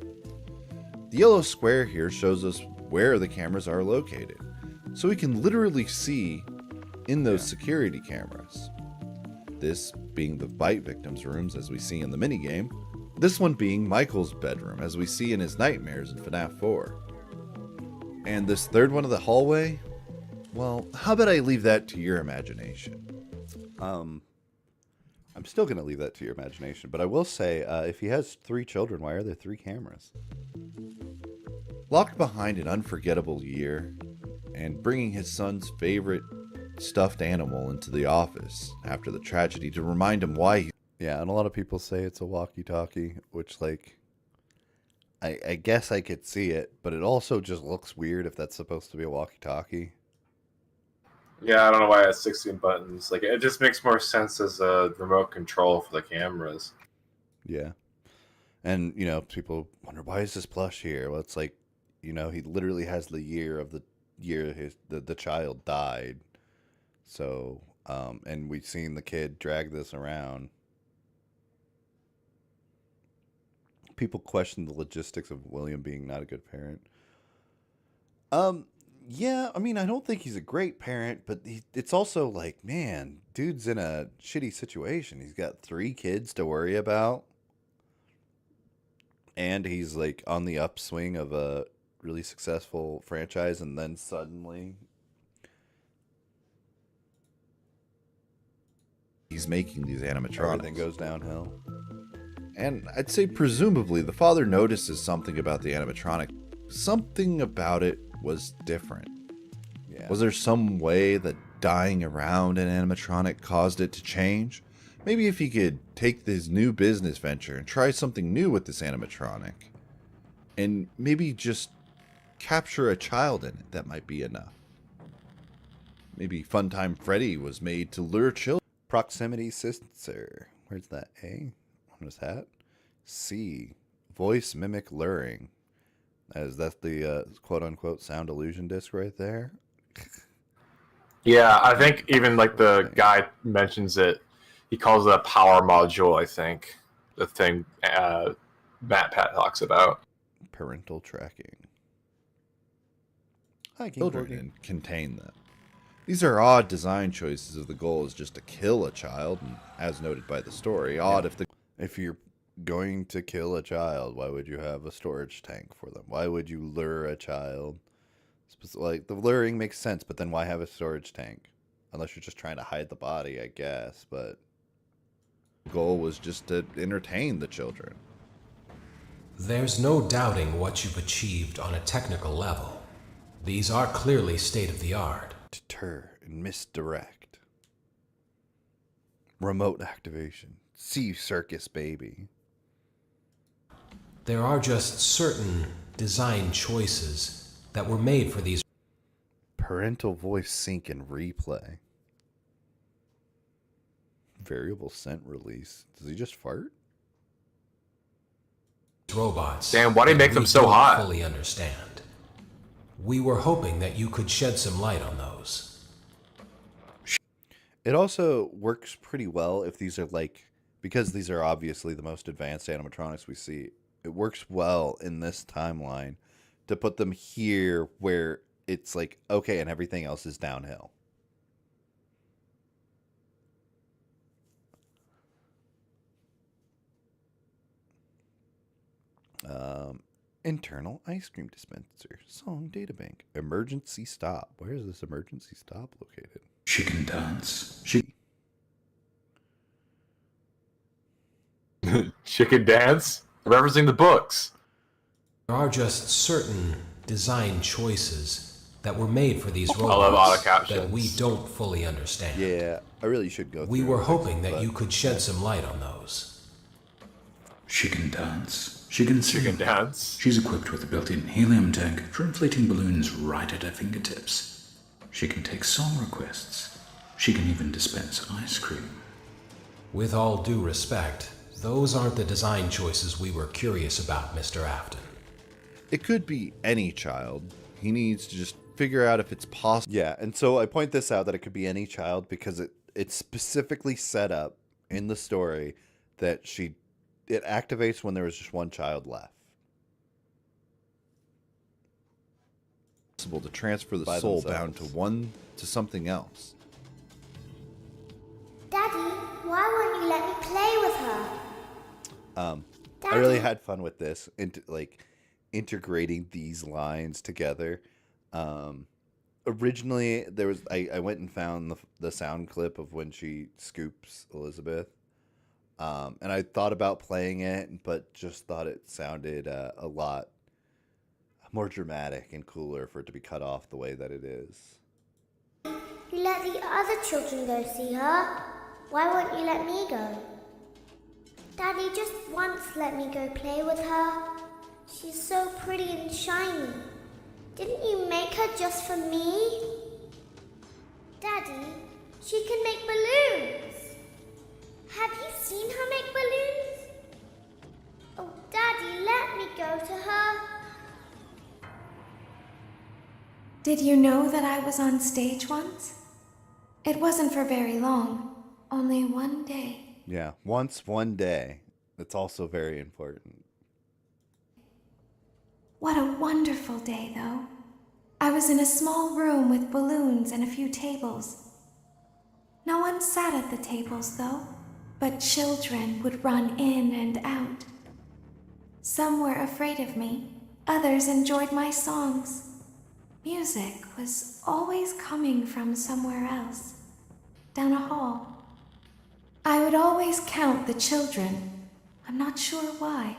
The yellow square here shows us where the cameras are located, so we can literally see in those security cameras. This being the bite victim's rooms, as we see in the minigame. This one being Michael's bedroom, as we see in his nightmares in FNAF 4. And this third one of the hallway? Well, how about I leave that to your imagination? I'm still going to leave that to your imagination, but I will say, if he has 3 children, why are there 3 cameras? Locked behind an unforgettable year, and bringing his son's favorite stuffed animal into the office after the tragedy to remind him why he... Yeah, and a lot of people say it's a walkie-talkie, which, like, I guess I could see it, but it also just looks weird if that's supposed to be a walkie-talkie. Yeah, I don't know why it has 16 buttons. Like, it just makes more sense as a remote control for the cameras. Yeah. And, people wonder, why is this plush here? Well, it's like, he literally has the year of the year the child died. So, and we've seen the kid drag this around. People question the logistics of William being not a good parent. Yeah, I mean, I don't think he's a great parent, but it's also like, man, dude's in a shitty situation. He's got 3 kids to worry about. And he's like on the upswing of a really successful franchise, and then suddenly he's making these animatronics. everything goes downhill. And I'd say presumably the father notices something about the animatronic. Something about it was different. Yeah. Was there some way that dying around an animatronic caused it to change? Maybe if he could take this new business venture and try something new with this animatronic, and maybe just capture a child in it, that might be enough. Maybe Funtime Freddy was made to lure children. Proximity sensor. Where's that? A? What is that? C. Voice mimic luring. Is that the quote-unquote sound illusion disc right there? Yeah, I think even like the guy mentions it. He calls it a power module, I think. The thing Matt Pat talks about. Parental tracking. Hi, King Children Corgi. and contain them. These are odd design choices if the goal is just to kill a child, and as noted by the story, odd If you're going to kill a child, why would you have a storage tank for them? Why would you lure a child? Like, the luring makes sense, but then why have a storage tank? Unless you're just trying to hide the body, I guess, but the goal was just to entertain the children. There's no doubting what you've achieved on a technical level. These are clearly state-of-the-art. deter and misdirect. Remote activation. See Circus Baby. There are just certain design choices that were made for these Parental voice sync and replay. Variable scent release. Does he just fart? robots. Damn, why do you that make them we so don't hot? fully understand. We were hoping that you could shed some light on those. It also works pretty well if these are like, because these are obviously the most advanced animatronics we see, it works well in this timeline to put them here where it's like, okay, and everything else is downhill. Internal ice cream dispenser. Song databank. Emergency stop. Where is this emergency stop located? She can dance. Chicken dance? Referencing the books. There are just certain design choices that were made for these love auto robots captions. that we don't fully understand. Yeah, I really should go We through were this, hoping that but- you could shed some light on those. She can dance. She can sing. Chicken dance. She's equipped with a built-in helium tank for inflating balloons right at her fingertips. She can take song requests. She can even dispense ice cream. With all due respect, those aren't the design choices we were curious about, Mr. Afton. It could be any child. He needs to just figure out if it's possible. Yeah, and so I point this out that it could be any child because it's specifically set up in the story that it activates when there was just one child left. Possible to transfer the By soul themselves. bound to something else. Daddy, why won't you let me play with her? I really had fun with this, integrating these lines together. Originally, I went and found the sound clip of when she scoops Elizabeth, and I thought about playing it, but just thought it sounded a lot more dramatic and cooler for it to be cut off the way that it is. You let the other children go see her. Why won't you let me go? Daddy, just once let me go play with her. She's so pretty and shiny. Didn't you make her just for me? Daddy, she can make balloons. Have you seen her make balloons? Oh, Daddy, let me go to her. Did you know that I was on stage once? It wasn't for very long, only one day. Yeah, once, one day. That's also very important. What a wonderful day, though. I was in a small room with balloons and a few tables. No one sat at the tables, though, but children would run in and out. Some were afraid of me, others enjoyed my songs. Music was always coming from somewhere else, down a hall. I would always count the children. I'm not sure why.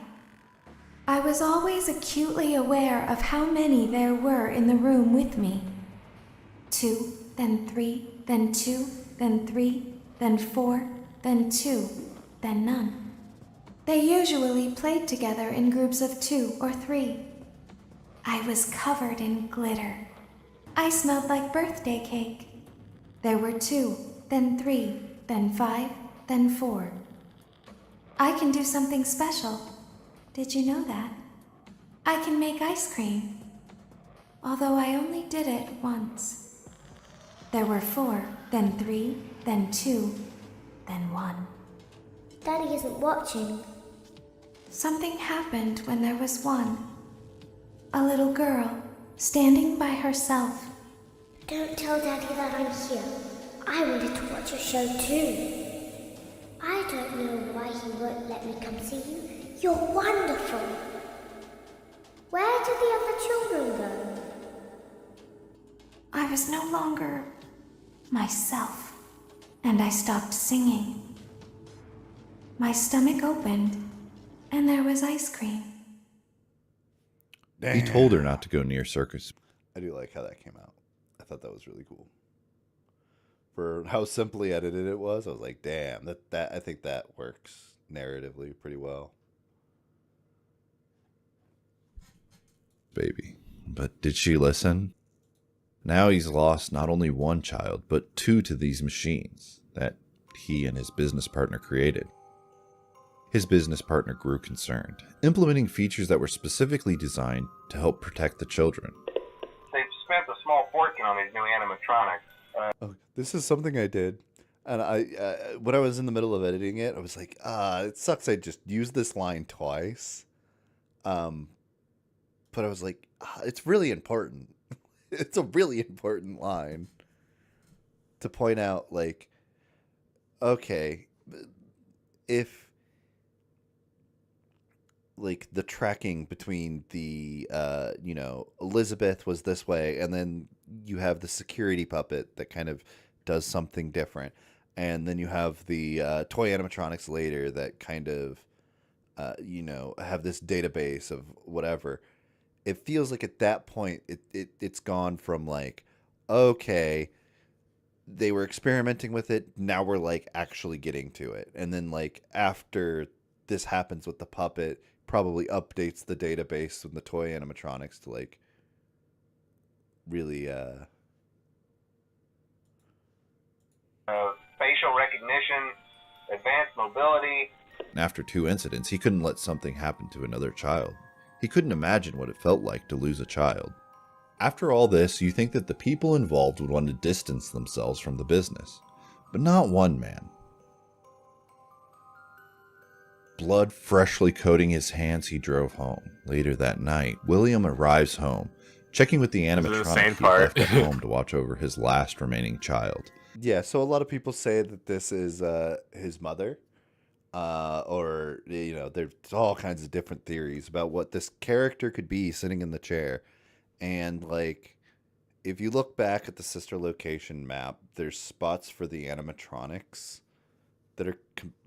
I was always acutely aware of how many there were in the room with me. 2, then 3, then 2, then 3, then 4, then 2, then none. They usually played together in groups of 2 or 3. I was covered in glitter. I smelled like birthday cake. There were 2, then 3, then 5, then 4. I can do something special. Did you know that? I can make ice cream. Although I only did it once. There were 4, then 3, then 2, then 1. Daddy isn't watching. Something happened when there was 1. A little girl, standing by herself. Don't tell Daddy that I'm here. I wanted to watch your show too. I don't know why he won't let me come see you. You're wonderful. Where did the other children go? I was no longer myself, and I stopped singing. My stomach opened, and there was ice cream. He told her not to go near circus. I do like how that came out. I thought that was really cool. For how simply edited it was, I was like, damn, that I think that works narratively pretty well. Baby. But did she listen? Now he's lost not only 1 child, but 2 to these machines that he and his business partner created. His business partner grew concerned, implementing features that were specifically designed to help protect the children. They've spent a small fortune on these new animatronics. Oh, this is something I did. And I when I was in the middle of editing it, I was like, it sucks I just used this line twice. But I was like, it's really important. It's a really important line to point out, like, okay, if, like, the tracking between the, Elizabeth was this way, and then you have the security puppet that kind of does something different. And then you have the toy animatronics later that kind of, have this database of whatever. It feels like at that point, it's gone from like, okay, they were experimenting with it. Now we're like actually getting to it. And then like after this happens with the puppet, probably updates the database with the toy animatronics to like really Facial recognition, advanced mobility. After 2 incidents, he couldn't let something happen to another child. He couldn't imagine what it felt like to lose a child. After all this, you think that the people involved would want to distance themselves from the business. But not one man. Blood freshly coating his hands, he drove home. Later that night, William arrives home, checking with the animatronic he left at home to watch over his last remaining child. Yeah, so a lot of people say that this is his mother. Or, there's all kinds of different theories about what this character could be sitting in the chair. And, like, if you look back at the sister location map, there's spots for the animatronics that are,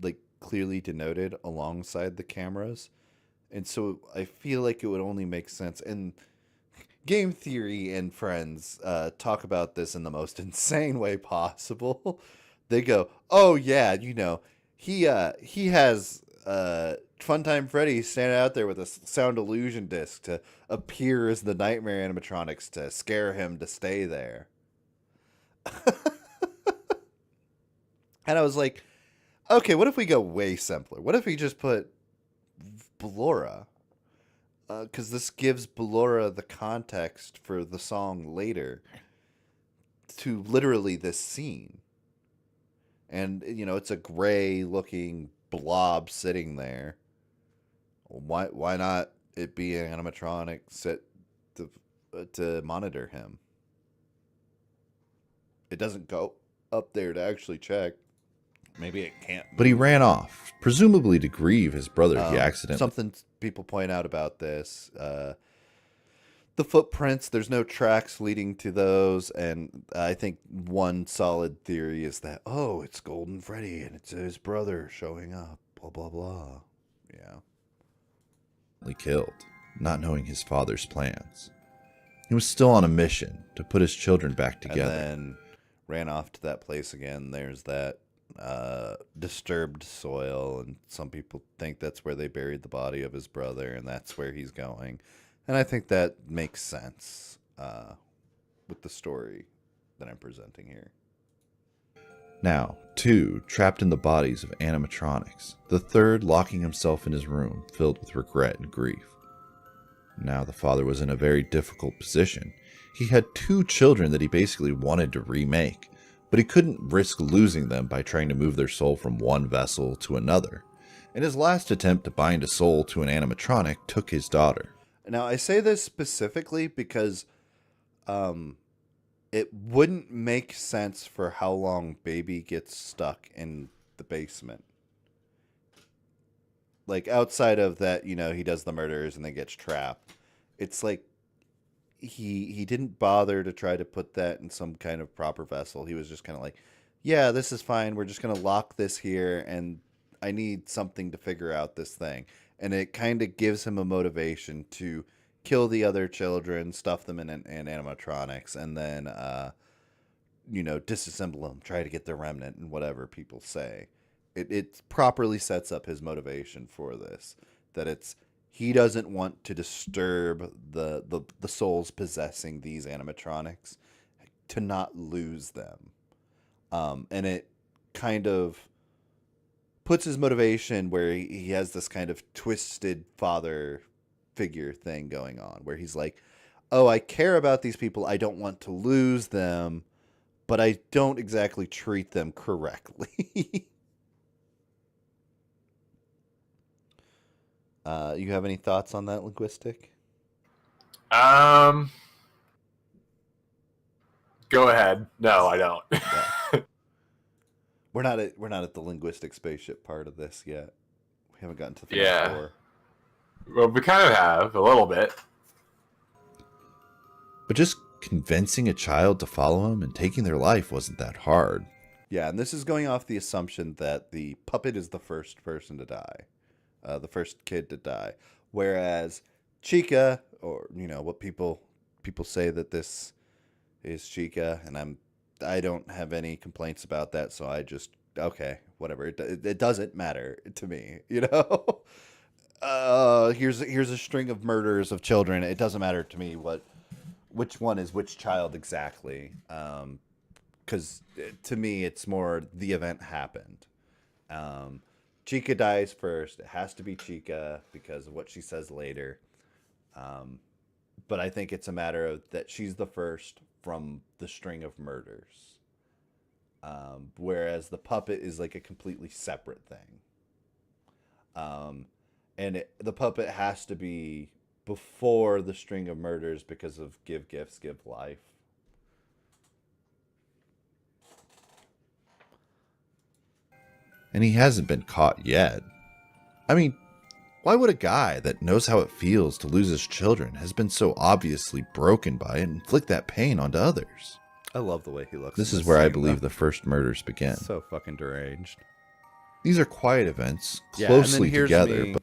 like, clearly denoted alongside the cameras. And so I feel like it would only make sense. And Game Theory and friends talk about this in the most insane way possible. They go, oh, yeah, he has Funtime Freddy standing out there with a sound illusion disc to appear as the nightmare animatronics to scare him to stay there. And I was like, okay, what if we go way simpler? What if we just put Ballora? Because this gives Ballora the context for the song later to literally this scene. And, it's a gray-looking blob sitting there. Why not it be an animatronic set to monitor him. It doesn't go up there to actually check. Maybe it can't. But he ran off, presumably to grieve his brother he accidentally... Something people point out about this, the footprints, there's no tracks leading to those, and I think one solid theory is that, oh, it's Golden Freddy, and it's his brother showing up, blah, blah, blah. Yeah. Killed, not knowing his father's plans. He was still on a mission to put his children back together. And then ran off to that place again. There's that disturbed soil, and some people think that's where they buried the body of his brother, and that's where he's going. And I think that makes sense with the story that I'm presenting here. Now, 2 trapped in the bodies of animatronics, the 3rd locking himself in his room filled with regret and grief. Now the father was in a very difficult position. He had 2 children that he basically wanted to remake, but he couldn't risk losing them by trying to move their soul from one vessel to another. And his last attempt to bind a soul to an animatronic took his daughter. Now, I say this specifically because it wouldn't make sense for how long Baby gets stuck in the basement. Like, outside of that, you know, he does the murders and then gets trapped. It's like he didn't bother to try to put that in some kind of proper vessel. He was just kind of like, yeah, this is fine. We're just going to lock this here, and I need something to figure out this thing. And it kind of gives him a motivation to kill the other children, stuff them in animatronics, and then, you know, disassemble them, try to get the remnant, and whatever people say. It properly sets up his motivation for this. That it's, he doesn't want to disturb the souls possessing these animatronics to not lose them. And it kind of puts his motivation where he has this kind of twisted father figure thing going on, where he's like, oh, I care about these people. I don't want to lose them, but I don't exactly treat them correctly. You have any thoughts on that, Linguistic? Go ahead. No, I don't. Yeah. We're not at the linguistic spaceship part of this yet. We haven't gotten to the Yeah. 4. Well, we kind of have a little bit. But just convincing a child to follow him and taking their life wasn't that hard. Yeah, and this is going off the assumption that the puppet is the first person to die. The first kid to die. Whereas Chica, or, you know, what people say that this is Chica, and I don't have any complaints about that, so I just, okay, whatever. It doesn't matter to me, you know? Here's a string of murders of children. It doesn't matter to me which one is which child exactly. Because to me, it's more the event happened. Chica dies first. It has to be Chica because of what she says later. But I think it's a matter of that she's the first from the string of murders. Whereas the puppet is like a completely separate thing. And the puppet has to be before the string of murders because of give gifts, give life. And he hasn't been caught yet. I mean, why would a guy that knows how it feels to lose his children, has been so obviously broken by it, inflict that pain onto others? I love the way he looks. This is where I believe the first murders begin. So fucking deranged. These are quiet events, Yeah, closely and then here's together. me,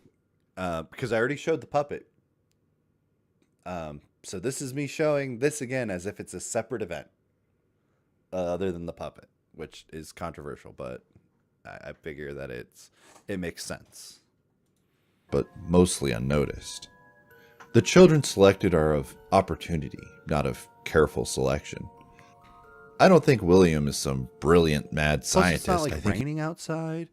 because I already showed the puppet. So this is me showing this again as if it's a separate event, other than the puppet, which is controversial, but I figure that it makes sense. But mostly unnoticed. The children selected are of opportunity, not of careful selection. I don't think William is some brilliant mad scientist. Plus, it's not I like think raining outside.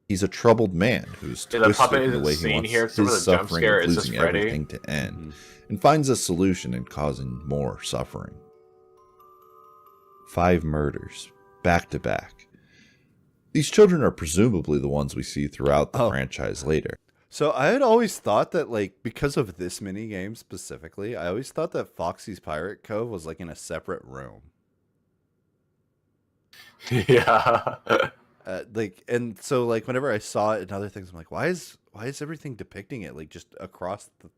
he's a troubled man who's Yeah, the twisted puppet in the isn't way he seen wants here, so his with a jump suffering scare, of it's just losing Freddy. everything to end, and finds a solution in causing more suffering. 5 murders, back to back. These children are presumably the ones we see throughout the franchise later. So I had always thought that, like, because of this mini game specifically, I always thought that Foxy's Pirate Cove was like in a separate room. Yeah. Like, and so like whenever I saw it and other things, I'm like, why is everything depicting it like just across the,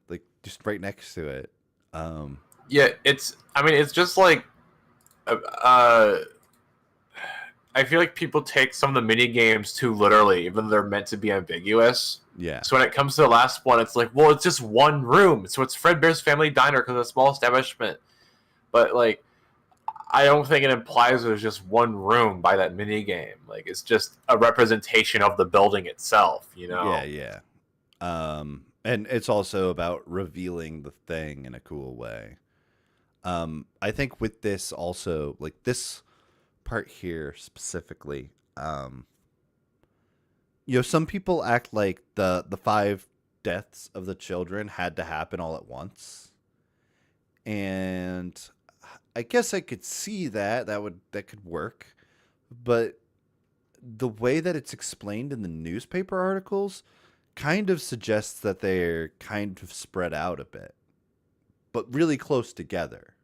like just right next to it? Yeah, I mean, it's just like, I feel like people take some of the mini games too literally, even though they're meant to be ambiguous. Yeah. So when it comes to the last one, it's like, well, it's just one room. So it's Fredbear's Family Diner because it's a small establishment. But like, I don't think it implies there's just one room by that mini game. Like, it's just a representation of the building itself, you know? Yeah, yeah. And it's also about revealing the thing in a cool way. I think with this also, like this part here specifically, you know, some people act like the 5 deaths of the children had to happen all at once. And I guess I could see that could work. But the way that it's explained in the newspaper articles kind of suggests that they're kind of spread out a bit, but really close together.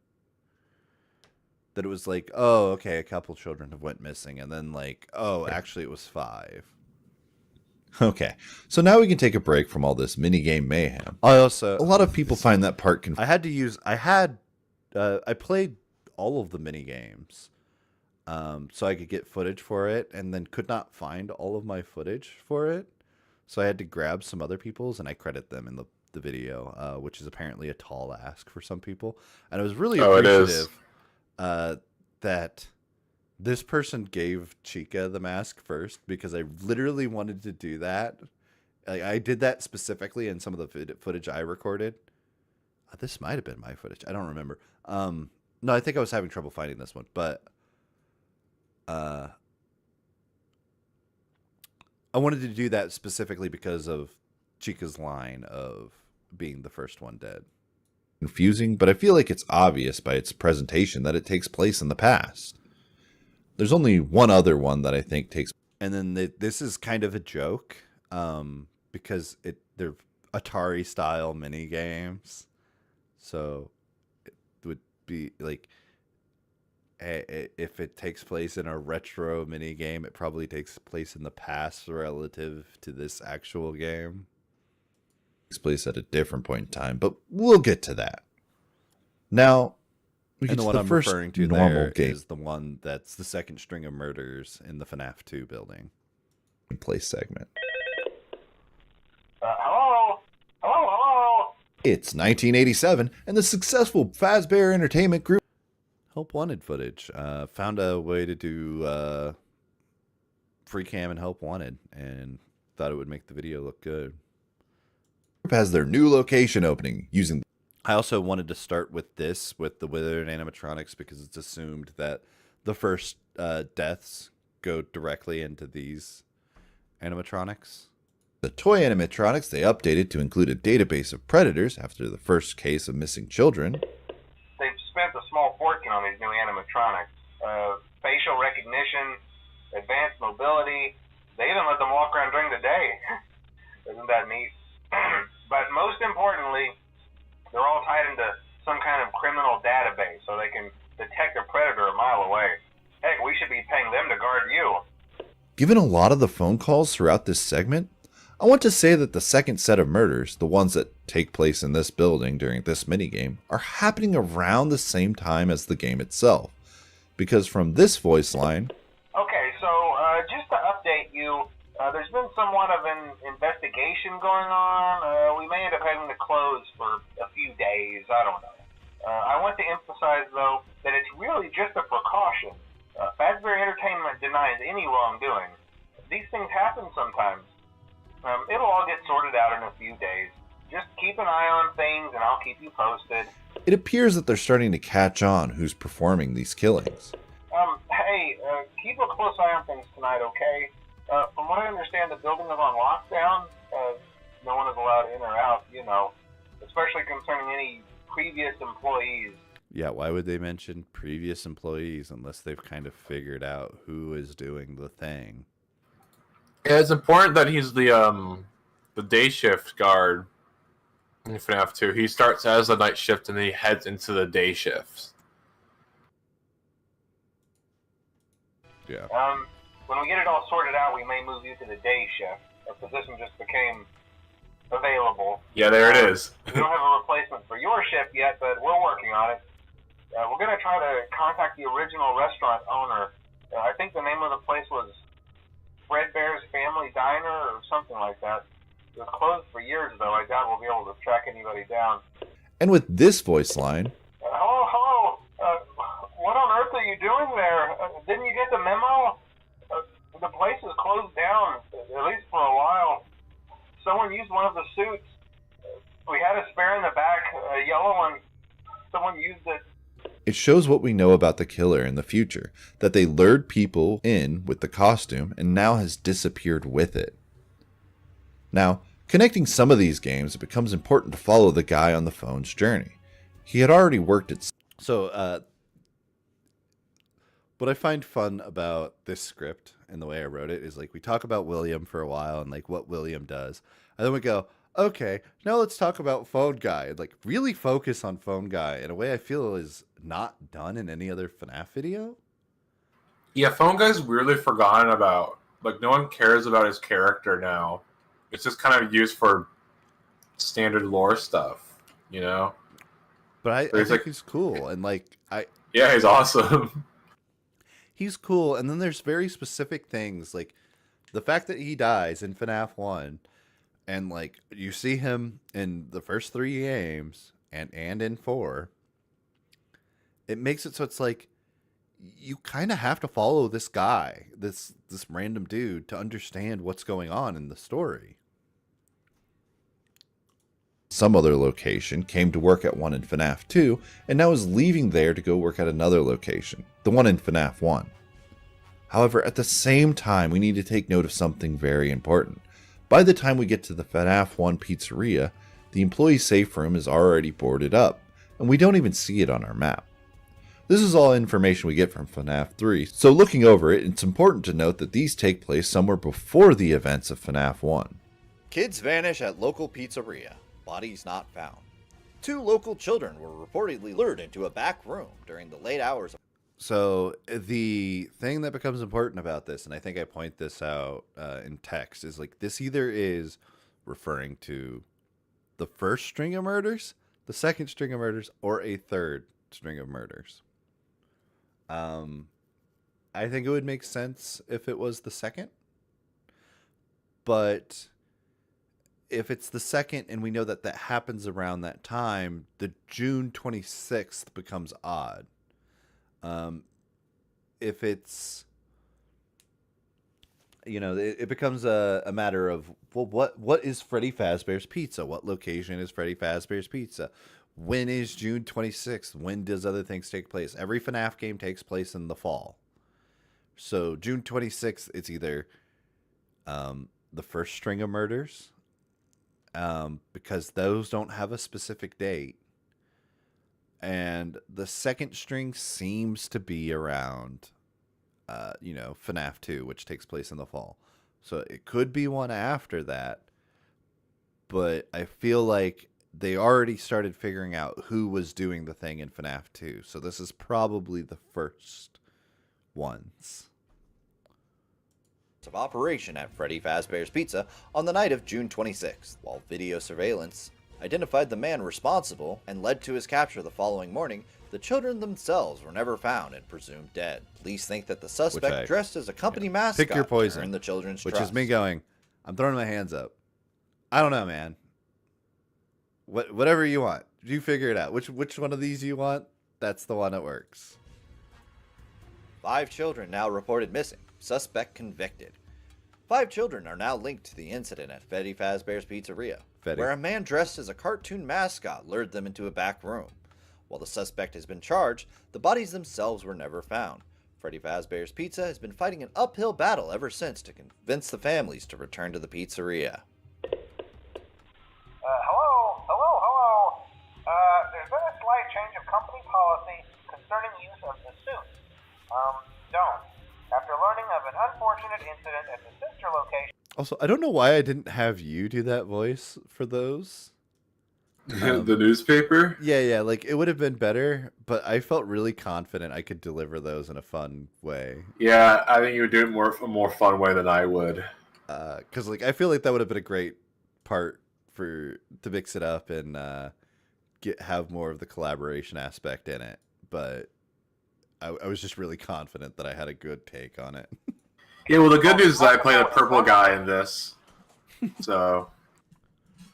That it was like, oh, okay, a couple children have went missing, and then like, oh, actually it was 5. Okay, so now we can take a break from all this minigame mayhem. I also, A lot of people find that part confusing. I played all of the mini games, so I could get footage for it, and then could not find all of my footage for it, so I had to grab some other people's, and I credit them in the video, which is apparently a tall ask for some people, and I was really appreciative that this person gave Chica the mask first, because I literally wanted to do that. Like, I did that specifically in some of the footage I recorded. This might have been my footage. I don't remember. No, I think I was having trouble finding this one, but I wanted to do that specifically because of Chica's line of being the first one dead. Confusing, but I feel like it's obvious by its presentation that it takes place in the past. There's only one other one that I think takes. And then this is kind of a joke, because they're Atari style mini games, so it would be like, if it takes place in a retro mini game, it probably takes place in the past relative to this actual game. Takes place at a different point in time, but we'll get to that. Now, we get And the to one the I'm first referring to normal there game is the one that's the second string of murders in the Fnaf 2 building. play segment. Hello? Hello, hello? It's 1987, and the successful Fazbear Entertainment Group Help Wanted footage. Found a way to do free cam and Help Wanted, and thought it would make the video look good. has their new location opening using. I also wanted to start with this, with the withered animatronics, because it's assumed that the first deaths go directly into these animatronics. The toy animatronics they updated to include a database of predators after the first case of missing children. They've spent a small fortune on these new animatronics. Facial recognition, advanced mobility. They even let them walk around during the day. Isn't that neat? But most importantly, they're all tied into some kind of criminal database so they can detect a predator a mile away. Heck, we should be paying them to guard you. Given a lot of the phone calls throughout this segment, I want to say that the second set of murders, the ones that take place in this building during this minigame, are happening around the same time as the game itself. Because from this voice line... Okay, so just to update you, there's been somewhat of an investigation going on. We may end up having to close for a few days. I don't know. I want to emphasize, though, that it's really just a precaution. Fazbear Entertainment denies any wrongdoing. These things happen sometimes. It'll all get sorted out in a few days. Just keep an eye on things, and I'll keep you posted. It appears that they're starting to catch on who's performing these killings. Hey, keep a close eye on things tonight, okay? From what I understand, the building is on lockdown. No one is allowed in or out, you know, especially concerning any previous employees. Yeah, why would they mention previous employees unless they've kind of figured out who is doing the thing? Yeah, it's important that he's the the day shift guard in FNAF 2. He starts as the night shift and then he heads into the day shifts. Yeah. When we get it all sorted out, we may move you to the day shift. A position just became available. Yeah, there it is. We don't have a replacement for your shift yet, but we're working on it. We're going to try to contact the original restaurant owner. I think the name of the place was Fredbear's Family Diner or something like that. It was closed for years, though. I doubt we'll be able to track anybody down. And with this voice line, Hello. What on earth are you doing there? Didn't you get the memo? The place is closed down, at least for a while. Someone used one of the suits. We had a spare in the back, a yellow one. Someone used it. it shows what we know about the killer in the future, that they lured people in with the costume and now has disappeared with it. Now, connecting some of these games, it becomes important to follow the guy on the phone's journey. He had already worked at... So, what I find fun about this script and the way I wrote it is, like, we talk about William for a while and, like, what William does. And then we go, okay, now let's talk about Phone Guy. And, like, really focus on Phone Guy in a way I feel is not done in any other FNAF video. Yeah, Phone Guy's weirdly forgotten about. Like, no one cares about his character now. It's just kind of used for standard lore stuff, you know? But I think like, he's cool. And, like, yeah, he's awesome. He's cool. And then there's very specific things, like the fact that he dies in FNAF 1, and, like, you see him in the first 3 games and in 4. It makes it so it's like you kind of have to follow this guy, this random dude, to understand what's going on in the story. Some other location came to work at one in FNAF 2, and now is leaving there to go work at another location, the one in FNAF 1. However, at the same time, we need to take note of something very important. By the time we get to the FNAF 1 pizzeria, the employee safe room is already boarded up, and we don't even see it on our map. This is all information we get from FNAF 3, so looking over it, it's important to note that these take place somewhere before the events of FNAF 1. Kids vanish at local pizzeria. Bodies not found. 2 local children were reportedly lured into a back room during the late hours. So the thing that becomes important about this, and I think I point this out in text, is like this either is referring to the first string of murders, the second string of murders, or a third string of murders. I think it would make sense if it was the second, but if it's the second and we know that that happens around that time, the June 26th becomes odd. If it's, you know, it becomes a matter of, well, what is Freddy Fazbear's Pizza? What location is Freddy Fazbear's Pizza? When is June 26th? When does other things take place? Every FNAF game takes place in the fall. So June 26th, it's either the first string of murders, because those don't have a specific date. And the second string seems to be around, FNAF 2, which takes place in the fall. So it could be one after that. But I feel like they already started figuring out who was doing the thing in FNAF 2. So this is probably the first ones. Of operation at Freddy Fazbear's Pizza on the night of June 26th, while video surveillance identified the man responsible and led to his capture the following morning. The children themselves were never found and presumed dead. Police think that the suspect dressed as a company mascot pick your poison, earned the children's which trust. is me going, I'm throwing my hands up. I don't know, man. Whatever you want, you figure it out. Which one of these you want? That's the one that works. 5 children now reported missing. Suspect convicted. 5 children are now linked to the incident at Freddy Fazbear's Pizzeria, where a man dressed as a cartoon mascot lured them into a back room. While the suspect has been charged, the bodies themselves were never found. Freddy Fazbear's Pizza has been fighting an uphill battle ever since to convince the families to return to the pizzeria. Hello. There's been a slight change of company policy concerning use of the suit. Don't. After learning of an unfortunate incident at the sister location... Also, I don't know why I didn't have you do that voice for those. The newspaper? Yeah, like it would have been better, but I felt really confident I could deliver those in a fun way. Yeah, I think you would do it a more fun way than I would. Because like I feel like that would have been a great part to mix it up and have more of the collaboration aspect in it. But I was just really confident that I had a good take on it. Yeah, well, the good news is I play the purple guy in this, so.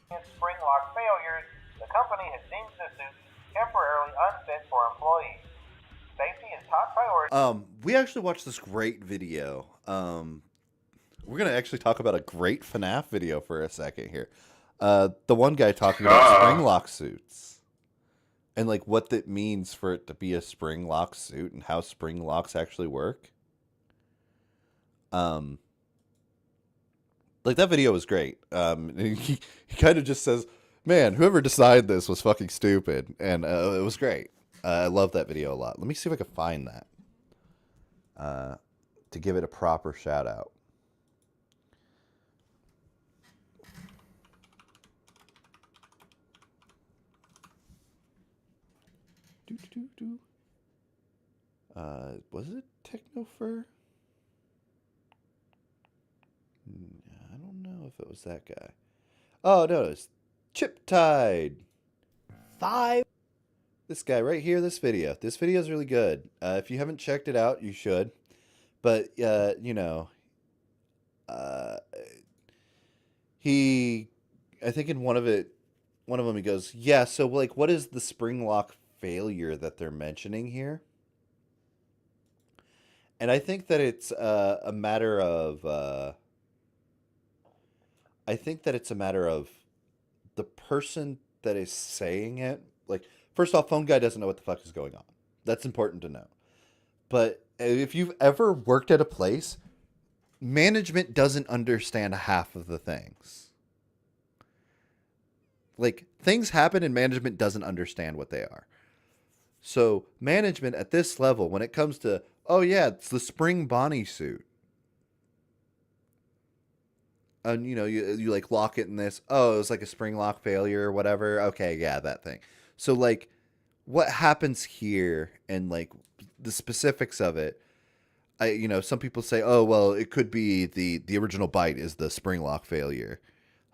Spring lock failures, the company has deemed the suit temporarily unfit for employees. Safety is top priority. We actually watched this great video. We're gonna actually talk about a great FNAF video for a second here. The one guy talking about spring lock suits and like what that means for it to be a spring lock suit and how spring locks actually work. Like that video was great. He kind of just says, "Man, whoever decided this was fucking stupid," and it was great. I love that video a lot. Let me see if I can find that to give it a proper shout out. Was it Technofur? I don't know if it was that guy. Oh no, it's Chiptide 5. This guy right here. This video. This video is really good. If you haven't checked it out, you should. But you know, I think in one of them he goes, yeah. So like, what is the spring lock failure that they're mentioning here? And I think that it's a matter of. I think that it's a matter of the person that is saying it. Like, first off, phone guy doesn't know what the fuck is going on. That's important to know. But if you've ever worked at a place, management doesn't understand half of the things. Like, things happen and management doesn't understand what they are. So, management at this level, when it comes to, oh yeah, it's the spring Bonnie suit. And you know, you like lock it in this. Oh, it was like a spring lock failure or whatever. Okay, yeah, that thing. So like, what happens here and like the specifics of it? Some people say, oh well, it could be the original bite is the spring lock failure.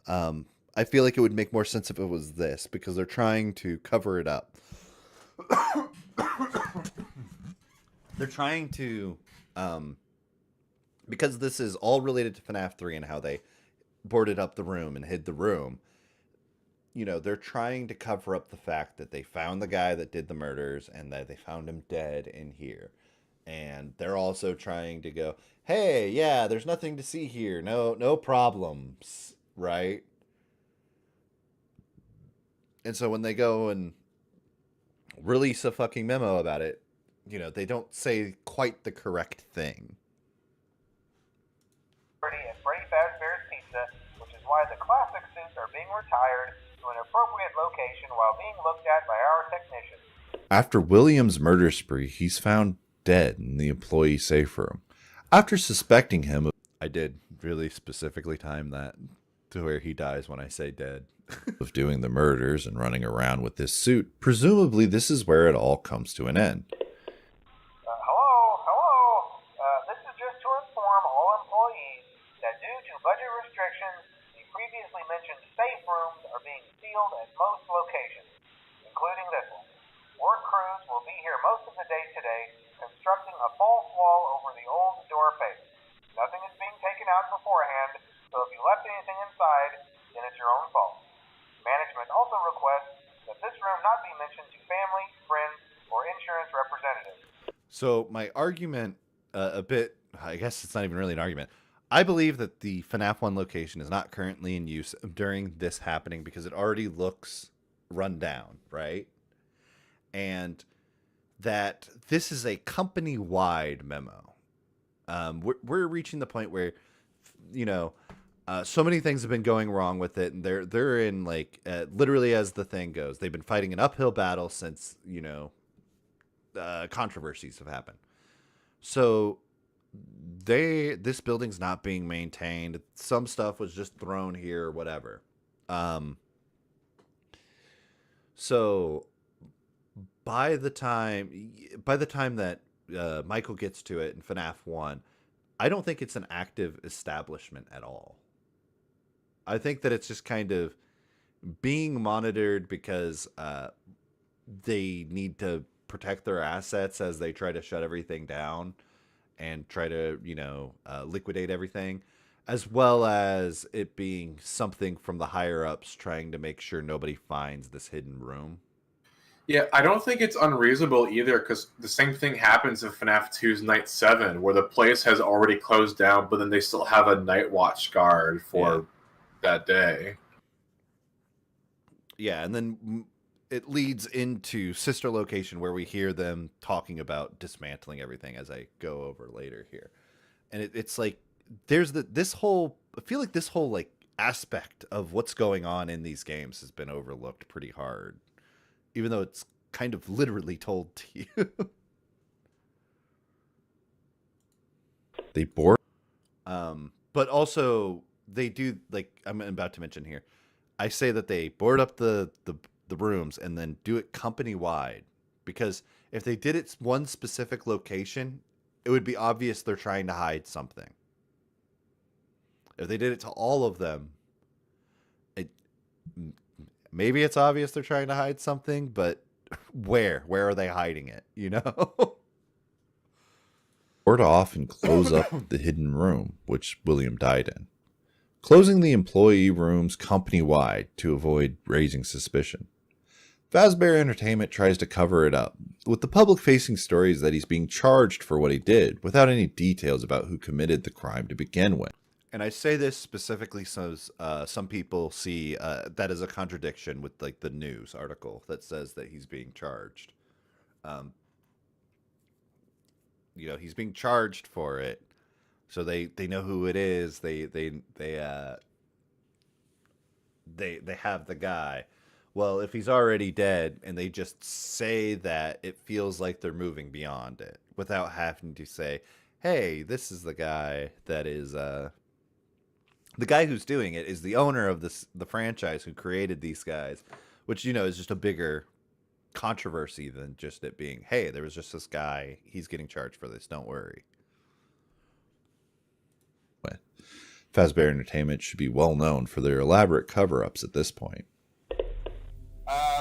I feel like it would make more sense if it was this because they're trying to cover it up. They're trying to, because this is all related to FNAF 3 and how they boarded up the room and hid the room. You know, they're trying to cover up the fact that they found the guy that did the murders and that they found him dead in here. And they're also trying to go, hey, yeah, there's nothing to see here. No problems, right? And so when they go and release a fucking memo about it, you know, they don't say quite the correct thing. At Freddy Fazbear's Pizza, which is why the classic suits are being retired to an appropriate location while being looked at by our technicians. After William's murder spree, he's found dead in the employee safe room. After suspecting him, I did really specifically time that to where he dies when I say dead. of doing the murders and running around with this suit, presumably this is where it all comes to an end. Hello. This is just to inform all employees that due to budget restrictions, the previously mentioned safe rooms are being sealed at most locations, including this one. Work crews will be here most of the day today, constructing a false wall over the old door face. Nothing is being taken out beforehand, so if you left anything inside, then it's your own fault. Management also requests that this room not be mentioned to family, friends, or insurance representatives. So my argument, I guess it's not even really an argument. I believe that the FNAF 1 location is not currently in use during this happening because it already looks run down, right? And that this is a company-wide memo. We're reaching the point where, you know, so many things have been going wrong with it, and they're in like literally as the thing goes, they've been fighting an uphill battle since, you know, controversies have happened. So this building's not being maintained. Some stuff was just thrown here or whatever. So by the time that Michael gets to it in FNAF 1, I don't think it's an active establishment at all. I think that it's just kind of being monitored because they need to protect their assets as they try to shut everything down and try to, liquidate everything, as well as it being something from the higher ups trying to make sure nobody finds this hidden room. Yeah, I don't think it's unreasonable either, because the same thing happens in FNAF 2's Night 7, where the place has already closed down, but then they still have a night watch guard for that day. Yeah, and then it leads into Sister Location, where we hear them talking about dismantling everything, as I go over later here. And it's like there's this whole like aspect of what's going on in these games has been overlooked pretty hard, even though it's kind of literally told to you. They board. But also they do, like I'm about to mention here, I say that they board up the rooms and then do it company wide, because if they did it one specific location, it would be obvious they're trying to hide something. If they did it to all of them, maybe it's obvious they're trying to hide something, but where are they hiding it? Board off and close up the hidden room, which William died in, closing the employee rooms company-wide to avoid raising suspicion. Fazbear Entertainment tries to cover it up, with the public-facing stories that he's being charged for what he did, without any details about who committed the crime to begin with. And I say this specifically so some people see that as a contradiction with like the news article that says that he's being charged. He's being charged for it, so they know who it is. They have the guy. Well, if he's already dead and they just say that, it feels like they're moving beyond it without having to say, "Hey, this is the guy that is the guy who's doing it is the owner of the franchise who created these guys," which is just a bigger controversy than just it being, "Hey, there was just this guy, he's getting charged for this, don't worry." Fazbear Entertainment should be well known for their elaborate cover-ups at this point.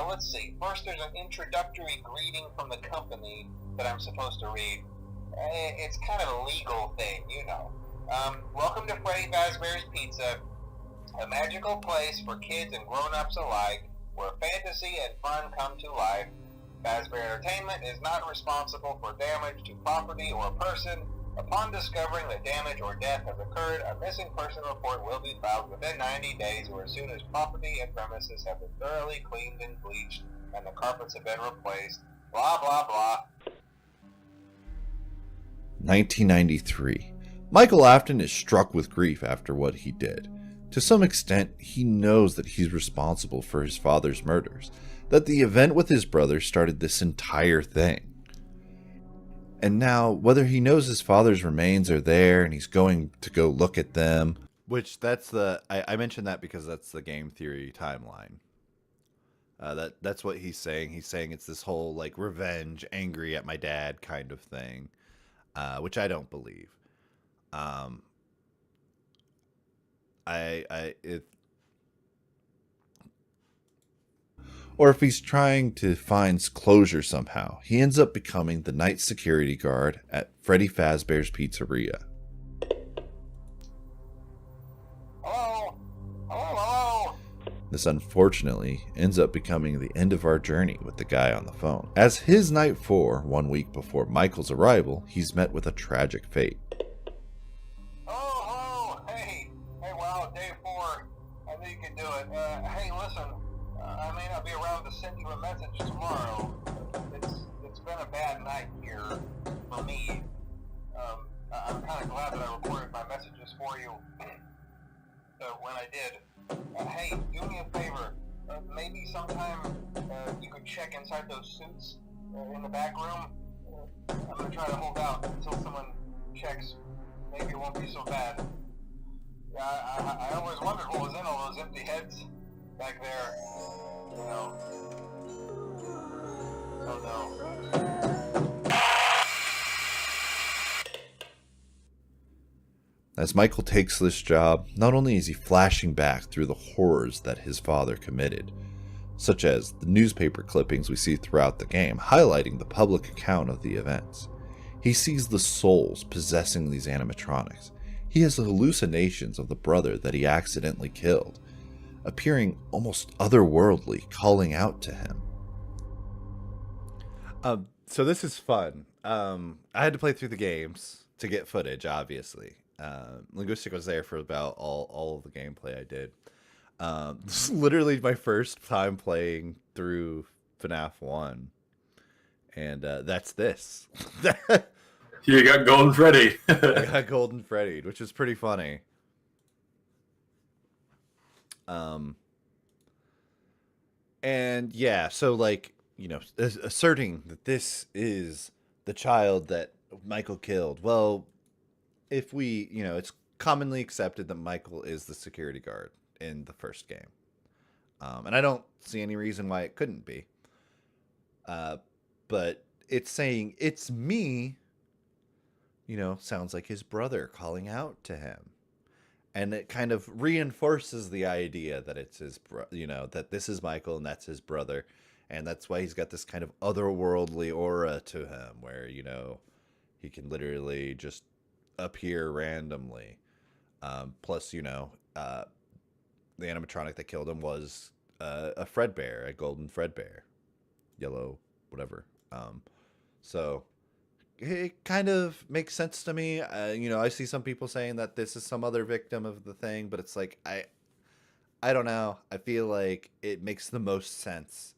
Let's see. First, there's an introductory greeting from the company that I'm supposed to read. It's kind of a legal thing, welcome to Freddy Fazbear's Pizza, a magical place for kids and grown-ups alike, where fantasy and fun come to life. Fazbear Entertainment is not responsible for damage to property or person. Upon discovering that damage or death has occurred, a missing person report will be filed within 90 days or as soon as property and premises have been thoroughly cleaned and bleached and the carpets have been replaced. Blah, blah, blah. 1993. Michael Afton is struck with grief after what he did. To some extent, he knows that he's responsible for his father's murders, that the event with his brother started this entire thing. And now, whether he knows his father's remains are there and he's going to go look at them. Which I mentioned that because that's the game theory timeline. That's what he's saying. He's saying it's this whole like revenge, angry at my dad kind of thing, which I don't believe. Or if he's trying to find closure somehow, he ends up becoming the night security guard at Freddy Fazbear's Pizzeria. Hello? Hello? This unfortunately ends up becoming the end of our journey with the guy on the phone. As his night 4, 1 week before Michael's arrival, he's met with a tragic fate. Oh, hey, wow, day 4. I knew you could do it. Hey, listen. I may not be around to send you a message tomorrow. It's been a bad night here for me. I'm kind of glad that I recorded my messages for you when I did. Hey, do me a favor. Maybe sometime you could check inside those suits in the back room. I'm going to try to hold out until someone checks, maybe it won't be so bad. Yeah, I always wondered what was in all those empty heads back there. You know. Oh no. As Michael takes this job, not only is he flashing back through the horrors that his father committed, such as the newspaper clippings we see throughout the game highlighting the public account of the events, he sees the souls possessing these animatronics. He has hallucinations of the brother that he accidentally killed, appearing almost otherworldly, calling out to him. So this is fun. I had to play through the games to get footage, obviously. Linguistic was there for about all of the gameplay I did. This is literally my first time playing through Fnaf 1. And that's this. You got Golden Freddy. I got Golden Freddy, which is pretty funny. And yeah, so like, you know, asserting that this is the child that Michael killed. Well, if we, you know, it's commonly accepted that Michael is the security guard in the first game. And I don't see any reason why it couldn't be. But it's saying, it's me, you know, sounds like his brother calling out to him. And it kind of reinforces the idea that it's his, you know, that this is Michael and that's his brother. And that's why he's got this kind of otherworldly aura to him where, you know, he can literally just appear randomly. Plus, you know, the animatronic that killed him was a Fredbear, a golden Fredbear. Yellow, whatever. So it kind of makes sense to me. You know, I see some people saying that this is some other victim of the thing, but it's like, I don't know. I feel like it makes the most sense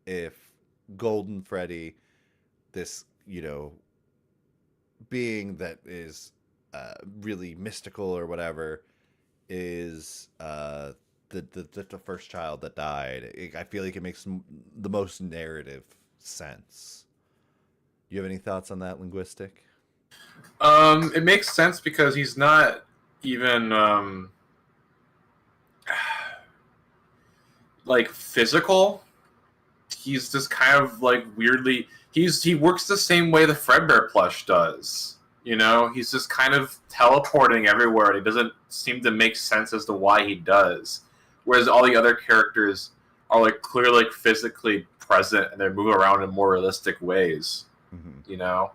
if Golden Freddy, this, you know, being that is really mystical or whatever, is the first child that died. I feel like it makes the most narrative sense. You have any thoughts on that, Linguistic? It makes sense because he's not even like physical. He's just kind of like weirdly. He works the same way the Fredbear plush does. You know, he's just kind of teleporting everywhere, and he doesn't seem to make sense as to why he does. Whereas all the other characters are like clearly like physically present and they move around in more realistic ways. Mm-hmm. You know,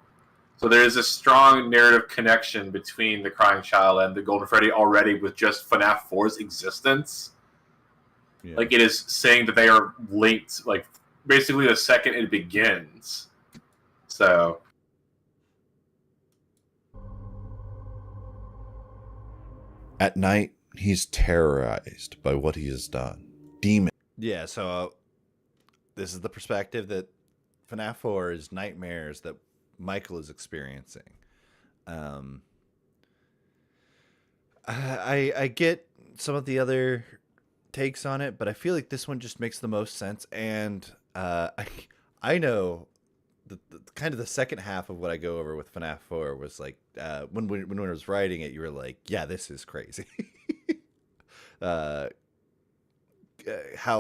so there's a strong narrative connection between the Crying Child and the Golden Freddy already with just FNAF 4's existence. Yeah. Like it is saying that they are linked, like basically the second it begins. So. At night, he's terrorized by what he has done. Demon. Yeah, so this is the perspective that FNAF 4 is nightmares that Michael is experiencing. I get some of the other takes on it, but I feel like this one just makes the most sense. And I know the kind of the second half of what I go over with FNAF 4 was like when I was writing it, you were like, yeah, this is crazy. How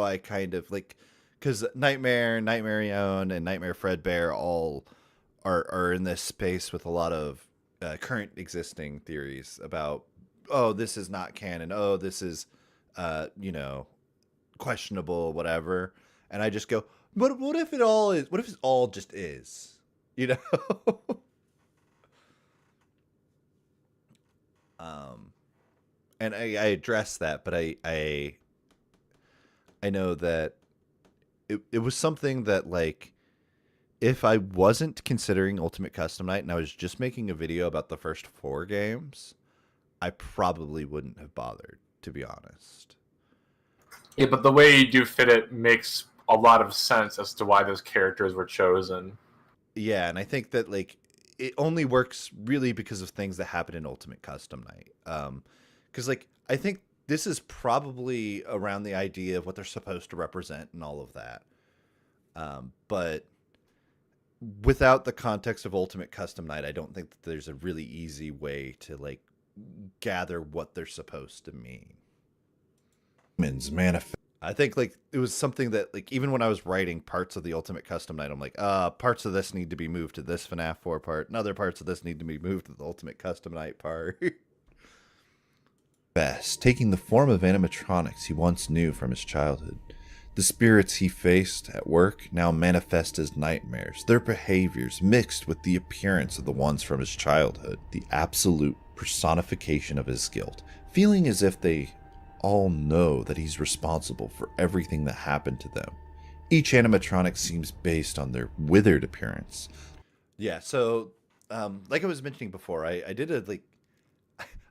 I kind of like, because Nightmare Yone, and Nightmare Fredbear all are in this space with a lot of current existing theories about, oh, this is not canon, oh, this is you know, questionable, whatever. And I just go, but what if it all is? What if it all just is? You know. And I address that, but I know that it was something that, like, if I wasn't considering Ultimate Custom Night and I was just making a video about the first 4 games, I probably wouldn't have bothered, to be honest. Yeah, but the way you do fit it makes a lot of sense as to why those characters were chosen. Yeah, and I think that, like, it only works really because of things that happen in Ultimate Custom Night. Because, like, I think this is probably around the idea of what they're supposed to represent and all of that. But without the context of Ultimate Custom Night, I don't think that there's a really easy way to like gather what they're supposed to mean. Manifest. I think like it was something that like even when I was writing parts of the Ultimate Custom Night, I'm like, parts of this need to be moved to this FNAF 4 part, and other parts of this need to be moved to the Ultimate Custom Night part. Best, taking the form of animatronics he once knew from his childhood. The spirits he faced at work now manifest as nightmares, their behaviors mixed with the appearance of the ones from his childhood, the absolute personification of his guilt, feeling as if they all know that he's responsible for everything that happened to them. Each animatronic seems based on their withered appearance. Yeah, so like I was mentioning before, I did a like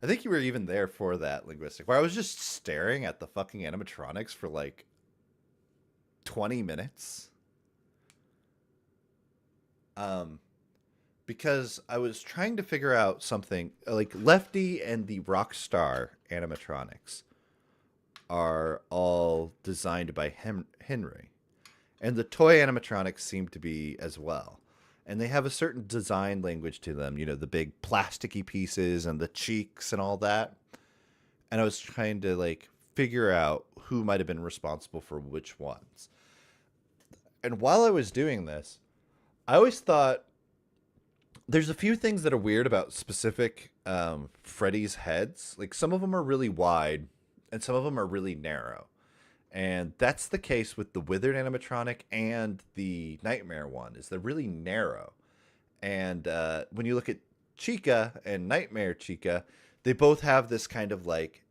I think you were even there for that linguistic where I was just staring at the fucking animatronics for like 20 minutes. Because I was trying to figure out something like Lefty and the Rockstar animatronics are all designed by Henry, and the toy animatronics seem to be as well, and they have a certain design language to them, you know, the big plasticky pieces and the cheeks and all that. And I was trying to like figure out who might have been responsible for which ones. And while I was doing this, I always thought there's a few things that are weird about specific Freddy's heads. Like some of them are really wide and some of them are really narrow. And that's the case with the Withered animatronic and the Nightmare one, is they're really narrow. And when you look at Chica and Nightmare Chica, they both have this kind of like,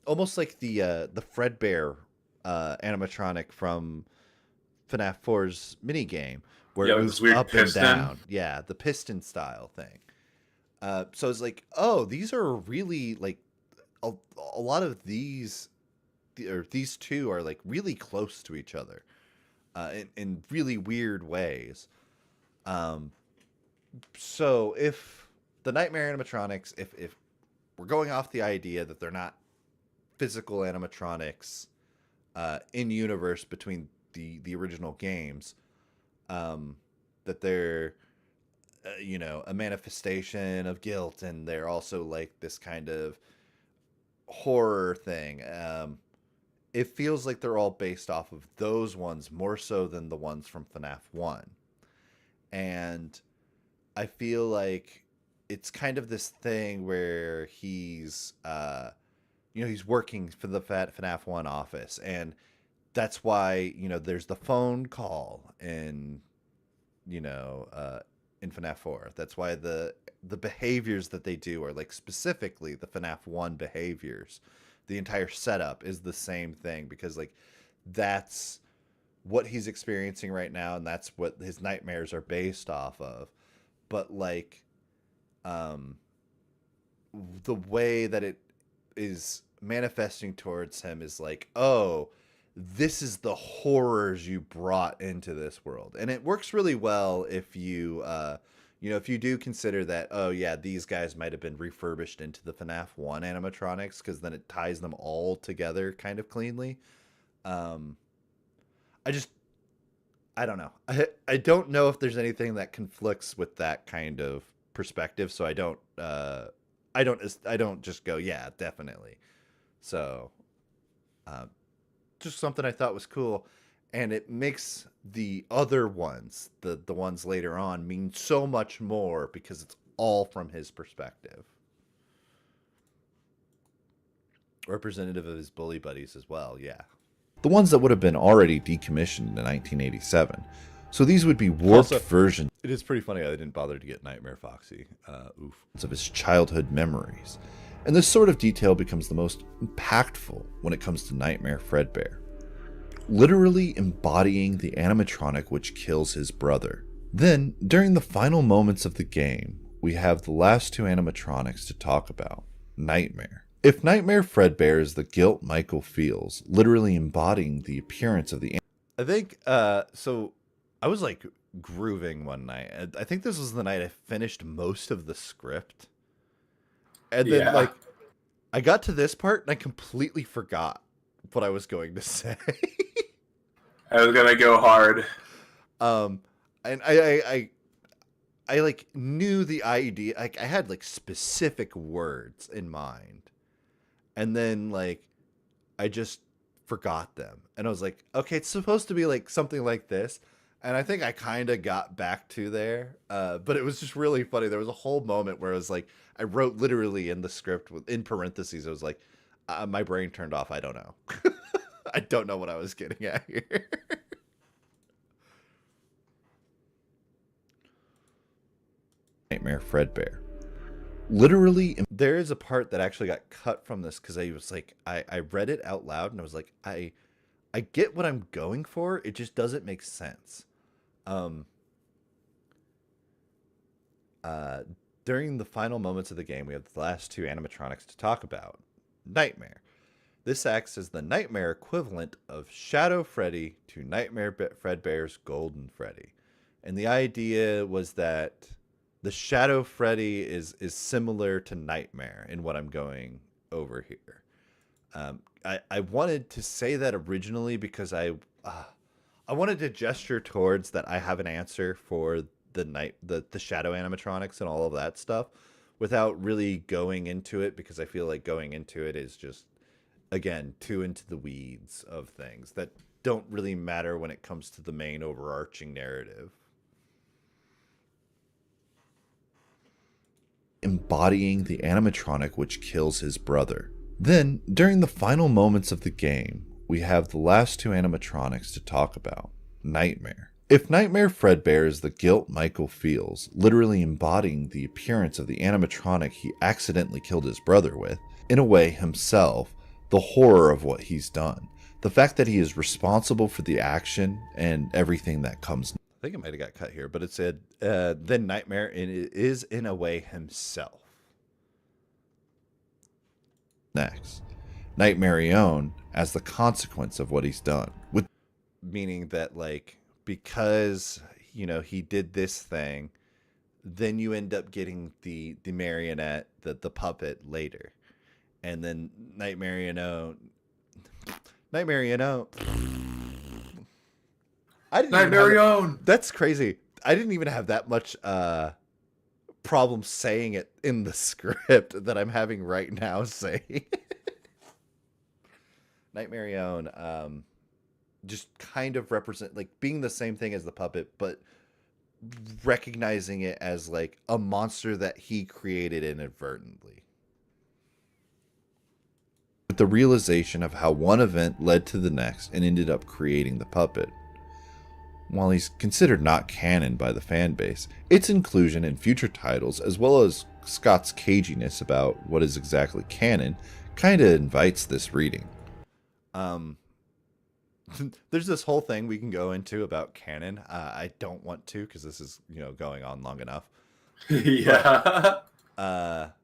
almost like the Fredbear animatronic from FNAF 4's minigame, where it moves up piston and down. Yeah, the piston style thing. So it's like, oh, these are really like a lot of these, or these two are like really close to each other in really weird ways. So if the Nightmare animatronics, if we're going off the idea that they're not physical animatronics in universe between the original games, that they're you know, a manifestation of guilt, and they're also like this kind of horror thing. It feels like they're all based off of those ones more so than the ones from FNAF 1. And I feel like it's kind of this thing where he's you know, he's working for the FNAF 1 office, and that's why, you know, there's the phone call in, you know, in FNAF 4. That's why the behaviors that they do are like specifically the FNAF 1 behaviors. The entire setup is the same thing, because like that's what he's experiencing right now, and that's what his nightmares are based off of. But like the way that it is manifesting towards him is like, oh, this is the horrors you brought into this world. And it works really well if you you know, if you do consider that, oh yeah, these guys might have been refurbished into the FNAF 1 animatronics, because then it ties them all together kind of cleanly. I don't know. I don't know if there's anything that conflicts with that kind of perspective, so I don't just go, yeah, definitely. So just something I thought was cool, and it makes the other ones, the ones later on, mean so much more because it's all from his perspective. Representative of his bully buddies as well, yeah. The ones that would have been already decommissioned in 1987. So these would be warped versions. It is pretty funny I didn't bother to get Nightmare Foxy. Of his childhood memories. And this sort of detail becomes the most impactful when it comes to Nightmare Fredbear, literally embodying the animatronic which kills his brother. Then, during the final moments of the game, we have the last two animatronics to talk about, Nightmare. If Nightmare Fredbear is the guilt Michael feels, literally embodying the appearance of the... I think, so I was like grooving one night. I think this was the night I finished most of the script. And then like I got to this part and I completely forgot what I was going to say. I was gonna go hard. And I like knew the idea. Like I had like specific words in mind, and then like I just forgot them, and I was like, okay, it's supposed to be like something like this. And I think I kind of got back to there, but it was just really funny. There was a whole moment where it was like I wrote literally in the script in parentheses. It was like my brain turned off. I don't know. I don't know what I was getting at here. Nightmare Fredbear. Literally, there is a part that actually got cut from this because I was like, I read it out loud and I was like, I get what I'm going for. It just doesn't make sense. During the final moments of the game, we have the last two animatronics to talk about. Nightmare. This acts as the Nightmare equivalent of Shadow Freddy to Nightmare Fredbear's Golden Freddy. And the idea was that the Shadow Freddy is similar to Nightmare in what I'm going over here. I wanted to say that originally because I wanted to gesture towards that I have an answer for the shadow animatronics and all of that stuff without really going into it, because I feel like going into it is just, again, too into the weeds of things that don't really matter when it comes to the main overarching narrative. Embodying the animatronic which kills his brother. Then, during the final moments of the game, we have the last two animatronics to talk about. Nightmare. If Nightmare Fredbear is the guilt Michael feels, literally embodying the appearance of the animatronic he accidentally killed his brother with, in a way himself, the horror of what he's done, the fact that he is responsible for the action and everything that comes. I think it might have got cut here, but it said, then Nightmare is in a way himself. Next, Nightmarion as the consequence of what he's done, with meaning that like, because you know he did this thing, then you end up getting the marionette, the puppet later, and then Nightmarion. That's crazy. I didn't even have that much problem saying it in the script that I'm having right now saying. Nightmarion just kind of represent like being the same thing as the puppet, but recognizing it as like a monster that he created inadvertently. With the realization of how one event led to the next and ended up creating the puppet. While he's considered not canon by the fan base, its inclusion in future titles, as well as Scott's caginess about what is exactly canon, kinda invites this reading. There's this whole thing we can go into about canon. I don't want to, because this is, going on long enough. Yeah. But,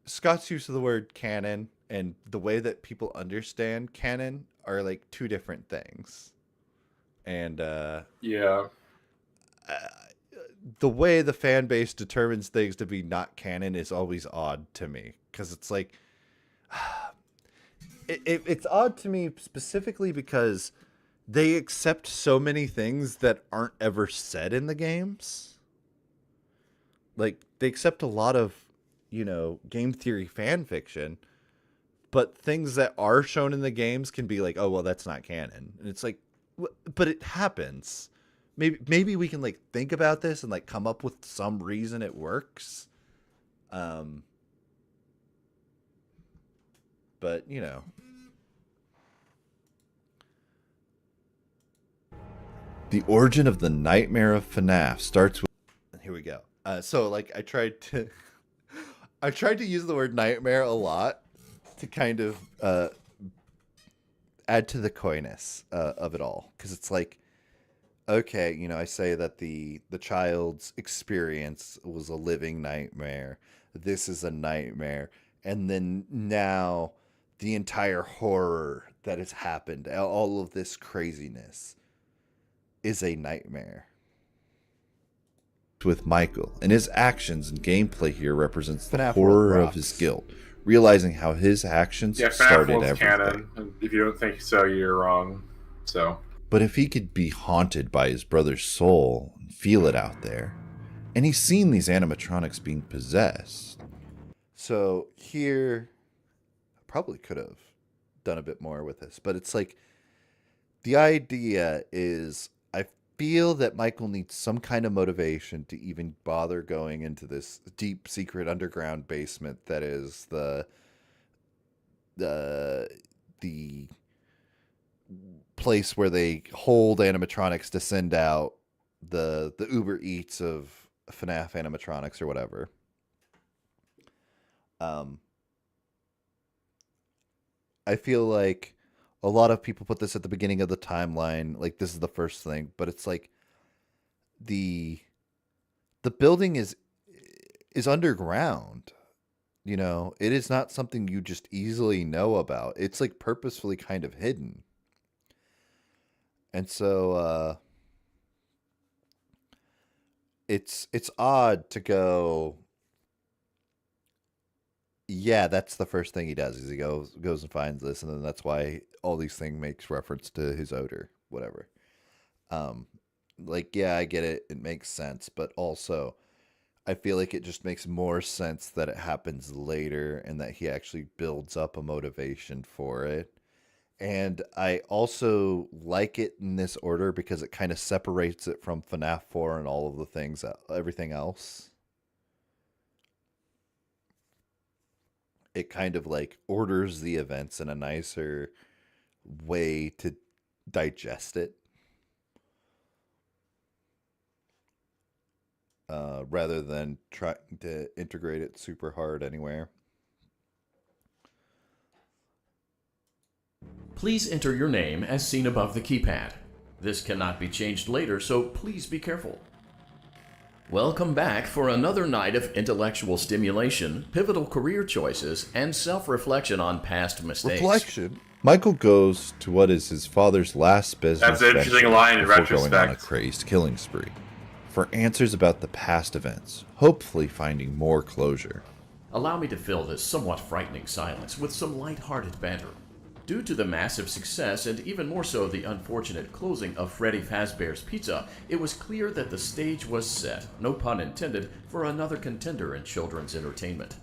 Scott's use of the word canon and the way that people understand canon are like two different things. And yeah, the way the fan base determines things to be not canon is always odd to me, because it's like it's odd to me specifically because they accept so many things that aren't ever said in the games. Like they accept a lot of game theory fan fiction, but things that are shown in the games can be like, oh well, that's not canon, and it's like, but it happens. Maybe we can like think about this and like come up with some reason it works. But the origin of the nightmare of Fnaf starts with. Here we go. So like I tried to use the word nightmare a lot to kind of add to the coyness of it all, because it's like, okay, I say that the child's experience was a living nightmare. This is a nightmare, and then now the entire horror that has happened, all of this craziness, is a nightmare. With Michael, and his actions and gameplay here represents the Fnaf horror of his guilt, realizing how his actions started everything. Canon. And if you don't think so, you're wrong. So But if he could be haunted by his brother's soul and feel it out there, and he's seen these animatronics being possessed. So here, I probably could have done a bit more with this, but it's like, the idea is, I feel that Michael needs some kind of motivation to even bother going into this deep secret underground basement that is the place where they hold animatronics to send out the Uber Eats of Fnaf animatronics or whatever. I feel like a lot of people put this at the beginning of the timeline, like this is the first thing, but it's like the building is underground. You know, it is not something you just easily know about. It's like purposefully kind of hidden. And so it's odd to go, yeah, that's the first thing he does is he goes and finds this, and then that's why all these things makes reference to his odor, whatever. Like, yeah, I get it, it makes sense, but also I feel like it just makes more sense that it happens later and that he actually builds up a motivation for it. And I also like it in this order because it kind of separates it from FNAF 4 and all of the things, everything else. It kind of like orders the events in a nicer way to digest it. Rather than trying to integrate it super hard anywhere. Please enter your name as seen above the keypad. This cannot be changed later, so please be careful. Welcome back for another night of intellectual stimulation, pivotal career choices, and self-reflection on past mistakes. Reflection? Michael goes to what is his father's last business That's an interesting venture line in before going on a retrospect. crazed killing spree for answers about the past events, hopefully finding more closure. Allow me to fill this somewhat frightening silence with some light-hearted banter. Due to the massive success, and even more so the unfortunate closing of Freddy Fazbear's Pizza, it was clear that the stage was set, no pun intended, for another contender in children's entertainment.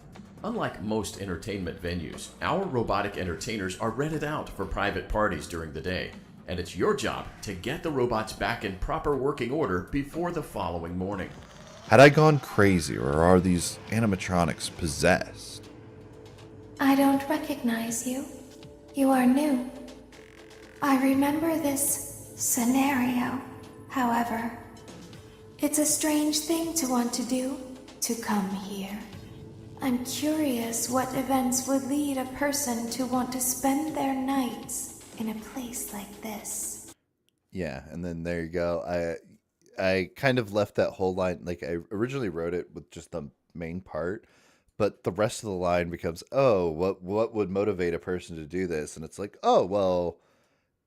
Unlike most entertainment venues, our robotic entertainers are rented out for private parties during the day, and it's your job to get the robots back in proper working order before the following morning. Had I gone crazy, or are these animatronics possessed? I don't recognize you. You are new. I remember this scenario, however. It's a strange thing to want to do, to come here. I'm curious what events would lead a person to want to spend their nights in a place like this. Yeah, and then there you go. I kind of left that whole line, like I originally wrote it with just the main part, but the rest of the line becomes, oh, what would motivate a person to do this? And it's like, oh, well,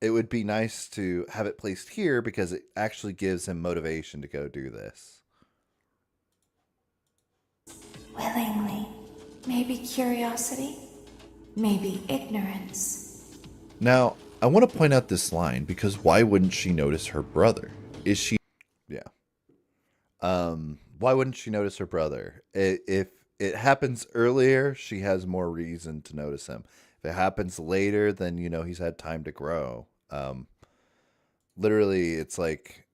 it would be nice to have it placed here because it actually gives him motivation to go do this. Willingly. Maybe curiosity. Maybe ignorance. Now, I want to point out this line because why wouldn't she notice her brother? Is she... Yeah. Why wouldn't she notice her brother? If it happens earlier, she has more reason to notice him. If it happens later, then, you know, he's had time to grow. Literally, it's like,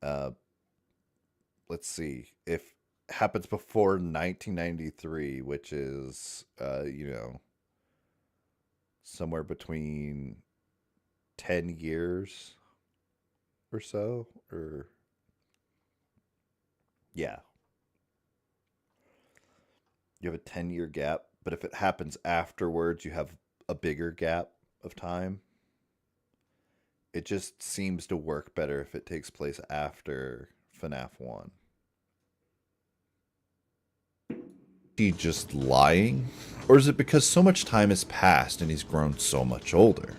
let's see, if it happens before 1993, which is, you know, somewhere between 10 years or so, or, yeah. You have a 10-year gap, but if it happens afterwards, you have a bigger gap of time. It just seems to work better if it takes place after FNAF 1. Is he just lying? Or is it because so much time has passed and he's grown so much older?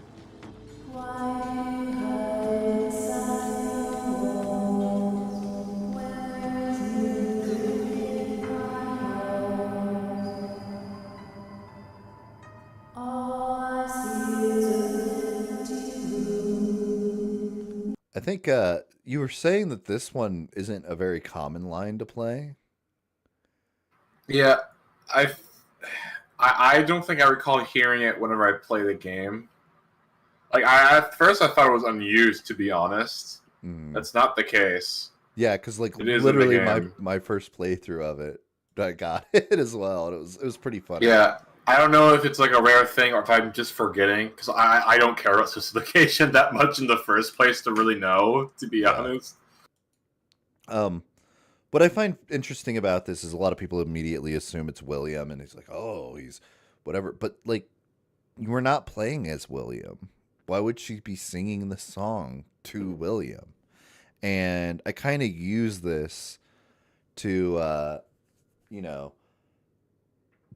I think you were saying that this one isn't a very common line to play. Yeah, I don't think I recall hearing it whenever I play the game. Like at first I thought it was unused, to be honest. That's not the case. Yeah, because like It is literally in the game. my first playthrough of it, I got it as well, and it was pretty funny. Yeah, I don't know if it's like a rare thing or if I'm just forgetting, because I don't care about specification that much in the first place to really know, to be honest. What I find interesting about this is a lot of people immediately assume it's William, and he's like, oh, he's whatever. But like, you were not playing as William. Why would she be singing the song to William? And I kind of use this to, you know,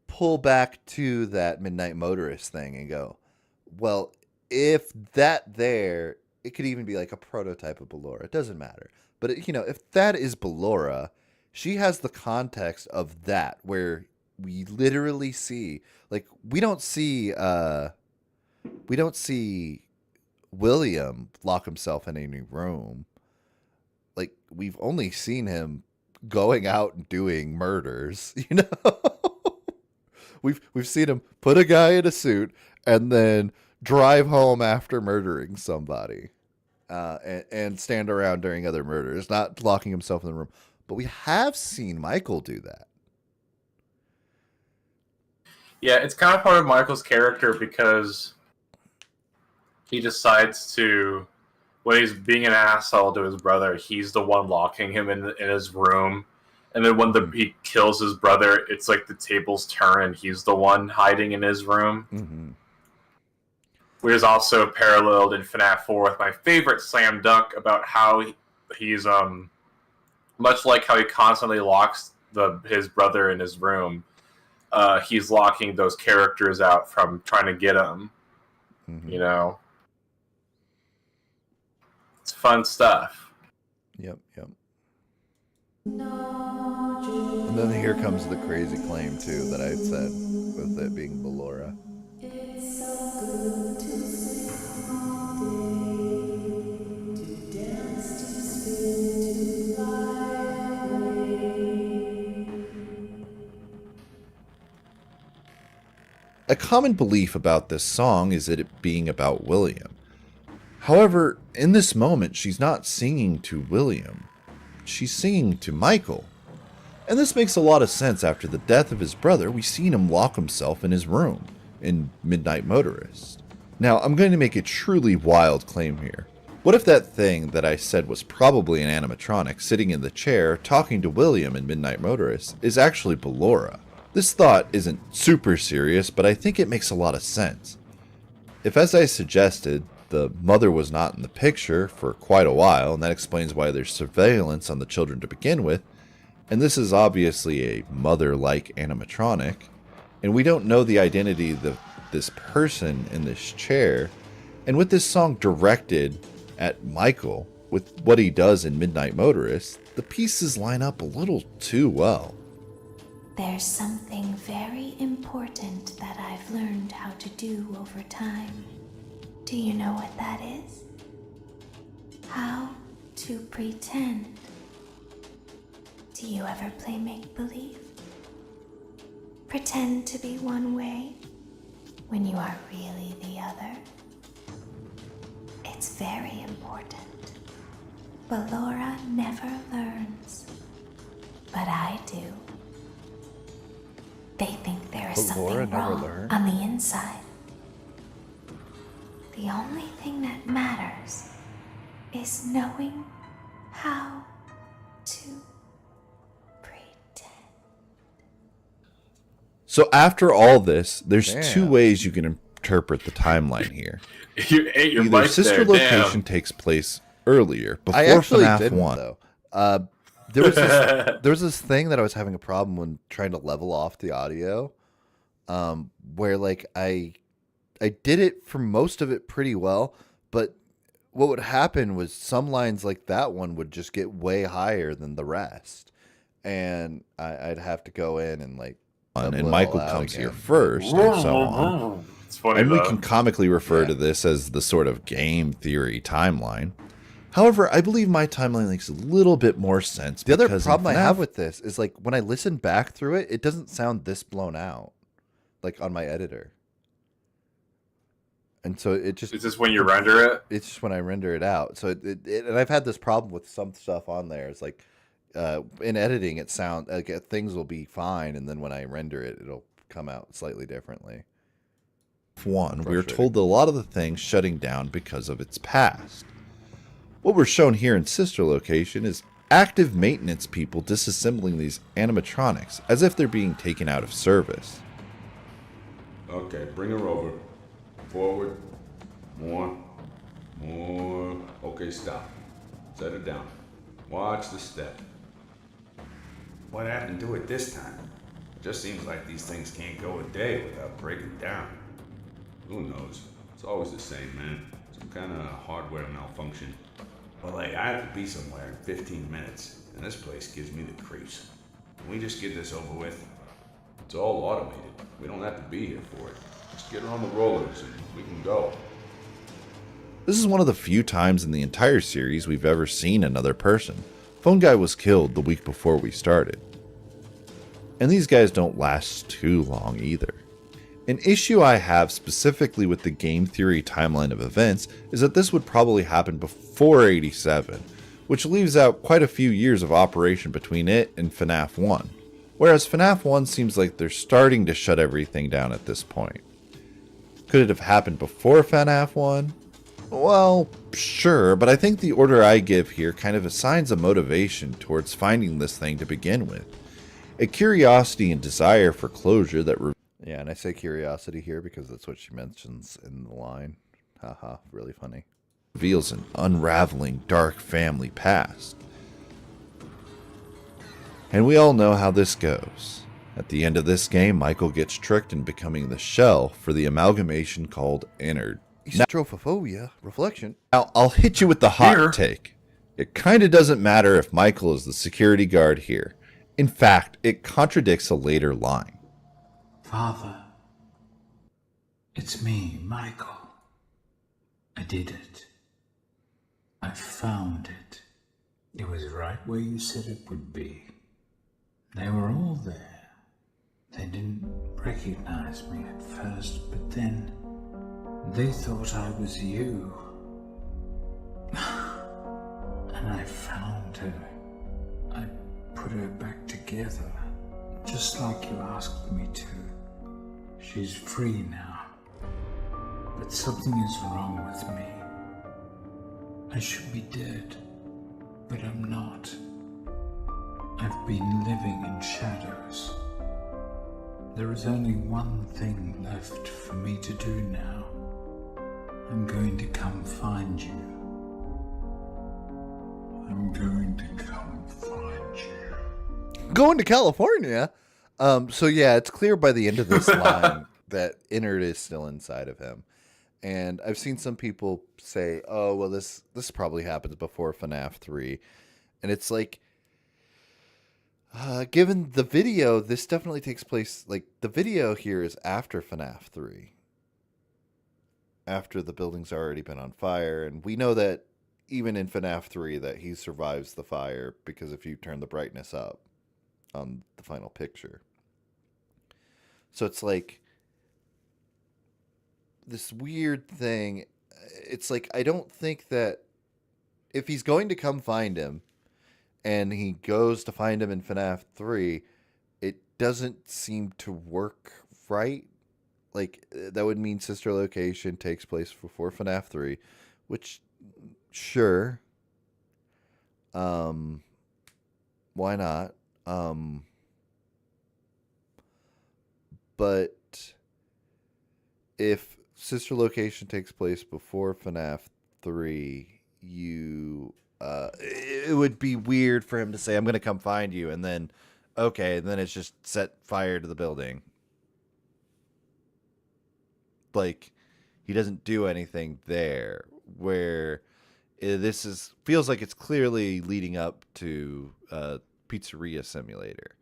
pull back to that Midnight Motorist thing and go, well, if that there, it could even be like a prototype of Ballora. It doesn't matter. But, you know, if that is Ballora, she has the context of that where we literally see, like, we don't see William lock himself in any room. Like, we've only seen him going out and doing murders, you know? We've seen him put a guy in a suit and then drive home after murdering somebody. And stand around during other murders, not locking himself in the room. But we have seen Michael do that. Yeah, it's kind of part of Michael's character because he decides to, when he's being an asshole to his brother, he's the one locking him in his room. And then when he kills his brother, it's like the tables turn and he's the one hiding in his room. Mm-hmm. Which is also paralleled in FNAF 4 with my favorite slam dunk about how he's much like how he constantly locks his brother in his room. He's locking those characters out from trying to get him. Mm-hmm. You know, it's fun stuff. Yep. And then here comes the crazy claim too that I said with it being Ballora. A common belief about this song is that it being about William. However, in this moment, she's not singing to William. She's singing to Michael. And this makes a lot of sense after the death of his brother. We've seen him lock himself in his room in Midnight Motorist. Now, I'm going to make a truly wild claim here. What if that thing that I said was probably an animatronic sitting in the chair talking to William in Midnight Motorist is actually Ballora? This thought isn't super serious, but I think it makes a lot of sense. If, as I suggested, the mother was not in the picture for quite a while, and that explains why there's surveillance on the children to begin with, and this is obviously a mother-like animatronic, and we don't know the identity of this person in this chair, and with this song directed at Michael, with what he does in Midnight Motorist, the pieces line up a little too well. There's something very important that I've learned how to do over time. Do you know what that is? How to pretend. Do you ever play make-believe? Pretend to be one way when you are really the other. It's very important. Ballora never learns, but I do. They think there is something wrong on the inside. The only thing that matters is knowing how to pretend. So after all this, there's two ways you can interpret the timeline here. Either sister location takes place earlier, before FNAF 1. Though. There was this thing that I was having a problem when trying to level off the audio, where like I did it for most of it pretty well, but what would happen was some lines like that one would just get way higher than the rest, and I'd have to go in and like. And Michael comes here first, and so on. It's funny, and we can comically refer to this as the sort of game theory timeline. However, I believe my timeline makes a little bit more sense. The other because in problem I have FNAF with this is like when I listen back through it, it doesn't sound this blown out, like on my editor. And so it just Is this when you render it? it's just when I render it out. So and I've had this problem with some stuff on there. It's like in editing, it sound like things will be fine, and then when I render it, it'll come out slightly differently. One, we were told that a lot of the things shutting down because of its past. What we're shown here in Sister Location is active maintenance people disassembling these animatronics as if they're being taken out of service. Okay, bring her over. Forward. More. Okay, stop. Set her down. Watch the step. What happened to it this time? It just seems like these things can't go a day without breaking down. Who knows? It's always the same, man. Some kind of hardware malfunction. Well, hey, I have to be somewhere in 15 minutes, and this place gives me the creeps. Can we just get this over with? It's all automated. We don't have to be here for it. Just get her on the rollers and we can go. This is one of the few times in the entire series we've ever seen another person. Phone Guy was killed the week before we started. And these guys don't last too long either. An issue I have specifically with the game theory timeline of events is that this would probably happen before 87, which leaves out quite a few years of operation between it and FNAF 1. Whereas FNAF 1 seems like they're starting to shut everything down at this point. Could it have happened before FNAF 1? Well, sure, but I think the order I give here kind of assigns a motivation towards finding this thing to begin with. A curiosity and desire for closure that... Yeah, and I say curiosity here because that's what she mentions in the line. Haha, really funny. ...reveals an unraveling dark family past. And we all know how this goes. At the end of this game, Michael gets tricked in becoming the shell for the amalgamation called Innard. Estrophobia, reflection. Now, I'll hit you with the hot take. It kind of doesn't matter if Michael is the security guard here. In fact, it contradicts a later line. Father, it's me, Michael. I did it. I found it. It was right where you said it would be. They were all there. They didn't recognize me at first, but then they thought I was you. And I found her. I put her back together, just like you asked me to. She's free now. But something is wrong with me. I should be dead, but I'm not. I've been living in shadows. There is only one thing left for me to do now. I'm going to come find you. I'm going to come find you. Going to California? So yeah, it's clear by the end of this line that Innard is still inside of him. And I've seen some people say, oh, well, this probably happens before FNAF 3. And it's like, given the video, this definitely takes place, like, the video here is after FNAF 3. After the building's already been on fire. And we know that even in FNAF 3 that he survives the fire because if you turn the brightness up on the final picture. So it's like this weird thing. It's like, I don't think that if he's going to come find him and he goes to find him in FNAF 3, it doesn't seem to work right. Like, that would mean Sister Location takes place before FNAF 3, which, sure. Why not? But if Sister Location takes place before FNAF 3, it would be weird for him to say, I'm going to come find you, and then, okay, and then it's just set fire to the building. Like, he doesn't do anything there, where this feels like it's clearly leading up to Pizzeria Simulator,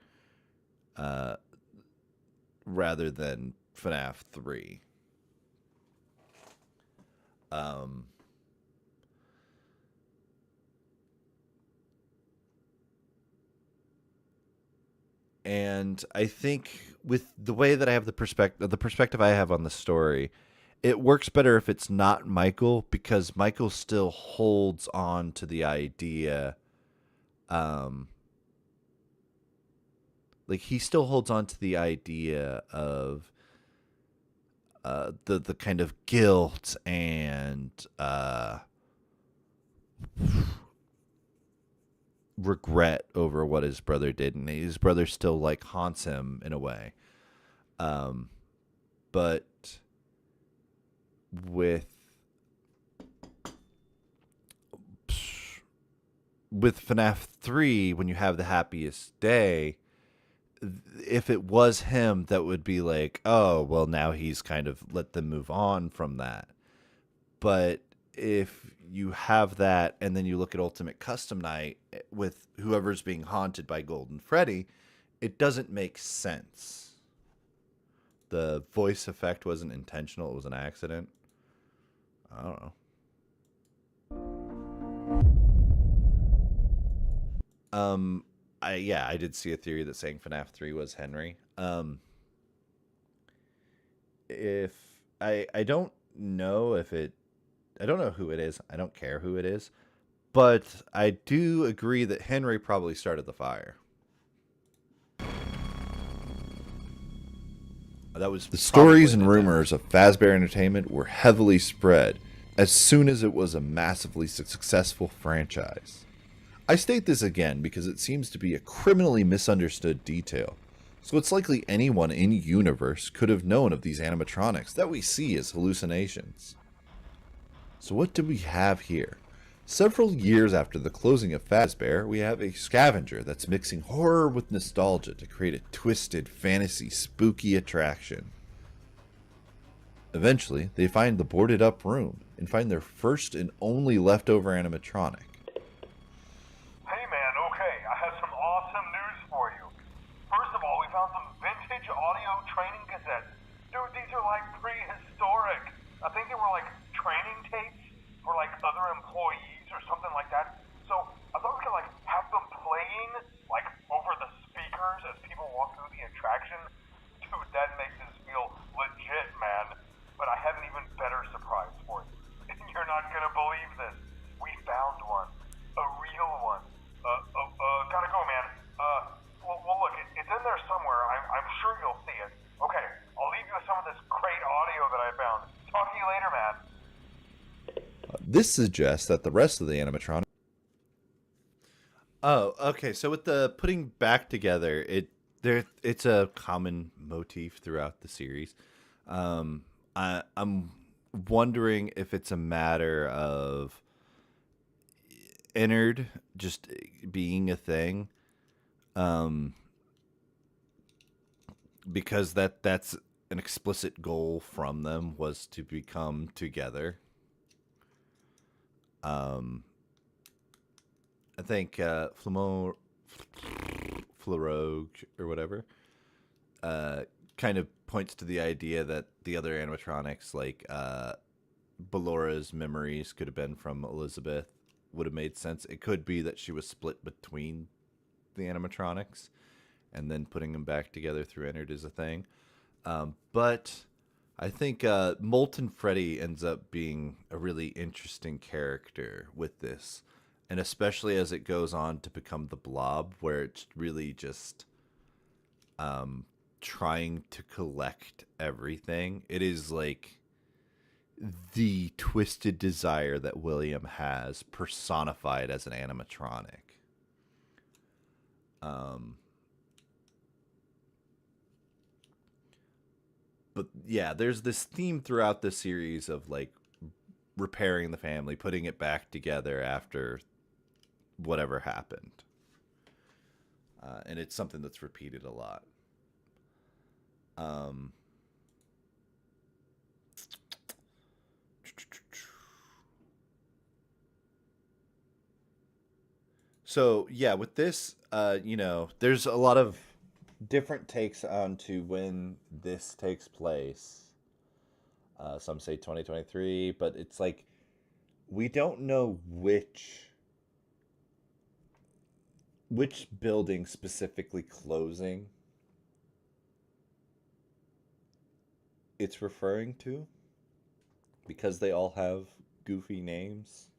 rather than FNAF 3. And I think with the way that I have the perspective I have on the story, it works better if it's not Michael, because Michael still holds on to the idea, like he still holds on to the idea of the kind of guilt and regret over what his brother did, and his brother still like haunts him in a way. But with FNAF 3, when you have the happiest day, if it was him, that would be like, oh, well, now he's kind of let them move on from that. But if you have that and then you look at Ultimate Custom Night with whoever's being haunted by Golden Freddy, it doesn't make sense. The voice effect wasn't intentional. It was an accident. I don't know. I did see a theory that saying FNAF 3 was Henry. If I don't know if it, I don't know who it is. I don't care who it is, but I do agree that Henry probably started the fire. That was the stories and rumors of Fazbear Entertainment were heavily spread as soon as it was a massively successful franchise. I state this again because it seems to be a criminally misunderstood detail, so it's likely anyone in universe could have known of these animatronics that we see as hallucinations. So what do we have here? Several years after the closing of Fazbear, we have a scavenger that's mixing horror with nostalgia to create a twisted, fantasy, spooky attraction. Eventually, they find the boarded up room and find their first and only leftover animatronic. Hey man, okay, I have some awesome news for you. First of all, we found some vintage audio training cassettes. Dude, these are like prehistoric. I think they were like training tapes for like other employees or something like that. So I thought we could like have them playing like over the speakers as people walk through the attraction. Dude, that makes us feel legit, man. But I have an even better surprise for you. You're not gonna believe this. We found one. A real one. Gotta go, man. Well look, it's in there somewhere. I'm sure you'll see it. Okay, I'll leave you with some of this great audio that I found. Talk to you later, man. This suggests that the rest of the animatronic... Oh, okay. So with the putting back together, it's a common motif throughout the series. I'm wondering if it's a matter of Innard just being a thing, because that's an explicit goal from them, was to become together. I think Flarogue or whatever kind of points to the idea that the other animatronics, like Bellora's memories, could have been from Elizabeth. Would have made sense. It could be that she was split between the animatronics, and then putting them back together through Innard is a thing. But I think Molten Freddy ends up being a really interesting character with this, and especially as it goes on to become the Blob, where it's really just trying to collect everything. It is like the twisted desire that William has personified as an animatronic. But yeah, there's this theme throughout the series of like repairing the family, putting it back together after whatever happened. And it's something that's repeated a lot. So yeah, with this, there's a lot of different takes onto when this takes place. Some say 2023, but it's like we don't know which building specifically closing it's referring to, because they all have goofy names.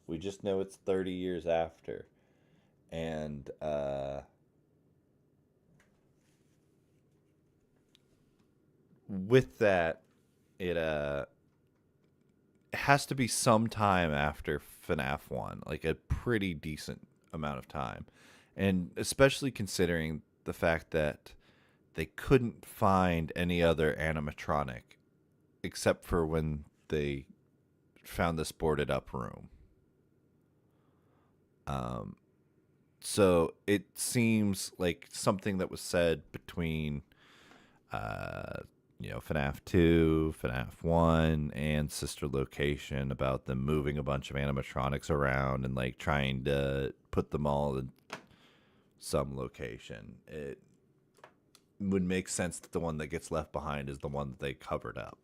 We just know it's 30 years after. And with that, it has to be some time after FNAF 1, like a pretty decent amount of time. And especially considering the fact that they couldn't find any other animatronic except for when they found this boarded up room. So it seems like something that was said between FNAF 2, FNAF 1, and Sister Location about them moving a bunch of animatronics around and like trying to put them all in some location. It would make sense that the one that gets left behind is the one that they covered up.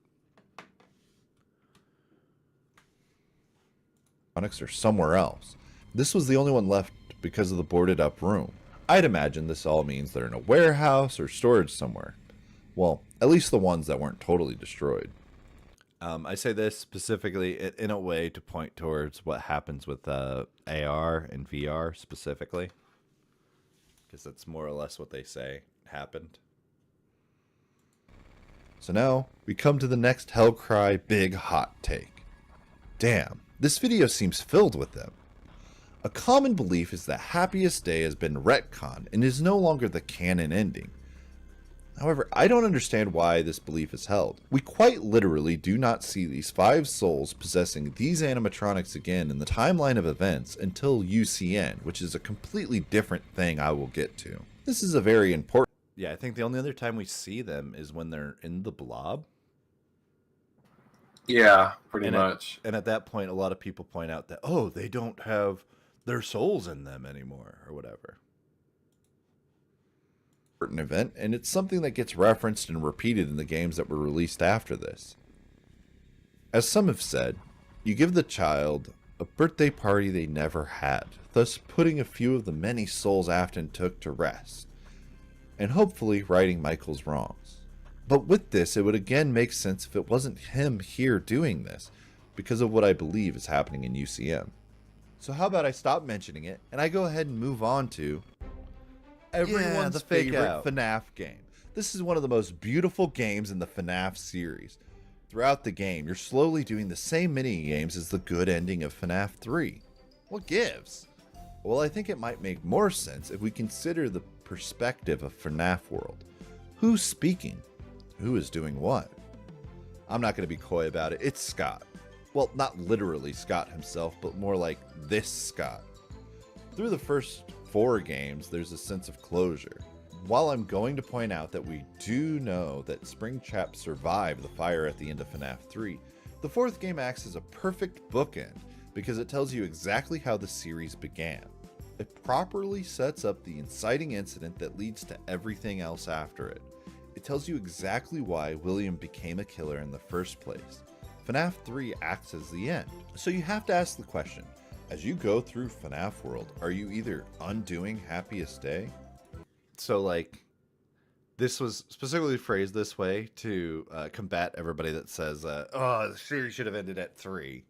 Animatronics are somewhere else. This was the only one left because of the boarded up room. I'd imagine this all means they're in a warehouse or storage somewhere. Well, at least the ones that weren't totally destroyed. I say this specifically in a way to point towards what happens with AR and VR specifically, because that's more or less what they say happened. So now we come to the next Hellkrai big hot take. Damn, this video seems filled with them. A common belief is that Happiest Day has been retconned and is no longer the canon ending. However, I don't understand why this belief is held. We quite literally do not see these 5 souls possessing these animatronics again in the timeline of events until UCN, which is a completely different thing I will get to. This is a very important... Yeah, I think the only other time we see them is when they're in the blob. Yeah, pretty much. And at that point, a lot of people point out that, oh, they don't have their souls in them anymore, or whatever. Event, and it's something that gets referenced and repeated in the games that were released after this. As some have said, you give the child a birthday party they never had, thus putting a few of the many souls Afton took to rest, and hopefully righting Michael's wrongs. But with this, it would again make sense if it wasn't him here doing this, because of what I believe is happening in UCM. So how about I stop mentioning it, and I go ahead and move on to everyone's favorite FNAF game. This is one of the most beautiful games in the FNAF series. Throughout the game, you're slowly doing the same mini games as the good ending of FNAF 3. What gives? Well, I think it might make more sense if we consider the perspective of FNAF World. Who's speaking? Who is doing what? I'm not going to be coy about it. It's Scott. Well, not literally Scott himself, but more like this Scott. Through the first 4 games, there's a sense of closure. While I'm going to point out that we do know that Springtrap survived the fire at the end of FNAF 3, the 4th game acts as a perfect bookend because it tells you exactly how the series began. It properly sets up the inciting incident that leads to everything else after it. It tells you exactly why William became a killer in the first place. FNAF 3 acts as the end. So you have to ask the question, as you go through FNAF World, are you either undoing Happiest Day? So, like, this was specifically phrased this way to combat everybody that says, oh, the series should have ended at 3.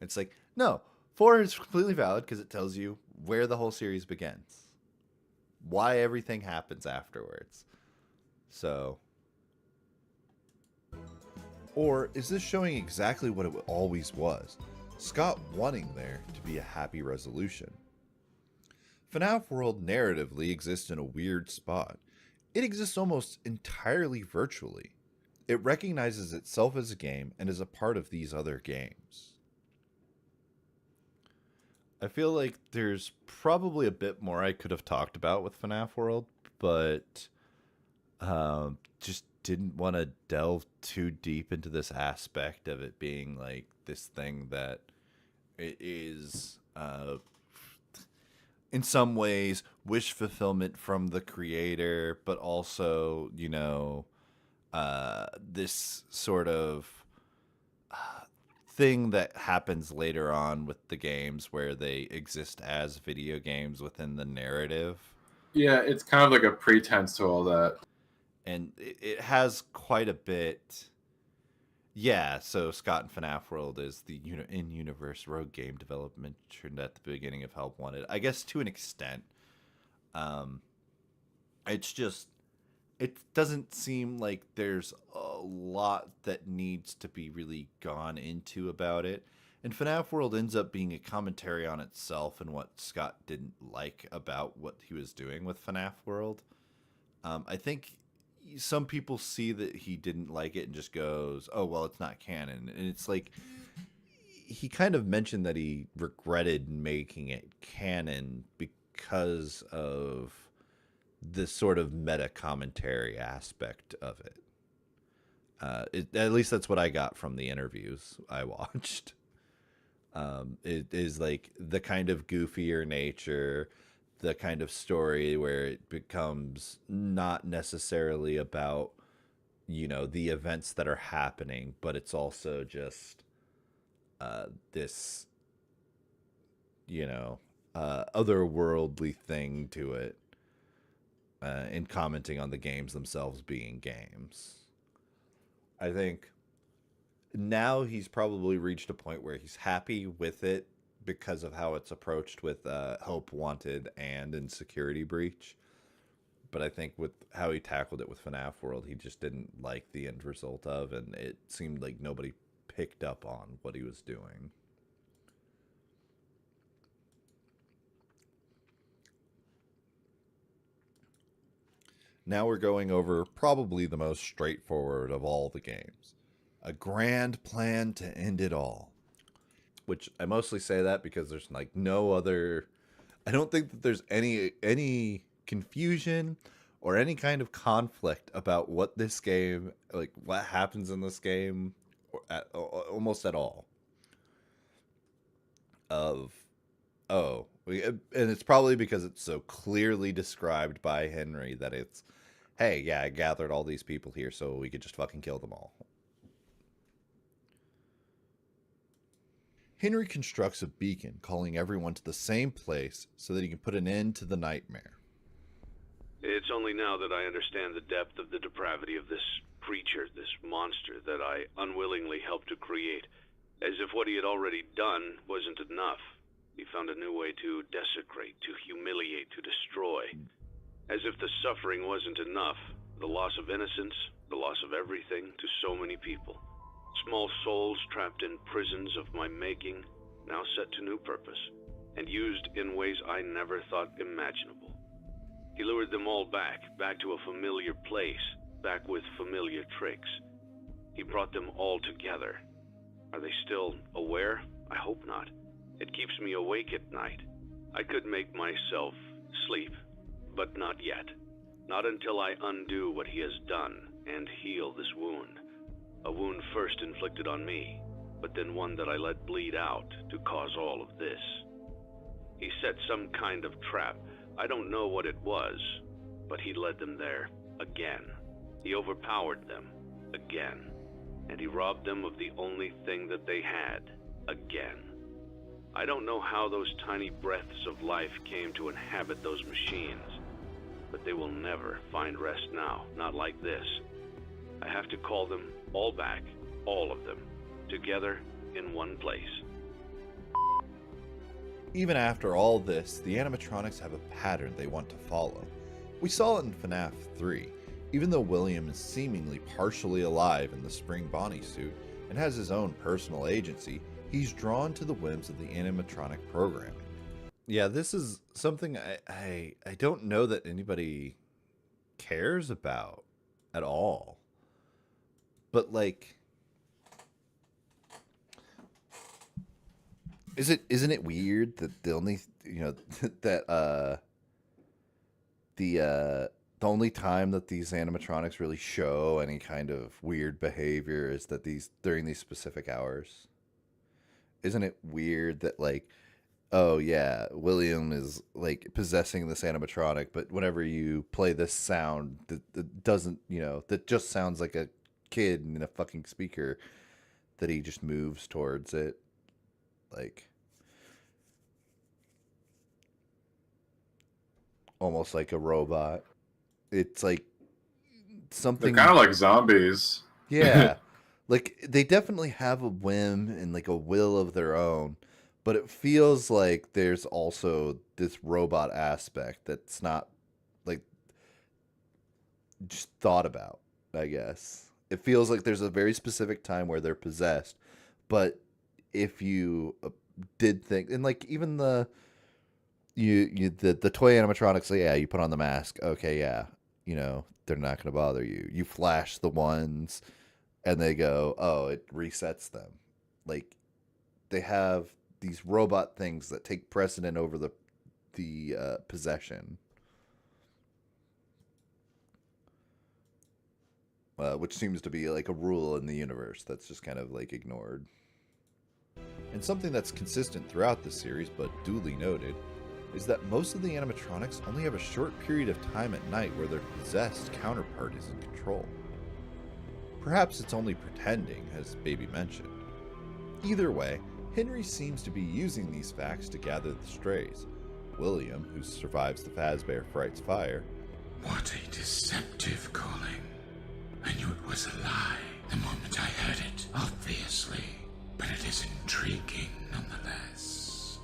It's like, no, 4 is completely valid because it tells you where the whole series begins. Why everything happens afterwards. So... Or is this showing exactly what it always was? Scott wanting there to be a happy resolution. FNAF World narratively exists in a weird spot. It exists almost entirely virtually. It recognizes itself as a game and is a part of these other games. I feel like there's probably a bit more I could have talked about with FNAF World, but just didn't want to delve too deep into this aspect of it being like this thing that it is in some ways wish fulfillment from the creator, but also, you know, this sort of thing that happens later on with the games where they exist as video games within the narrative. Yeah, it's kind of like a pretense to all that. and it has quite a bit. Yeah, so Scott in Fnaf World is the in-universe rogue game development mentioned at the beginning of Help Wanted. I guess to an extent. It's just, it doesn't seem like there's a lot that needs to be really gone into about it. And FNAF World ends up being a commentary on itself and what Scott didn't like about what he was doing with FNAF World. I think some people see that he didn't like it and just goes, oh, well, it's not canon. And it's like, he kind of mentioned that he regretted making it canon because of this sort of meta commentary aspect of it. At least that's what I got from the interviews I watched. It is like the kind of goofier nature, the kind of story where it becomes not necessarily about, you know, the events that are happening, but it's also just this, you know, otherworldly thing to it. In commenting on the games themselves being games. I think now he's probably reached a point where he's happy with it because of how it's approached with Help Wanted and in Security Breach. But I think with how he tackled it with FNAF World, he just didn't like the end result of, and it seemed like nobody picked up on what he was doing. Now we're going over probably the most straightforward of all the games. A grand plan to end it all. Which I mostly say that because there's like no other... I don't think that there's any confusion or any kind of conflict about what this game, like what happens in this game, almost at all. And it's probably because it's so clearly described by Henry that it's, hey, yeah, I gathered all these people here so we could just fucking kill them all. Henry constructs a beacon calling everyone to the same place so that he can put an end to the nightmare. It's only now that I understand the depth of the depravity of this creature, this monster that I unwillingly helped to create, as if what he had already done wasn't enough. He found a new way to desecrate, to humiliate, to destroy. As if the suffering wasn't enough, the loss of innocence, the loss of everything to so many people. Small souls trapped in prisons of my making, now set to new purpose, and used in ways I never thought imaginable. He lured them all back to a familiar place, back with familiar tricks. He brought them all together. Are they still aware? I hope not. It keeps me awake at night. I could make myself sleep, but not yet. Not until I undo what he has done and heal this wound. A wound first inflicted on me, but then one that I let bleed out to cause all of this. He set some kind of trap. I don't know what it was, but he led them there again. He overpowered them again, and he robbed them of the only thing that they had again. I don't know how those tiny breaths of life came to inhabit those machines, but they will never find rest now, not like this. I have to call them all back, all of them, together in one place. Even after all this, the animatronics have a pattern they want to follow. We saw it in FNAF 3. Even though William is seemingly partially alive in the spring Bonnie suit and has his own personal agency, he's drawn to the whims of the animatronic programming. Yeah, this is something I don't know that anybody cares about at all. But like, isn't it weird that the only, you know, that the only time that these animatronics really show any kind of weird behavior is that during these specific hours? Isn't it weird that, like, oh yeah, William is like possessing this animatronic, but whenever you play this sound that doesn't, you know, that just sounds like a kid in a fucking speaker, that he just moves towards it, like almost like a robot. It's like something They're kind of like zombies. Yeah. Like they definitely have a whim and like a will of their own, but it feels like there's also this robot aspect that's not like just thought about, I guess. It feels like there's a very specific time where they're possessed, but if you did think and like even the toy animatronics, yeah, you put on the mask, okay, yeah, they're not going to bother you. You flash the ones and they go, oh, it resets them. Like they have these robot things that take precedent over the possession, which seems to be like a rule in the universe that's just kind of like ignored. And something that's consistent throughout the series, but duly noted, is that most of the animatronics only have a short period of time at night where their possessed counterpart is in control. Perhaps it's only pretending, as Baby mentioned. Either way, Henry seems to be using these facts to gather the strays. William, who survives the Fazbear Fright's fire. What a deceptive calling. I knew it was a lie the moment I heard it, obviously, but it is intriguing nonetheless.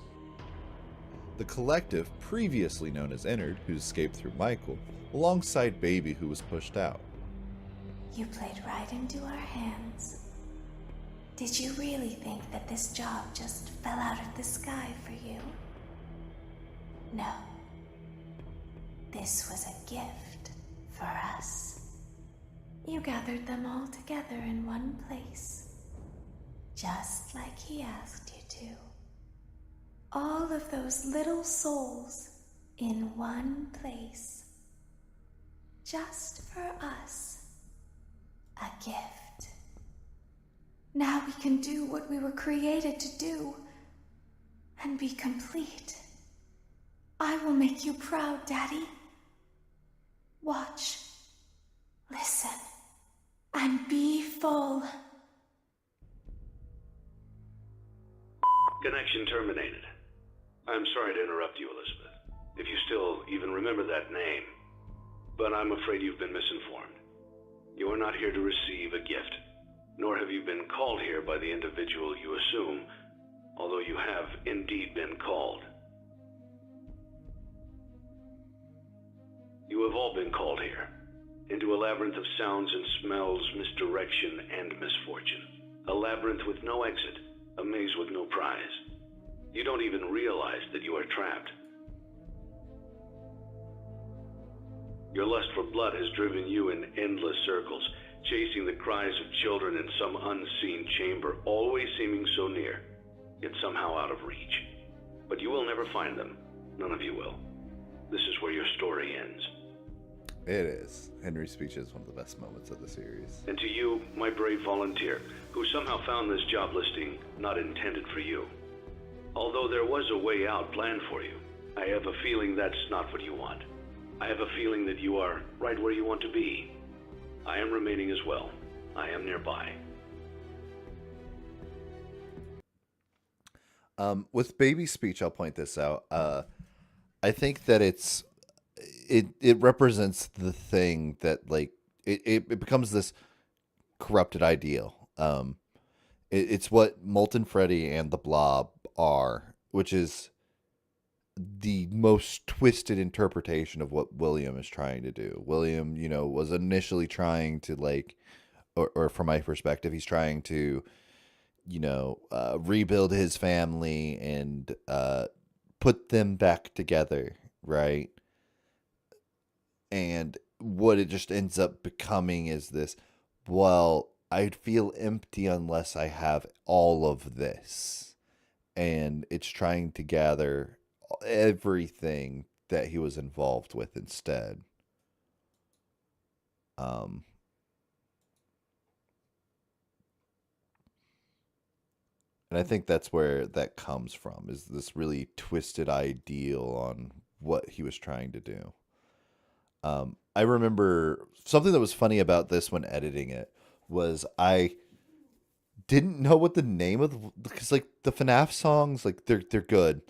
The collective, previously known as Ennard, who escaped through Michael, alongside Baby, who was pushed out. You played right into our hands. Did you really think that this job just fell out of the sky for you? No. This was a gift for us. You gathered them all together in one place, just like he asked you to. All of those little souls in one place, just for us. A gift. Now we can do what we were created to do and be complete. I will make you proud, Daddy. Watch, listen, and be full. Connection terminated. I'm sorry to interrupt you, Elizabeth, if you still even remember that name, but I'm afraid you've been misinformed. You are not here to receive a gift, nor have you been called here by the individual you assume, although you have indeed been called. You have all been called here, into a labyrinth of sounds and smells, misdirection, and misfortune. A labyrinth with no exit, a maze with no prize. You don't even realize that you are trapped. Your lust for blood has driven you in endless circles, chasing the cries of children in some unseen chamber, always seeming so near, yet somehow out of reach. But you will never find them. None of you will. This is where your story ends. It is. Henry's speech is one of the best moments of the series. And to you, my brave volunteer, who somehow found this job listing not intended for you. Although there was a way out planned for you, I have a feeling that's not what you want. I have a feeling that you are right where you want to be. I am remaining as well. I am nearby. With Baby's speech, I'll point this out. I think that it represents the thing that like it becomes this corrupted ideal. It's what Molten Freddy and the Blob are, which is the most twisted interpretation of what William is trying to do. William, was initially trying to like, or from my perspective, he's trying to, rebuild his family and put them back together, right? And what it just ends up becoming is this, well, I'd feel empty unless I have all of this. And it's trying to gather everything that he was involved with instead. And I think that's where that comes from, is this really twisted ideal on what he was trying to do. I remember something that was funny about this when editing it was I didn't know what the name of because like the Fnaf songs, like they're good,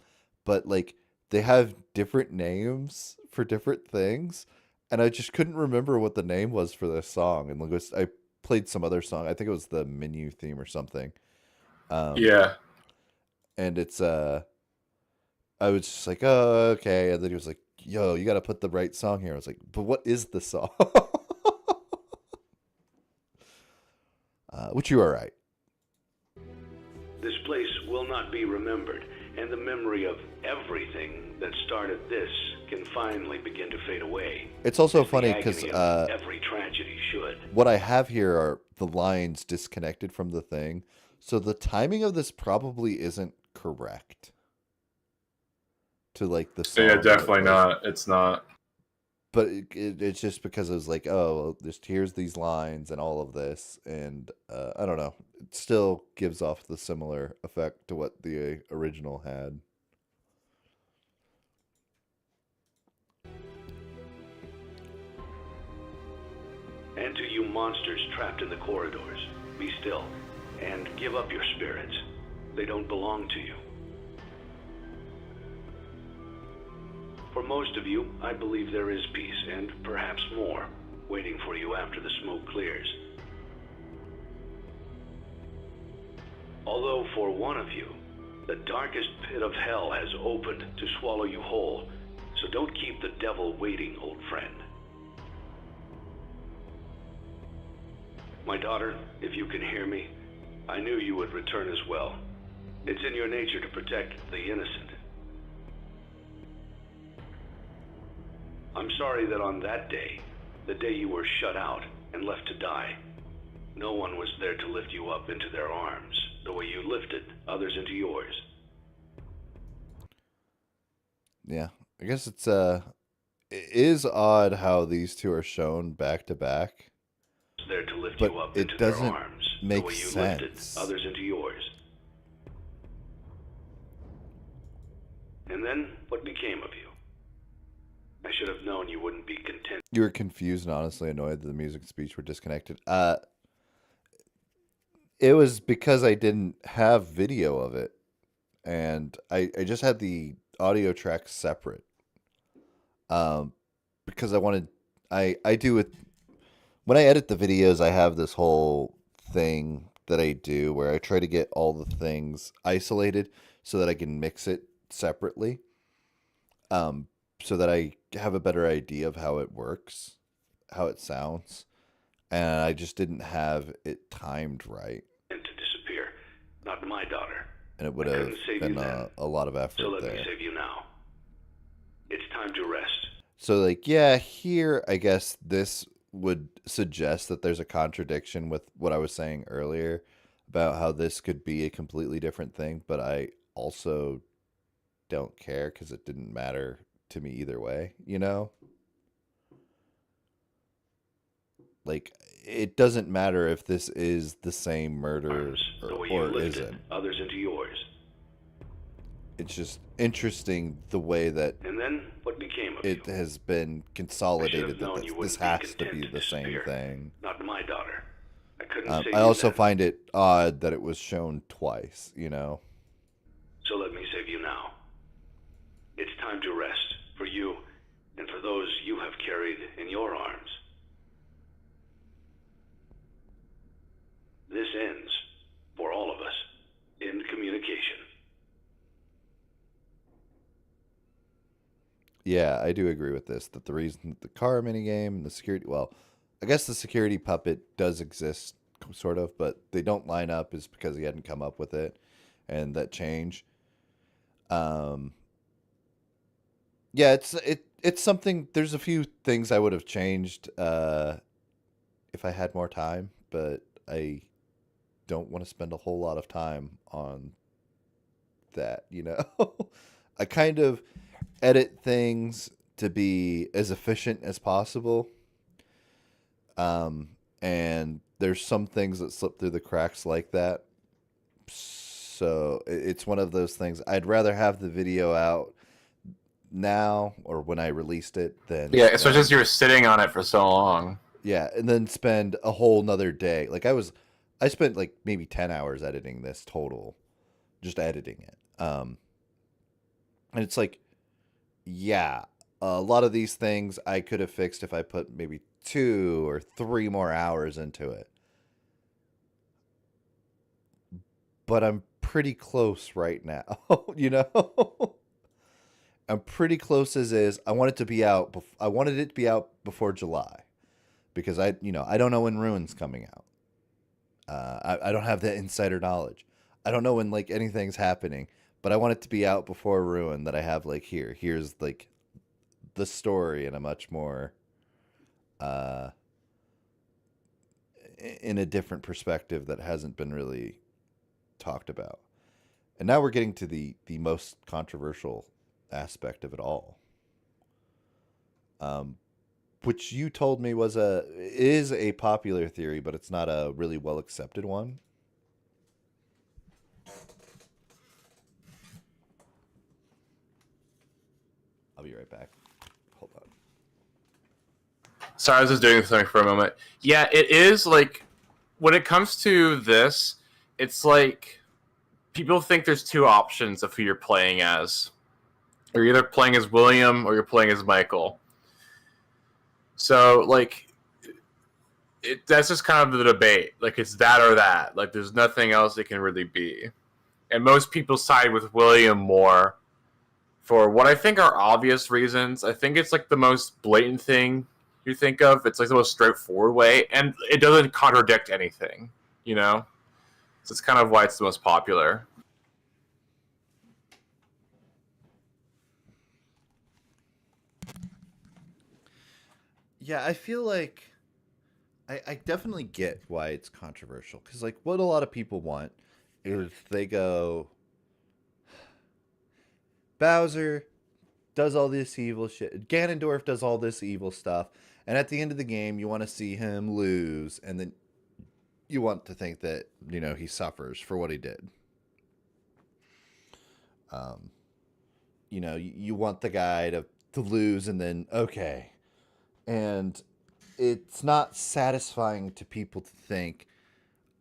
but like they have different names for different things, and I just couldn't remember what the name was for this song. And I played some other song. I think it was the menu theme or something. Yeah. And it's I was just like, oh, okay. And then he was like, yo, you got to put the right song here. I was like, but what is the song? Which you are right. This place will not be remembered, and the memory of everything that started this can finally begin to fade away. It's also as the funny because agony of every tragedy should. what I have here are the lines disconnected from the thing. So the timing of this probably isn't correct. To like the song. Yeah, definitely not. It's not. But it's just because it was like, oh, just here's these lines and all of this, and I don't know. It still gives off the similar effect to what the original had. And to you monsters trapped in the corridors, be still and give up your spirits. They don't belong to you. For most of you, I believe there is peace, and perhaps more, waiting for you after the smoke clears. Although for one of you, the darkest pit of hell has opened to swallow you whole, so don't keep the devil waiting, old friend. My daughter, if you can hear me, I knew you would return as well. It's in your nature to protect the innocent. I'm sorry that on that day, the day you were shut out and left to die, no one was there to lift you up into their arms, the way you lifted others into yours. Yeah, I guess it is odd how these two are shown back to back. There to lift But you up it into their doesn't arms, make the way you sense. lifted others into yours. And then, what became of you? I should have known you wouldn't be content. You were confused and honestly annoyed that the music and speech were disconnected. It was because I didn't have video of it, and I just had the audio tracks separate. Because I do it when I edit the videos. I have this whole thing that I do where I try to get all the things isolated so that I can mix it separately. So that I have a better idea of how it works, how it sounds, and I just didn't have it timed right. To disappear, not my daughter. And it would have been a lot of effort So let there. me save you now. It's time to rest. So like, yeah, here I guess this would suggest that there's a contradiction with what I was saying earlier about how this could be a completely different thing, but I also don't care because it didn't matter to me either way, you know? Like, it doesn't matter if this is the same murder or isn't. Others into yours. It's just interesting the way that And then what became of it has been consolidated known that you this wouldn't be has to content be to the same disappear. thing. Not my daughter. I couldn't save I you also then. find it odd that it was shown twice, you know? So let me save you now. It's time to rest for you and for those you have carried in your arms. This ends, for all of us, in communication. Yeah, I do agree with this. That the reason that the car minigame and the security, well, I guess the security puppet does exist, sort of, but they don't line up is because he hadn't come up with it, and that change. Yeah, it's something. There's a few things I would have changed if I had more time, but I don't want to spend a whole lot of time on that. You know, I kind of edit things to be as efficient as possible. And there's some things that slip through the cracks like that. So it's one of those things. I'd rather have the video out now or when I released it than Yeah, especially as you were sitting on it for so long. yeah, and then spend a whole nother day. Like I spent like maybe 10 hours editing this total, just editing it. And it's like, yeah, a lot of these things I could have fixed if I put maybe 2 or 3 more hours into it. But I'm pretty close right now, you know? I'm pretty close as is. I want it to be out. I wanted it to be out before July because I don't know when Ruin's coming out. I don't have that insider knowledge. I don't know when like anything's happening, but I want it to be out before Ruin. That I have like here's like the story in a much more, in a different perspective that hasn't been really talked about. And now we're getting to the most controversial aspect of it all, which you told me is a popular theory, but it's not a really well accepted one. I'll be right back. Hold on. Sorry, I was just doing something for a moment. Yeah, it is like when it comes to this, it's like people think there's two options of who you're playing as. You're either playing as William or you're playing as Michael. So, like, that's just kind of the debate. Like, it's that or that. Like, there's nothing else it can really be. And most people side with William more for what I think are obvious reasons. I think it's, like, the most blatant thing you think of. It's, like, the most straightforward way. And it doesn't contradict anything, you know? So it's kind of why it's the most popular. Yeah, I feel like I definitely get why it's controversial. Because, like, what a lot of people want is they go, Bowser does all this evil shit. Ganondorf does all this evil stuff. And at the end of the game, you want to see him lose. And then you want to think that, he suffers for what he did. You want the guy to lose and then, okay. And it's not satisfying to people to think,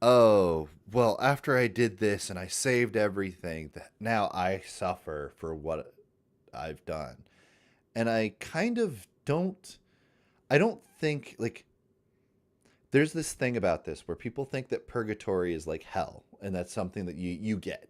oh, well, after I did this and I saved everything, that now I suffer for what I've done. And I kind of I don't think, like, there's this thing about this where people think that purgatory is like hell, and that's something that you get,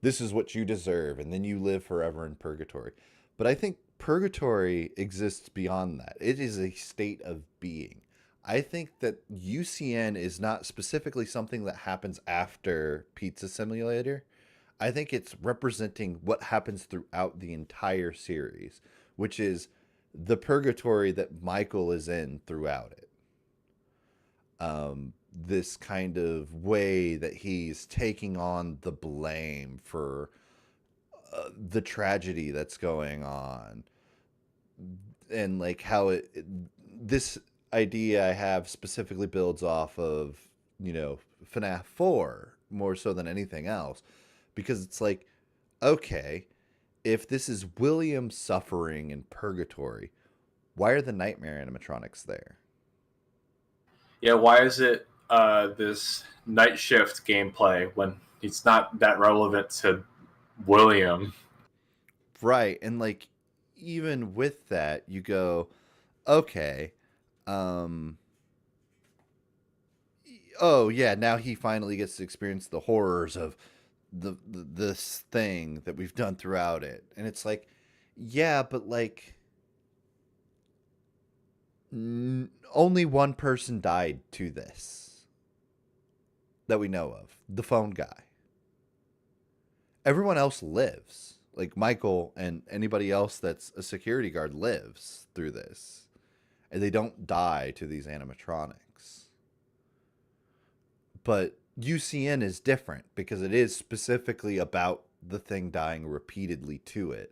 this is what you deserve, and then you live forever in purgatory. But I think purgatory exists beyond that. It is a state of being. I think that UCN is not specifically something that happens after Pizza Simulator. I think it's representing what happens throughout the entire series, which is the purgatory that Michael is in throughout it. This kind of way that he's taking on the blame for the tragedy that's going on, and like how this idea I have specifically builds off of Fnaf 4 more so than anything else, because it's like, okay, if this is William suffering in purgatory, why are the nightmare animatronics there? Yeah, why is it this night shift gameplay when it's not that relevant to William? Right, and like even with that, you go, okay, oh yeah, now he finally gets to experience the horrors of this thing that we've done throughout it, and it's like, yeah, but like only one person died to this that we know of, the phone guy. Everyone else lives. Like Michael and anybody else that's a security guard lives through this. And they don't die to these animatronics. But UCN is different because it is specifically about the thing dying repeatedly to it.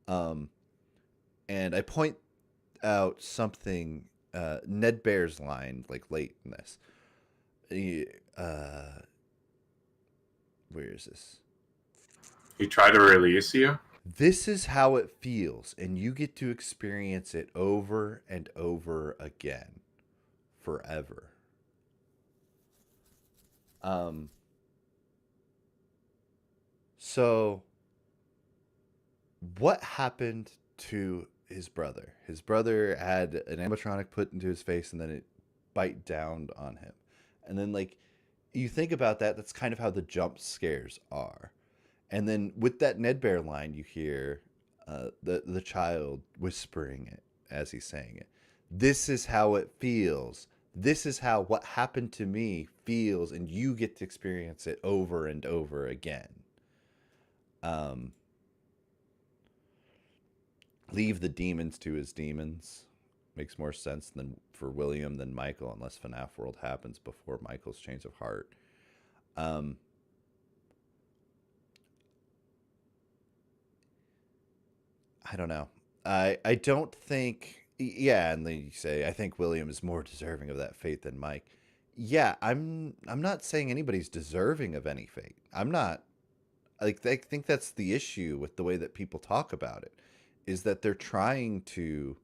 And I point out something, Ned Bear's line, like late in this. Where is this? He tried to release you? This is how it feels, and you get to experience it over and over again. Forever. So what happened to his brother. His brother had an animatronic put into his face, and then it bite down on him. And then, like, you think about that, that's kind of how the jump scares are. And then with that Ned Bear line, you hear the child whispering it as he's saying it. This is how it feels. This is how what happened to me feels, and you get to experience it over and over again. Leave the demons to his demons. Makes more sense than for William than Michael, unless FNAF World happens before Michael's change of heart. I don't know. I don't think. Yeah, and then you say I think William is more deserving of that fate than Mike. Yeah, I'm not saying anybody's deserving of any fate. I'm not. Like, I think that's the issue with the way that people talk about it, is that they're trying to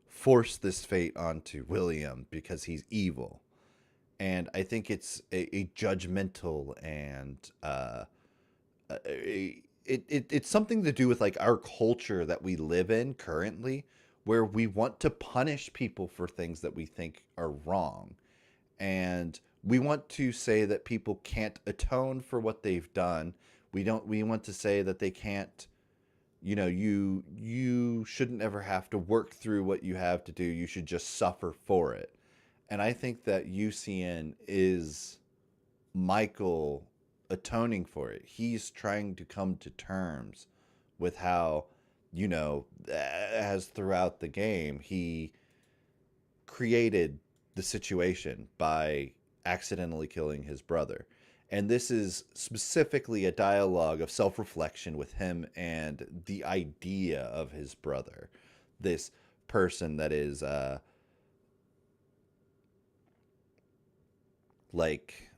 force this fate onto William because he's evil. And I think it's a judgmental and it's something to do with like our culture that we live in currently, where we want to punish people for things that we think are wrong. And we want to say that people can't atone for what they've done. We want to say that they can't, you shouldn't ever have to work through what you have to do. You should just suffer for it. And I think that UCN is Michael atoning for it. He's trying to come to terms with how, as throughout the game, he created the situation by accidentally killing his brother. And this is specifically a dialogue of self-reflection with him and the idea of his brother. This person that is, like,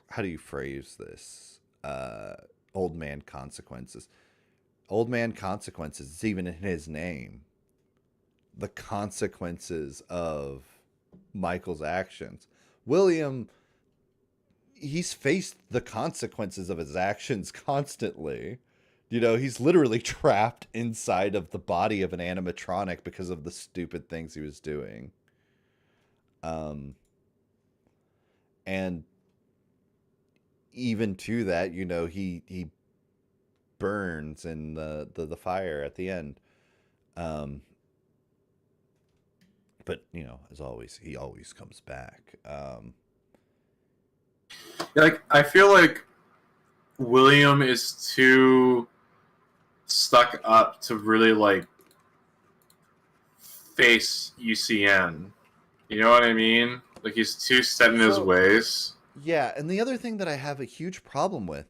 how do you phrase this? Old man consequences. Old man consequences, it's even in his name. The consequences of Michael's actions. William, he's faced the consequences of his actions constantly. He's literally trapped inside of the body of an animatronic because of the stupid things he was doing. And even to that, he burns in the fire at the end. But, as always, he always comes back. I feel like William is too stuck up to really, face UCN. You know what I mean? Like, he's too set in his ways. Yeah, and the other thing that I have a huge problem with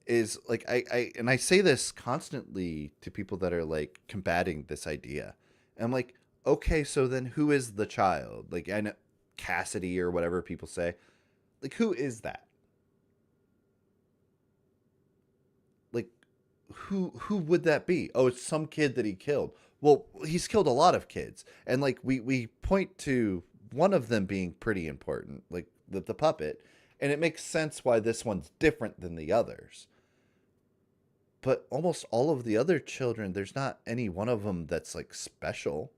is, like, I say this constantly to people that are, like, combating this idea. And I'm like, okay, so then who is the child? Like, I know Cassidy or whatever people say. Like, who is that? Like, who would that be? Oh, it's some kid that he killed. Well, he's killed a lot of kids. And, like, we point to one of them being pretty important, like the puppet. And it makes sense why this one's different than the others. But almost all of the other children, there's not any one of them that's, like, special.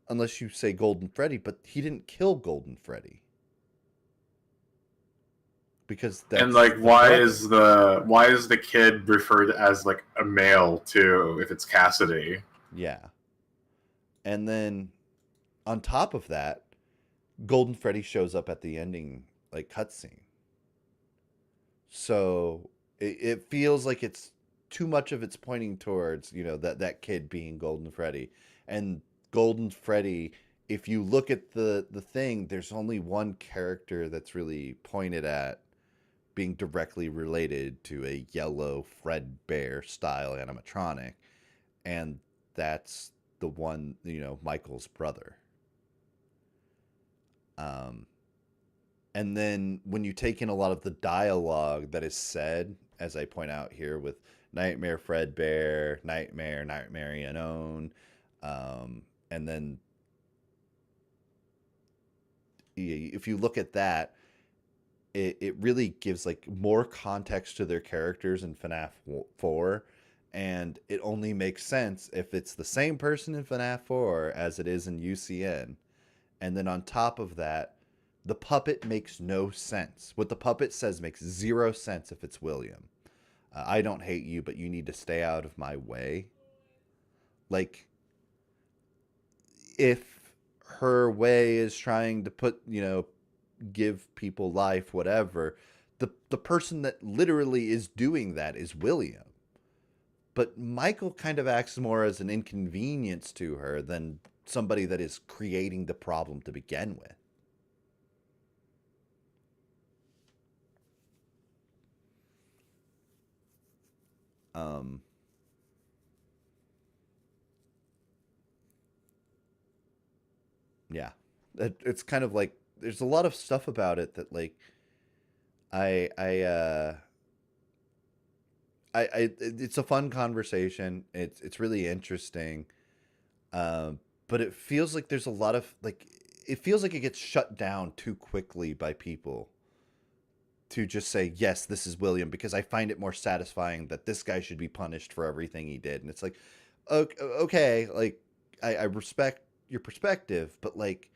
Unless you say Golden Freddy, but he didn't kill Golden Freddy. Because that's... And, like, why is the kid referred as, like, a male, too, if it's Cassidy? Yeah. And then, on top of that, Golden Freddy shows up at the ending, like, cutscene. So it feels like it's too much of it's pointing towards, that kid being Golden Freddy. And Golden Freddy, if you look at the thing, there's only one character that's really pointed at being directly related to a yellow Fredbear style animatronic. And that's the one, Michael's brother. And then when you take in a lot of the dialogue that is said, as I point out here with Nightmare Fredbear, Nightmare Unknown, and then if you look at that, it really gives, like, more context to their characters in FNAF 4 And it only makes sense if it's the same person in FNAF 4 as it is in UCN. And then on top of that, the puppet makes no sense. What the puppet says makes zero sense if it's William. I don't hate you, but you need to stay out of my way. Like, if her way is trying to put, give people life, whatever, the person that literally is doing that is William. But Michael kind of acts more as an inconvenience to her than somebody that is creating the problem to begin with. Yeah, it's kind of like there's a lot of stuff about it that like it's a fun conversation. It's really interesting, but it feels like there's a lot of like it feels like it gets shut down too quickly by people to just say yes, this is William, because I find it more satisfying that this guy should be punished for everything he did, and it's like okay, like I respect your perspective, but like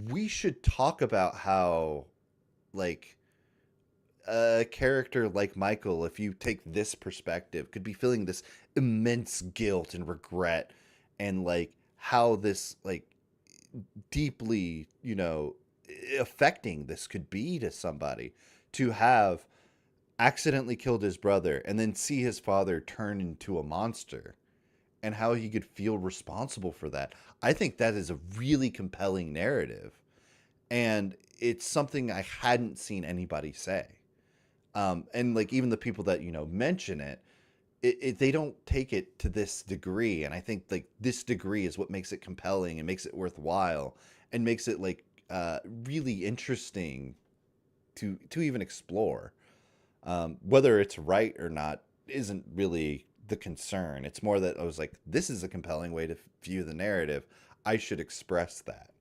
we should talk about how like a character like Michael, if you take this perspective, could be feeling this immense guilt and regret, and like how this like deeply, affecting this could be to somebody to have accidentally killed his brother and then see his father turn into a monster, and how he could feel responsible for that. I think that is a really compelling narrative, and it's something I hadn't seen anybody say. And like even the people that mention it, they don't take it to this degree, and I think like this degree is what makes it compelling and makes it worthwhile and makes it like really interesting to even explore. Whether it's right or not isn't really the concern. It's more that I was like, this is a compelling way to view the narrative. I should express that.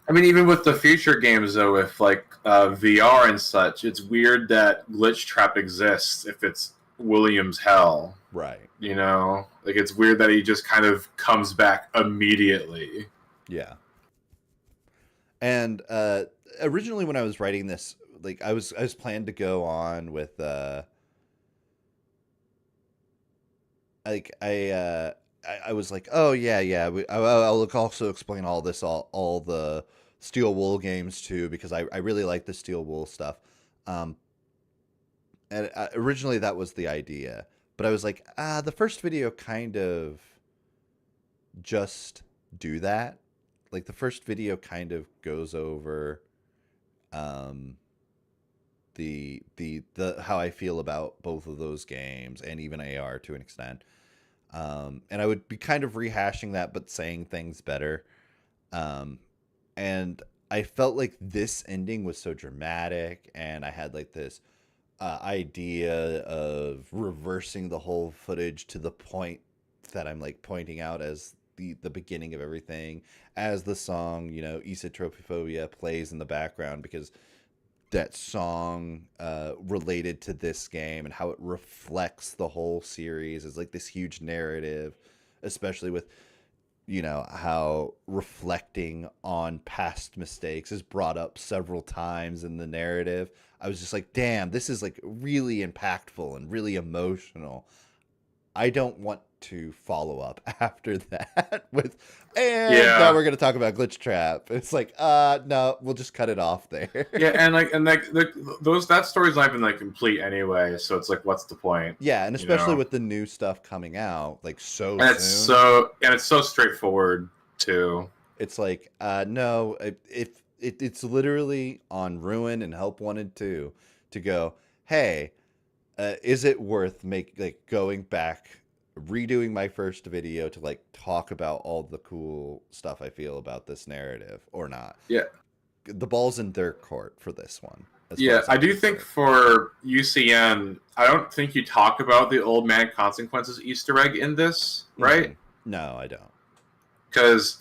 I mean, even with the future games, though, with like VR and such, it's weird that Glitch Trap exists if it's William's Hell. Right. Like it's weird that he just kind of comes back immediately. Yeah. And originally when I was writing this, like I was planned to go on with like I was like, oh yeah, I'll also explain all this, all the Steel Wool games too, because I really like the Steel Wool stuff. And originally that was the idea, but I was like, the first video kind of just do that. Like the first video kind of goes over the how I feel about both of those games and even AR to an extent. And I would be kind of rehashing that, but saying things better. And I felt like this ending was so dramatic, and I had like this idea of reversing the whole footage to the point that I'm like pointing out as the beginning of everything, as the song, Isotropophobia plays in the background, because that song related to this game and how it reflects the whole series is like this huge narrative, especially with how reflecting on past mistakes is brought up several times in the narrative. I was just like, damn, this is like really impactful and really emotional. I don't want to follow up after that with, and now we're going to talk about Glitch Trap. It's like, no, we'll just cut it off there. Yeah, and that story's not even like complete anyway, so it's like, what's the point? Yeah, and especially with the new stuff coming out like soon. It's so straightforward too. It's like, no, it's literally on Ruin and Help Wanted 2 to go, hey, is it worth going back, redoing my first video to like talk about all the cool stuff I feel about this narrative or not? Yeah. The ball's in their court for this one. Yeah, I do think for UCN, I don't think you talk about the Old Man Consequences Easter egg in this, right? No, I don't. Because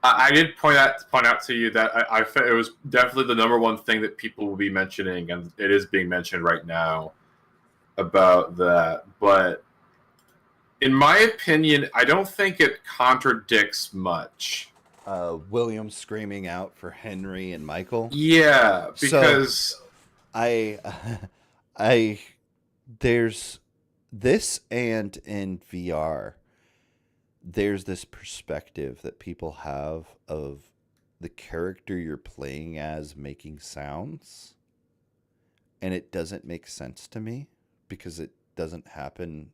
I did point out to you that I felt it was definitely the number one thing that people will be mentioning, and it is being mentioned right now. about that, but in my opinion, I don't think it contradicts much. William screaming out for Henry and Michael. Yeah, because so I, I, there's this, and in VR, there's this perspective that people have of the character you're playing as making sounds, and it doesn't make sense to me because it doesn't happen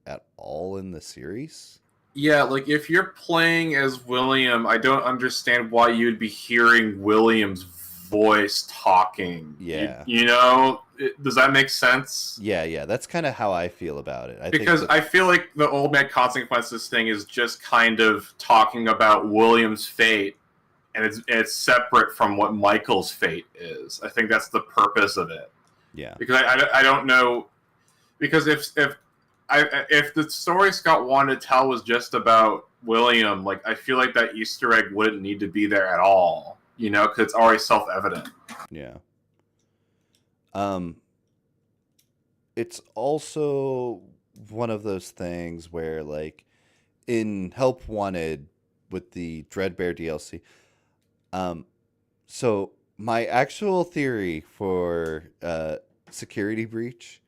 at all in the series. yeah, like if you're playing as William, I don't understand why you'd be hearing William's voice talking. Yeah. You know, does that make sense? Yeah, that's kind of how I feel about it. I feel like the Old Man Consequences thing is just kind of talking about William's fate, and it's separate from what Michael's fate is. I think that's the purpose of it. Yeah. Because I don't know, because if the story Scott wanted to tell was just about William, like I feel like that Easter egg wouldn't need to be there at all. You know, because it's already self-evident. Yeah. It's also one of those things where, like, in Help Wanted with the Dreadbear DLC, so my actual theory for Security Breach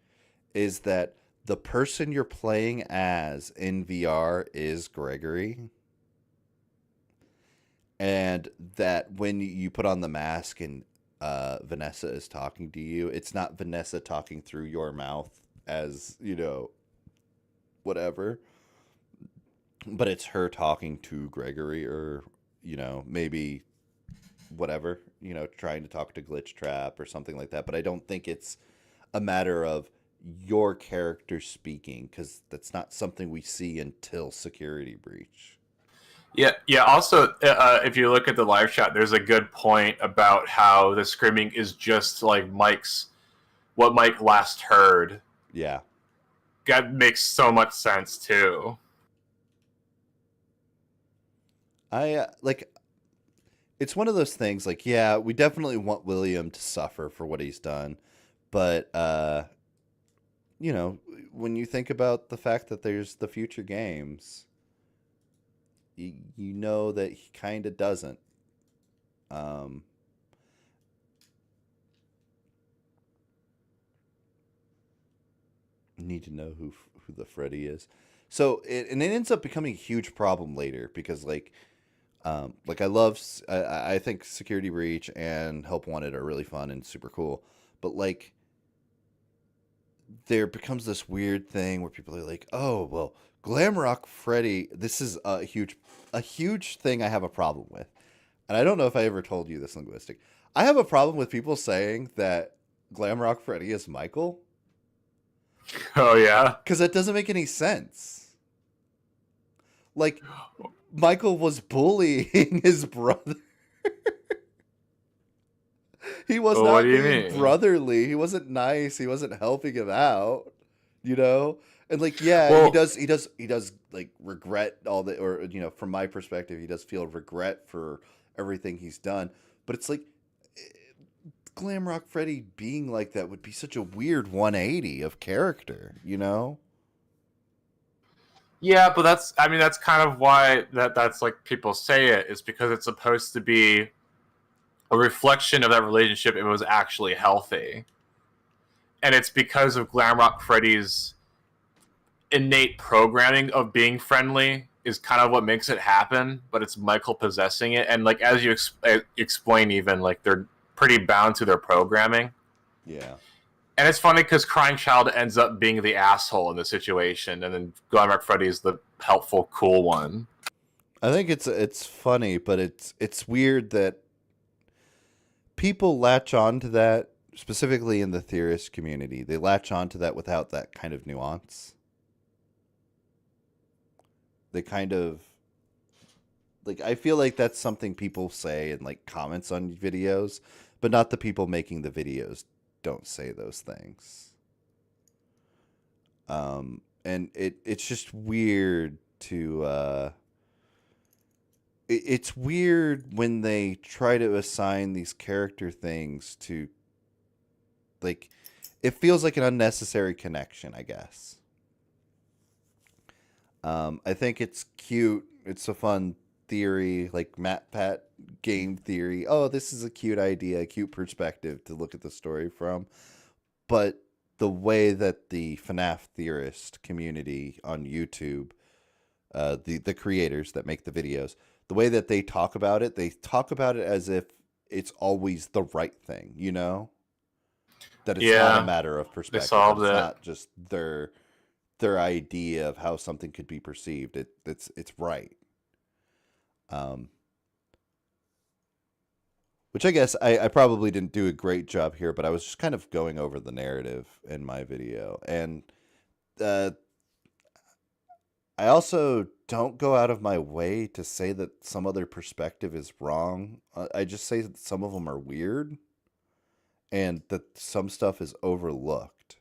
is that the person you're playing as in VR is Gregory. And that when you put on the mask and Vanessa is talking to you, it's not Vanessa talking through your mouth as, you know, whatever, but it's her talking to Gregory, or, you know, maybe whatever, you know, trying to talk to Glitch Trap or something like that. But I don't think it's a matter of your character speaking, because that's not something we see until Security Breach. Yeah. Also, if you look at the live chat, there's a good point about how the screaming is just like what Mike last heard. Yeah, that makes so much sense too. It's one of those things. Like, yeah, we definitely want William to suffer for what he's done, but you know, when you think about the fact that there's the future games, you know that he kind of doesn't. Need to know who the Freddy is. So it ends up becoming a huge problem later because like I think Security Breach and Help Wanted are really fun and super cool, but like there becomes this weird thing where people are like, oh well, Glamrock Freddy. This is a huge thing I have a problem with, and I don't know if I ever told you this, Linguistic. I have a problem with people saying that Glamrock Freddy is Michael. Oh yeah, because that doesn't make any sense. Like, Michael was bullying his brother. He was not being brotherly. He wasn't nice. He wasn't helping him out. You know, and like, yeah, well, he does like regret all the, or you know, from my perspective, he does feel regret for everything he's done. But it's like, Glamrock Freddy being like that would be such a weird 180 of character, you know? Yeah, but that's kind of why that's like people say it, is because it's supposed to be a reflection of that relationship if it was actually healthy. And it's because of Glamrock Freddy's innate programming of being friendly is kind of what makes it happen, but it's Michael possessing it. And like, as you explain, even like they're pretty bound to their programming. Yeah. And it's funny because Crying Child ends up being the asshole in the situation, and then Glamrock Freddy is the helpful, cool one. I think it's funny, but it's weird that people latch on to that, specifically in the theorist community. They latch on to that without that kind of nuance. They kind of, like, I feel like that's something people say in like comments on videos, but not the people making the videos don't say those things. And it's just weird to it's weird when they try to assign these character things to, like, it feels like an unnecessary connection, I guess. I think it's cute. It's a fun theory, like MatPat game theory. Oh, this is a cute idea, a cute perspective to look at the story from. But the way that the FNAF theorist community on YouTube, the creators that make the videos, the way that they talk about it as if it's always the right thing, you know? That it's not a matter of perspective. It's not just their idea of how something could be perceived. It's right. Which I guess I probably didn't do a great job here, but I was just kind of going over the narrative in my video. And I also don't go out of my way to say that some other perspective is wrong. I just say that some of them are weird and that some stuff is overlooked.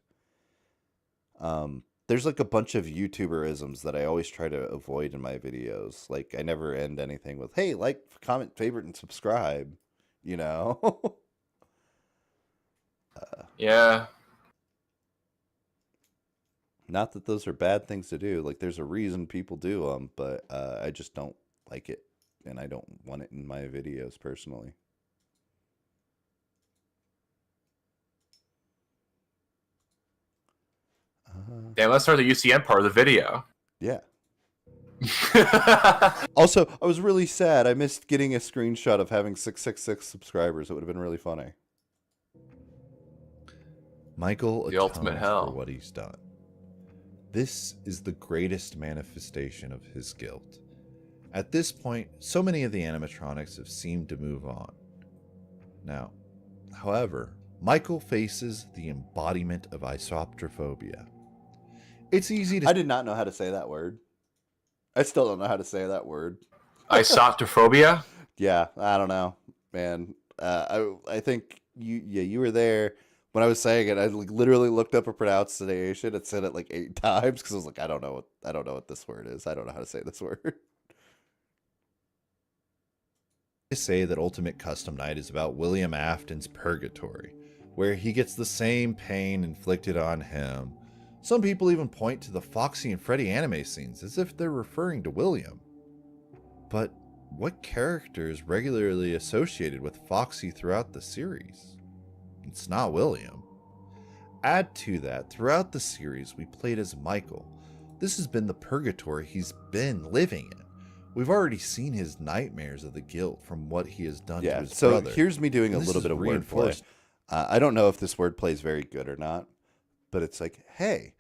There's like a bunch of YouTuberisms that I always try to avoid in my videos. Like I never end anything with, hey, like, comment, favorite, and subscribe, you know? Yeah. Not that those are bad things to do. Like there's a reason people do them, but I just don't like it. And I don't want it in my videos personally. Damn, let's start the UCM part of the video. Yeah. Also, I was really sad. I missed getting a screenshot of having 666 subscribers. It would have been really funny. Michael The ultimate hell for what he's done. This is the greatest manifestation of his guilt. At this point, so many of the animatronics have seemed to move on. Now, however, Michael faces the embodiment of isoptrophobia. It's easy to... I did not know how to say that word. I still don't know how to say that word. Isoptrophobia? Yeah, I don't know, man. I think you were there when I was saying it. I literally looked up a pronunciation and said it like 8 times because I was like, I don't know what this word is. I don't know how to say this word. I say that Ultimate Custom Night is about William Afton's purgatory, where he gets the same pain inflicted on him. Some people even point to the Foxy and Freddy anime scenes as if they're referring to William. But what character is regularly associated with Foxy throughout the series? It's not William. Add to that, throughout the series, we played as Michael. This has been the purgatory he's been living in. We've already seen his nightmares of the guilt from what he has done to his brother. So here's me doing a little bit of wordplay. I don't know if this wordplay is very good or not, but it's like, hey,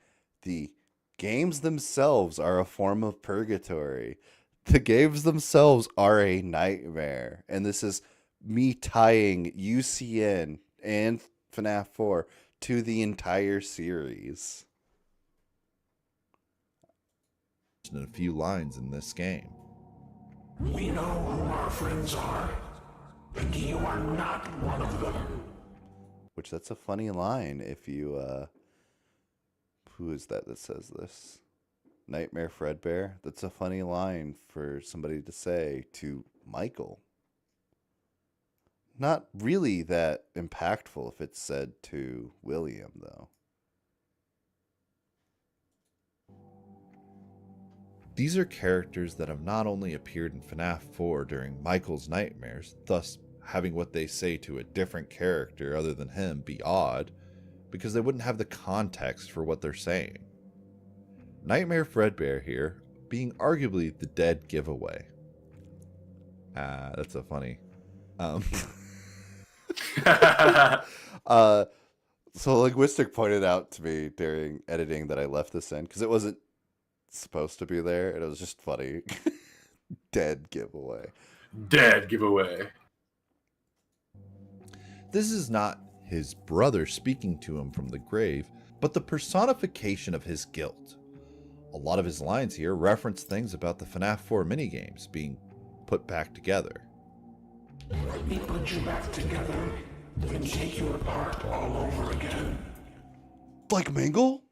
the games themselves are a form of purgatory. The games themselves are a nightmare. And this is me tying UCN and FNAF 4 to the entire series. In a few lines in this game. We know who our friends are, and you are not one of them. Which that's a funny line if you, who is that says this? Nightmare Fredbear? That's a funny line for somebody to say to Michael. Not really that impactful if it's said to William, though. These are characters that have not only appeared in FNAF 4 during Michael's nightmares, thus having what they say to a different character other than him be odd, because they wouldn't have the context for what they're saying. Nightmare Fredbear here being arguably the dead giveaway. That's so funny. So Linguistic pointed out to me during editing that I left this in because it wasn't supposed to be there, and it was just funny. Dead giveaway. Dead giveaway. This is not his brother speaking to him from the grave, but the personification of his guilt. A lot of his lines here reference things about the FNAF 4 minigames being put back together. Let me put you back together, then take you apart all over again. Like Mingle?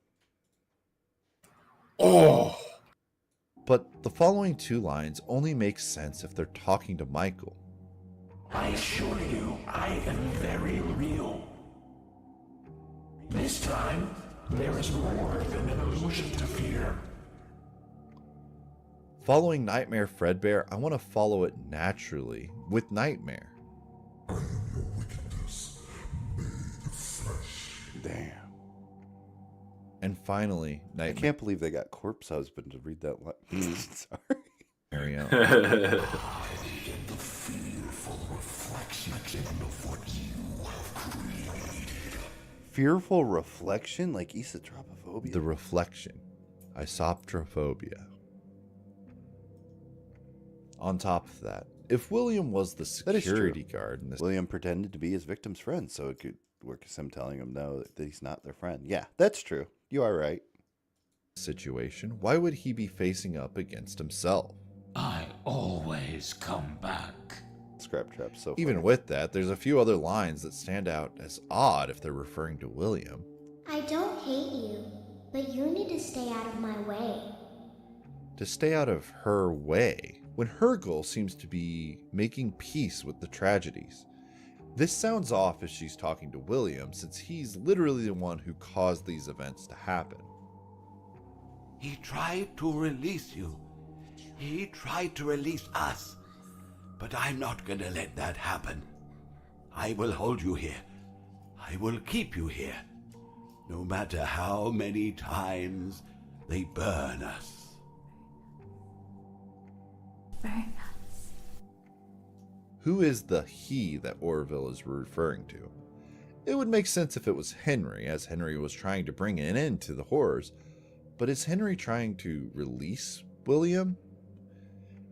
Oh! But the following 2 lines only make sense if they're talking to Michael. I assure you, I am very real. This This time, there is more than an illusion to fear. Following Nightmare Fredbear, I want to follow it naturally with Nightmare. Damn. And finally, Nightmare. I can't believe they got Corpse Husband to read that line. Sorry. Mario. The fearful reflection of what you have created. Fearful reflection, like isotropophobia. The reflection. Isotrophobia. On top of that, if William was the security guard in this, William pretended to be his victim's friend, so it could work as him telling him no, that he's not their friend. Yeah, that's true. You are right. Situation, why would he be facing up against himself? I always come back. Scrap trap. So even with that, there's a few other lines that stand out as odd if they're referring to William. I don't hate you, but you need to stay out of my way. To stay out of her way, when her goal seems to be making peace with the tragedies. This sounds off if she's talking to William, since he's literally the one who caused these events to happen. He tried to release you. He tried to release us. But I'm not gonna let that happen. I will hold you here. I will keep you here. No matter how many times they burn us. Very nice. Who is the he that Orville is referring to? It would make sense if it was Henry, as Henry was trying to bring an end to the horrors. But is Henry trying to release William?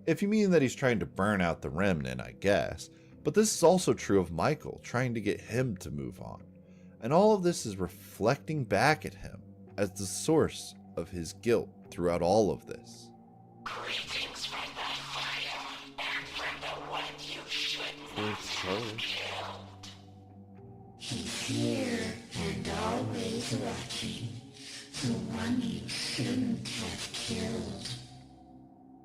If you mean that he's trying to burn out the remnant, I guess. But this is also true of Michael, trying to get him to move on. And all of this is reflecting back at him as the source of his guilt throughout all of this. Greetings from the fire and from the one you should not have killed. He's here and always watching. The one you shouldn't have killed.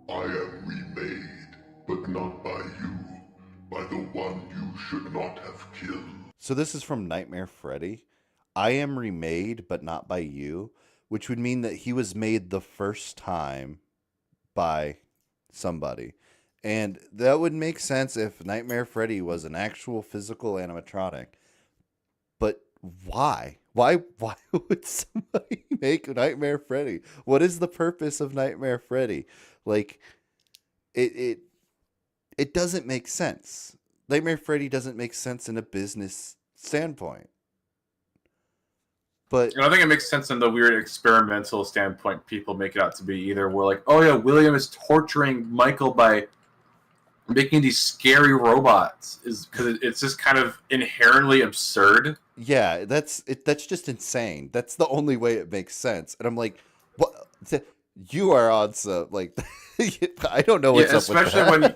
I am remade, but not by you. By the one you should not have killed. So this is from Nightmare Freddy. I am remade, but not by you, which would mean that he was made the first time by somebody. And that would make sense if Nightmare Freddy was an actual physical animatronic. But why? Why would somebody make Nightmare Freddy? What is the purpose of Nightmare Freddy? Like, it doesn't make sense. Nightmare Freddy doesn't make sense in a business standpoint. But I think it makes sense in the weird experimental standpoint people make it out to be. Either we're like, oh yeah, William is torturing Michael by making these scary robots, is because it's just kind of inherently absurd. Yeah, that's just insane. That's the only way it makes sense. And I'm like, what? You are on some, like, I don't know what's up with that. Especially when,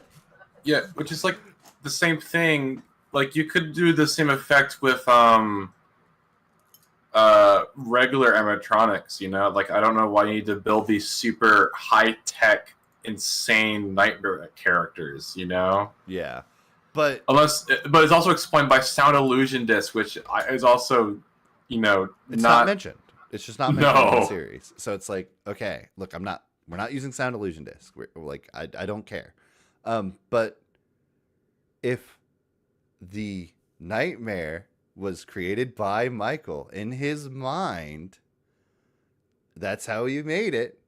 yeah, which is like the same thing. Like you could do the same effect with regular animatronics, you know? Like I don't know why you need to build these super high tech, insane nightmare characters, you know? Yeah. But it's also explained by sound illusion disc, which is also, you know, it's not mentioned. It's just not mentioned in the series. So it's like, okay, look, we're not using sound illusion disc. We're like, I don't care. But if the nightmare was created by Michael in his mind, that's how he made it.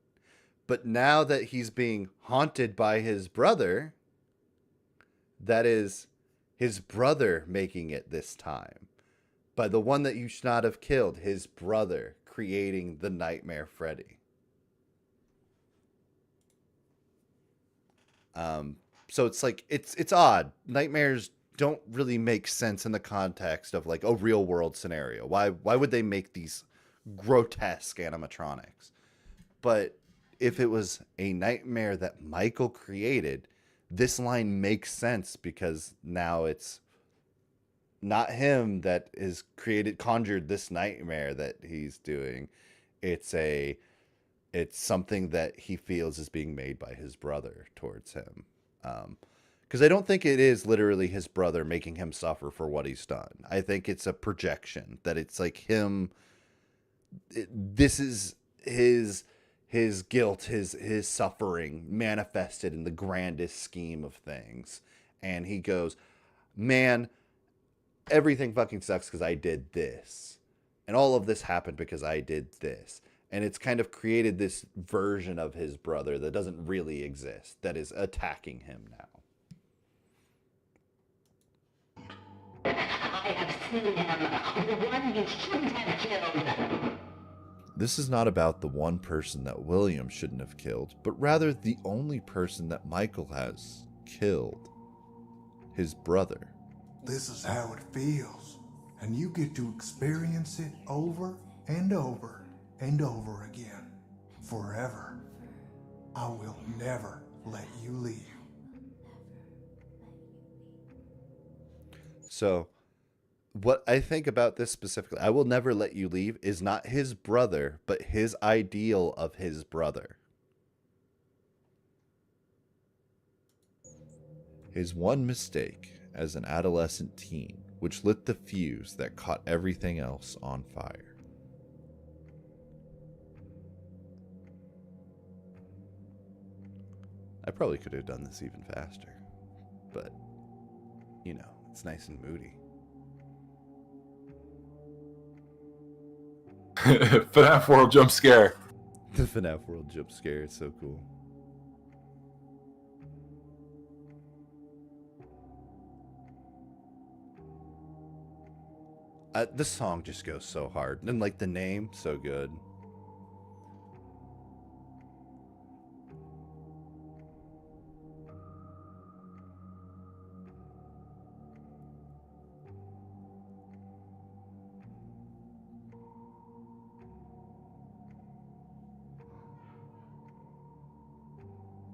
But now that he's being haunted by his brother, that is his brother making it this time. By the one that you should not have killed, his brother creating the Nightmare Freddy. So it's like, it's odd. Nightmares don't really make sense in the context of like a real world scenario. Why would they make these grotesque animatronics? But if it was a nightmare that Michael created, this line makes sense because now it's not him that is conjured this nightmare that he's doing. It's something that he feels is being made by his brother towards him. Because I don't think it is literally his brother making him suffer for what he's done. I think it's a projection that it's like him this is his guilt, his suffering manifested in the grandest scheme of things. And he goes, man, everything fucking sucks because I did this. And all of this happened because I did this. And it's kind of created this version of his brother that doesn't really exist, that is attacking him now. I have seen him, the one you shouldn't have killed. This is not about the one person that William shouldn't have killed, but rather the only person that Michael has killed. His brother. This is how it feels, and you get to experience it over and over and over again, forever. I will never let you leave. So, what I think about this specifically, I will never let you leave, is not his brother, but his ideal of his brother. His one mistake as an adolescent teen, which lit the fuse that caught everything else on fire. I probably could have done this even faster, but, you know, it's nice and moody. FNAF World Jump Scare. The FNAF World Jump Scare is so cool. This song just goes so hard. And, like, the name, so good.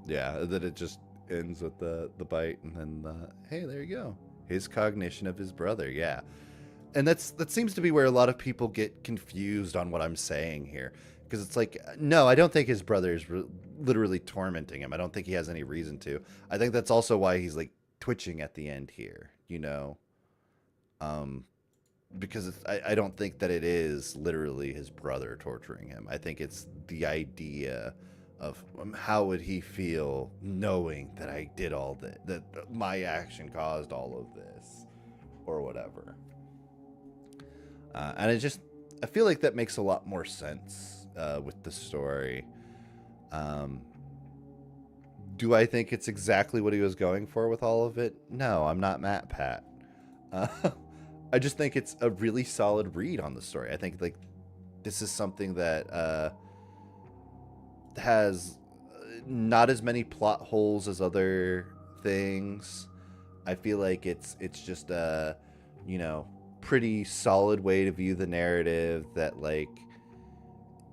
Yeah, that it just ends with the bite, and then hey, there you go. His cognition of his brother, yeah. And that seems to be where a lot of people get confused on what I'm saying here, because it's like, no, I don't think his brother is literally tormenting him. I don't think he has any reason to. I think that's also why he's like twitching at the end here, you know, because I don't think that it is literally his brother torturing him. I think it's the idea of how would he feel knowing that I did all that my action caused all of this, or whatever. And I feel like that makes a lot more sense with the story. Do I think it's exactly what he was going for with all of it? No, I'm not Matt Pat. I just think it's a really solid read on the story. I think like this is something that has not as many plot holes as other things. I feel like it's just a, you know, pretty solid way to view the narrative that like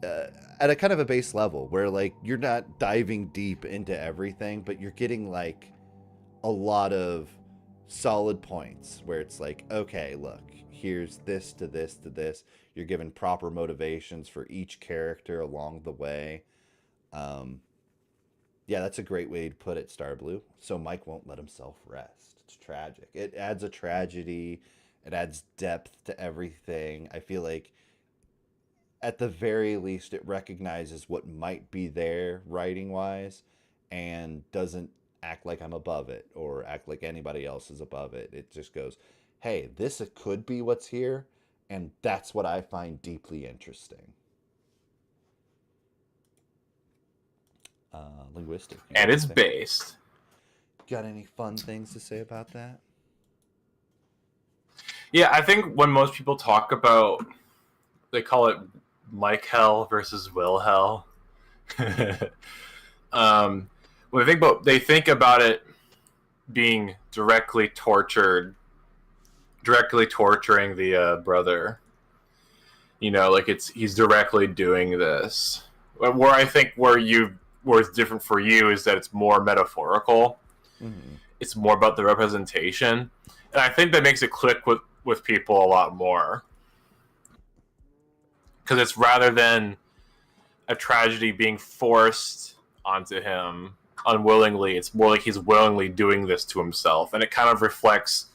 at a kind of a base level where like you're not diving deep into everything, but you're getting like a lot of solid points where it's like, okay, look, here's this to this to this. You're given proper motivations for each character along the way. Yeah, that's a great way to put it, Star Blue. So Mike won't let himself rest. It's tragic. It adds a tragedy. It adds depth to everything. I feel like at the very least it recognizes what might be there writing-wise and doesn't act like I'm above it or act like anybody else is above it. It just goes, hey, this could be what's here, and that's what I find deeply interesting. Linguistic. And it's based. Got any fun things to say about that? Yeah, I think when most people talk about, they call it Mike Hell versus Will Hell. When they think about it being directly torturing the brother. You know, like he's directly doing this. Where I think where it's different for you is that it's more metaphorical. Mm-hmm. It's more about the representation, and I think that makes it click with people a lot more. Because it's rather than a tragedy being forced onto him unwillingly, it's more like he's willingly doing this to himself. And it kind of reflects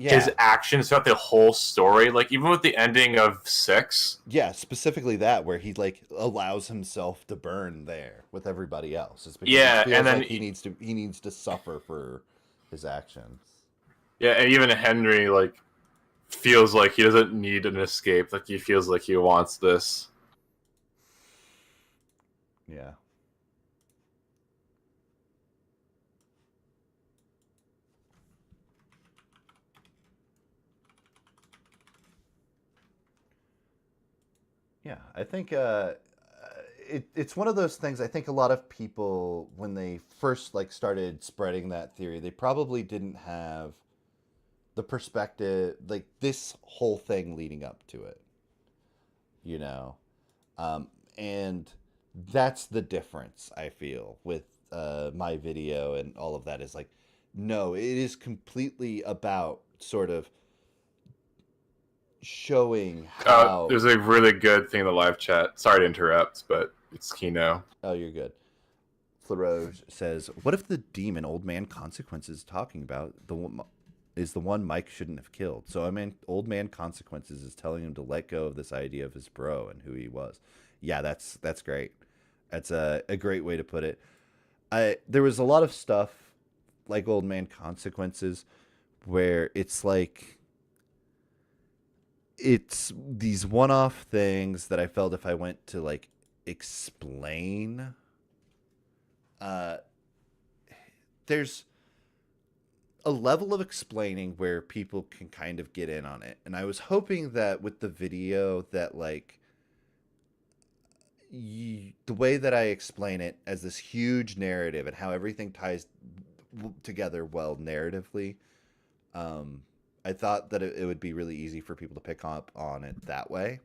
his actions throughout the whole story. Like even with the ending of 6. Yeah, specifically that where he like allows himself to burn there with everybody else. It's because he feels and then like he needs to suffer for his actions. Yeah, and even Henry like feels like he doesn't need an escape. Like he feels like he wants this. Yeah. Yeah, I think it's one of those things. I think a lot of people, when they first like started spreading that theory, they probably didn't have the perspective, like this whole thing leading up to it, you know, and that's the difference I feel with my video and all of that is like, no, it is completely about sort of showing how. There's a really good thing in the live chat. Sorry to interrupt, but it's Kino. Oh, you're good. Flaroge says, "What if the demon Old Man Consequences is talking about is the one Mike shouldn't have killed? So I mean, Old Man Consequences is telling him to let go of this idea of his bro and who he was." Yeah, that's great. That's a great way to put it. There was a lot of stuff like Old Man Consequences where it's like it's these one-off things that I felt if I went to like explain, there's a level of explaining where people can kind of get in on it. And I was hoping that with the video that like the way that I explain it as this huge narrative and how everything ties together well narratively, I thought that it would be really easy for people to pick up on it that way,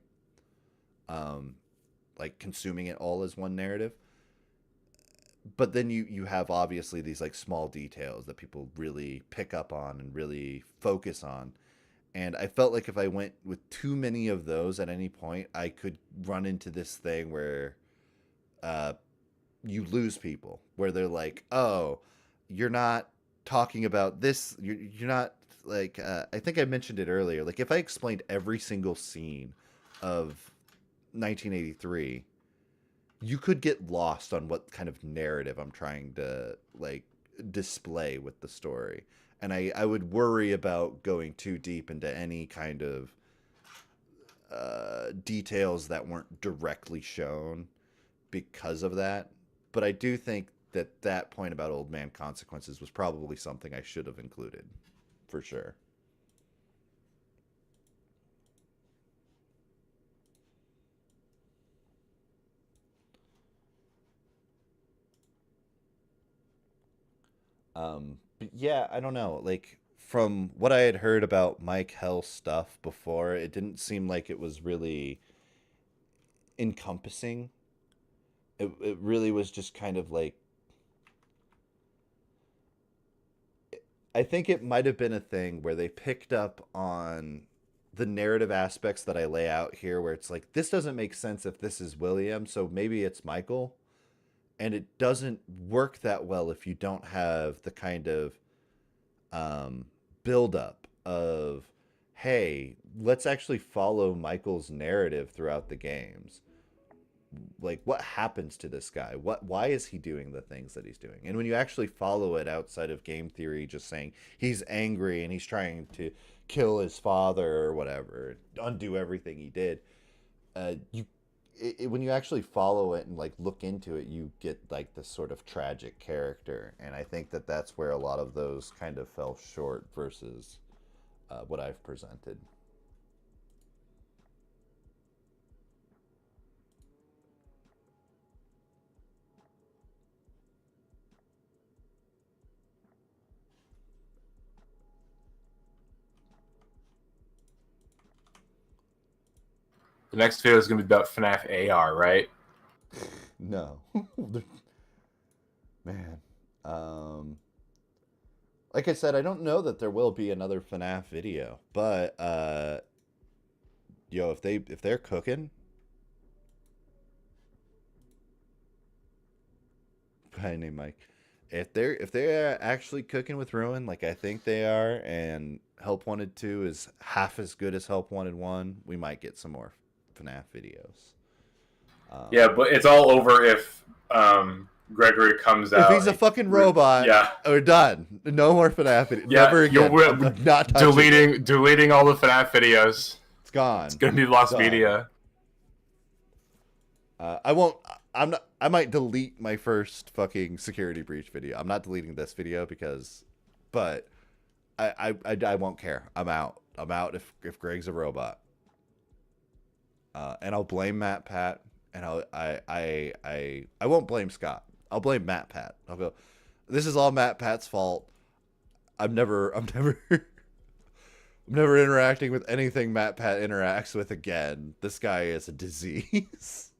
like consuming it all as one narrative. But then you have obviously these like small details that people really pick up on and really focus on. And I felt like if I went with too many of those at any point, I could run into this thing where you lose people, where they're like, oh, you're not talking about this. You're not like, I think I mentioned it earlier. Like if I explained every single scene of 1983, you could get lost on what kind of narrative I'm trying to like display with the story. And I would worry about going too deep into any kind of details that weren't directly shown because of that. But I do think that that point about Old Man Consequences was probably something I should have included, for sure. But yeah, I don't know. Like from what I had heard about Mike Hell stuff before, it didn't seem like it was really encompassing. It really was just kind of like, I think it might have been a thing where they picked up on the narrative aspects that I lay out here, where it's like, this doesn't make sense if this is William, so maybe it's Michael. And it doesn't work that well if you don't have the kind of buildup of, hey, let's actually follow Michael's narrative throughout the games. Like, what happens to this guy? Why is he doing the things that he's doing? And when you actually follow it outside of game theory, just saying he's angry and he's trying to kill his father or whatever, undo everything he did, when you actually follow it and like look into it, you get like this sort of tragic character. And I think that that's where a lot of those kind of fell short versus what I've presented. The next video is going to be about FNAF AR, right? No. Man. Like I said, I don't know that there will be another FNAF video, but yo, if they're cooking, guy named Mike, if they're actually cooking with Ruin like I think they are, and Help Wanted 2 is half as good as Help Wanted 1, we might get some more FNAF videos. Yeah, but it's all over if Gregory comes If out. he's a fucking robot, yeah, we're done. No more FNAF videos. yeah, Never again. I'm not touching it. deleting all the FNAF videos. It's gone. It's gonna be lost Gone. media. I won't. I'm not. I might delete my first fucking security breach video. I'm not deleting this video but I won't care. I'm out. I'm out if Greg's a robot. And I'll blame Matt Pat, and I won't blame Scott. I'll blame Matt Pat. I'll go, this is all Matt Pat's fault. I'm never interacting with anything Matt Pat interacts with again. This guy is a disease.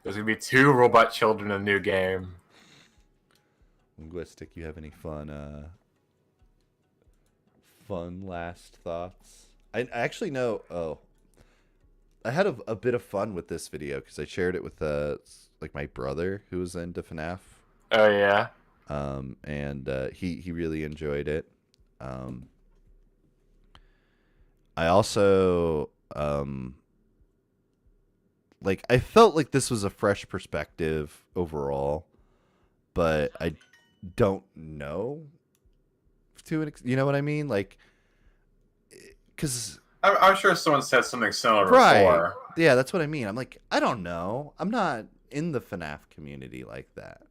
There's gonna be 2 robot children in the new game. Linguistic, you have any fun last thoughts? I actually know. Oh, I had a bit of fun with this video because I shared it with like my brother who was into FNAF. Oh yeah. And he really enjoyed it. I also like I felt like this was a fresh perspective overall, but I don't know you know what I mean? Like, because I'm sure someone said something similar right. before. Yeah, that's what I mean. I'm like, I don't know. I'm not in the FNAF community like that.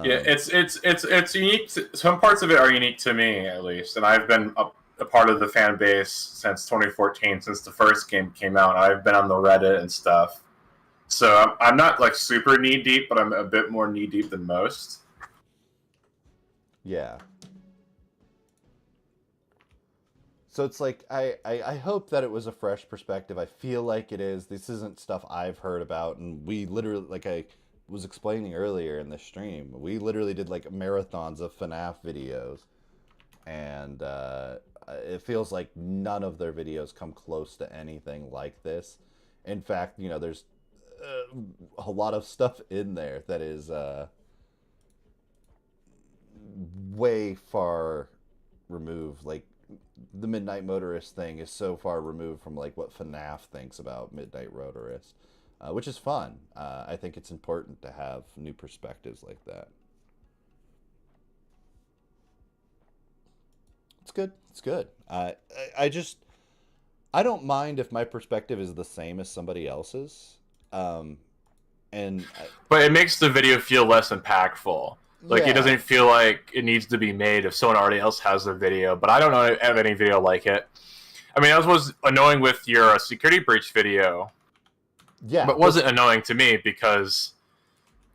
Yeah, it's unique. Some parts of it are unique to me, at least, and I've been a part of the fan base since 2014, since the first game came out. I've been on the Reddit and stuff, so I'm not like super knee deep, but I'm a bit more knee deep than most. Yeah. So it's like I hope that it was a fresh perspective. I feel like it is. This isn't stuff I've heard about, and we literally, like I was explaining earlier in the stream, we literally did like marathons of FNAF videos, and it feels like none of their videos come close to anything like this. In fact, you know, there's a lot of stuff in there that is way far removed. Like the Midnight Motorist thing is so far removed from like what FNAF thinks about Midnight Motorist, which is fun. I think it's important to have new perspectives like that. It's good. It's good. I don't mind if my perspective is the same as somebody else's. But it makes the video feel less impactful. Like, yeah. It doesn't feel like it needs to be made if someone already else has the video. But I don't know of any video like it. I mean, that was annoying with your security breach video. Yeah. But it wasn't annoying to me because,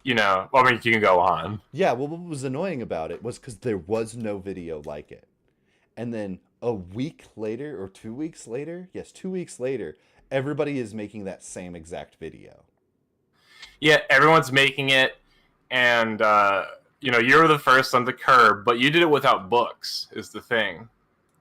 you know, I mean, you can go on. Yeah, well, what was annoying about it was because there was no video like it. And then a week later, or 2 weeks later, yes, 2 weeks later, everybody is making that same exact video. Yeah, everyone's making it, and, you know, you're the first on the curb, but you did it without books, is the thing.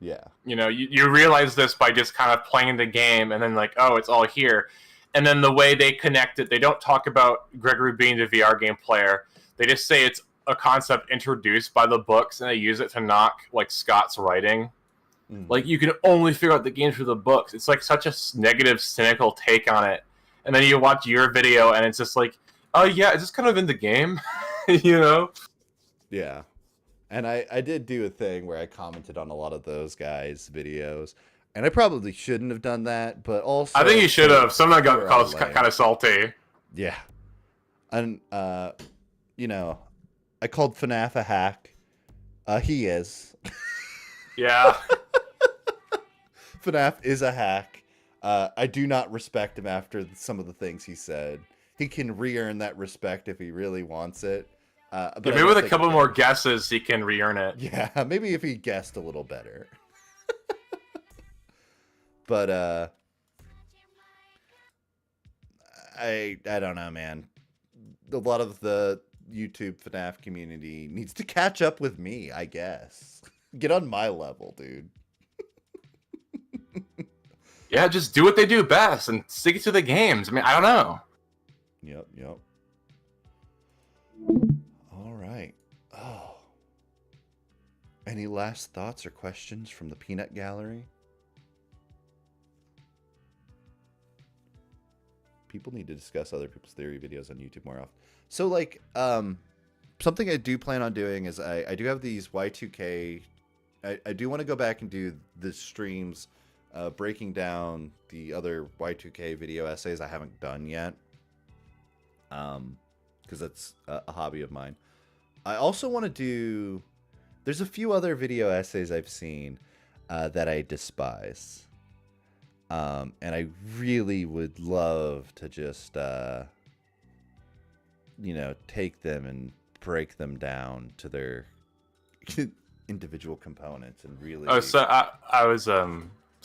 Yeah. You know, you realize this by just kind of playing the game, and then like, oh, it's all here. And then the way they connect it, they don't talk about Gregory being the VR game player. They just say it's a concept introduced by the books, and they use it to knock, like, Scott's writing. Like, you can only figure out the game through the books. It's like such a negative, cynical take on it. And then you watch your video, and it's just like, oh, yeah, it's just kind of in the game, you know? Yeah. And I did do a thing where I commented on a lot of those guys' videos. And I probably shouldn't have done that, but also... I think you should have. Someone got called kind of salty. Yeah. And, you know, I called FNAF a hack. He is. Yeah. FNAF is a hack. I do not respect him after some of the things he said. He can re-earn that respect if he really wants it. But maybe with a couple more guesses, he can re-earn it. Yeah, maybe if he guessed a little better. But I don't know, man. A lot of the YouTube FNAF community needs to catch up with me, I guess. Get on my level, dude. Yeah, just do what they do best and stick it to the games. I mean, I don't know. Yep. All right. Oh. Any last thoughts or questions from the peanut gallery? People need to discuss other people's theory videos on YouTube more often. So, like, something I do plan on doing is I do have these Y2K. I do want to go back and do the streams breaking down the other Y2K video essays I haven't done yet. Because that's a hobby of mine. I also want to do... There's a few other video essays I've seen that I despise. And I really would love to just, take them and break them down to their individual components and really... Oh, so I was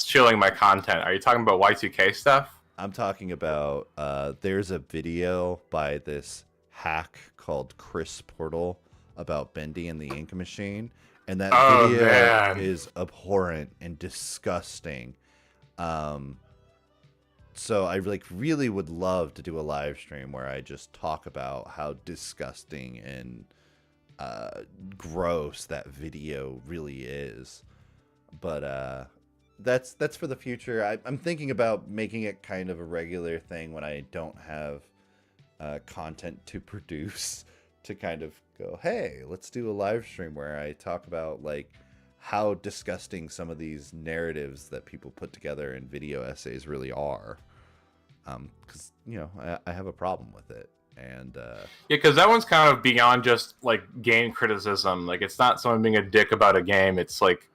shilling my content. Are you talking about Y2K stuff? I'm talking about, there's a video by this hack called Chris Portal about Bendy and the Ink Machine. And that video is abhorrent and disgusting. So I really would love to do a live stream where I just talk about how disgusting and gross that video really is. But that's for the future. I'm thinking about making it kind of a regular thing when I don't have content to produce, to kind of go, hey, let's do a live stream where I talk about like how disgusting some of these narratives that people put together in video essays really are. Because I have a problem with it. And yeah, because that one's kind of beyond just like game criticism. Like, it's not someone being a dick about a game. It's like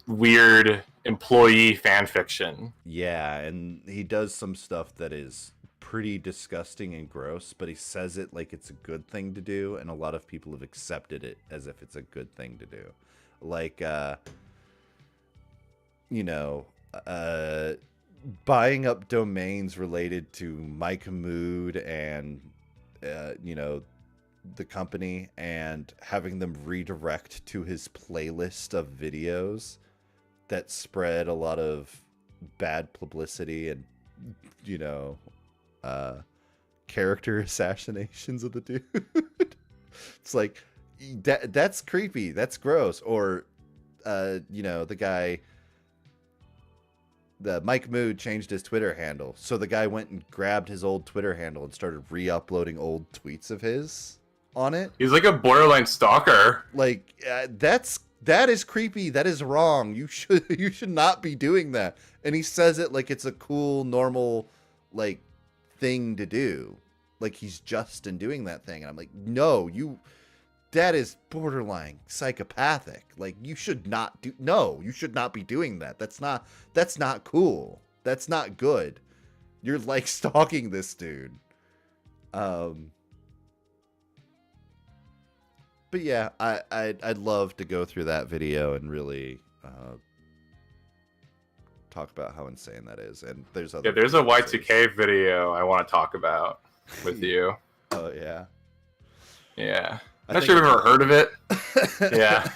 weird employee fan fiction. Yeah, and he does some stuff that is pretty disgusting and gross, but he says it like it's a good thing to do, and a lot of people have accepted it as if it's a good thing to do. Like, buying up domains related to Mike Mood and, the company, and having them redirect to his playlist of videos that spread a lot of bad publicity and, character assassinations of the dude. It's like, that's creepy. That's gross. Or, the guy... The Mike Mood changed his Twitter handle, so the guy went and grabbed his old Twitter handle and started re-uploading old tweets of his on it. He's like a borderline stalker. Like, that is creepy. That is wrong. You should not be doing that. And he says it like it's a cool, normal, like, thing to do. Like he's Justin doing that thing, and I'm like, no, that is borderline psychopathic. Like, you should not be doing that. That's not cool. That's not good. You're like stalking this dude. But yeah, I'd love to go through that video and really talk about how insane that is. And there's a Y2K video I want to talk about with you. Oh yeah. Yeah. I'm not sure if you've ever heard of it. Yeah.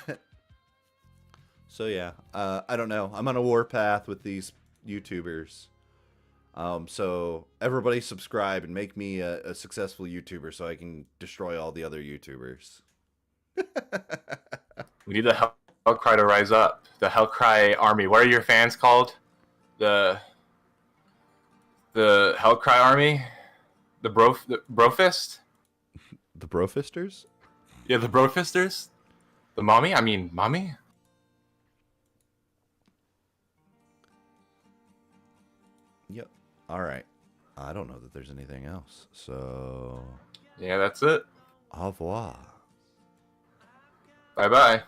So yeah, I don't know. I'm on a warpath with these YouTubers. So everybody subscribe and make me a successful YouTuber so I can destroy all the other YouTubers. We need the Hellkrai to rise up. The Hellkrai army. What are your fans called? The Hellkrai army? The Brofist? The Brofisters? Yeah, the Brofisters? The mommy? Yep. All right. I don't know that there's anything else. So... Yeah, that's it. Au revoir. Bye-bye.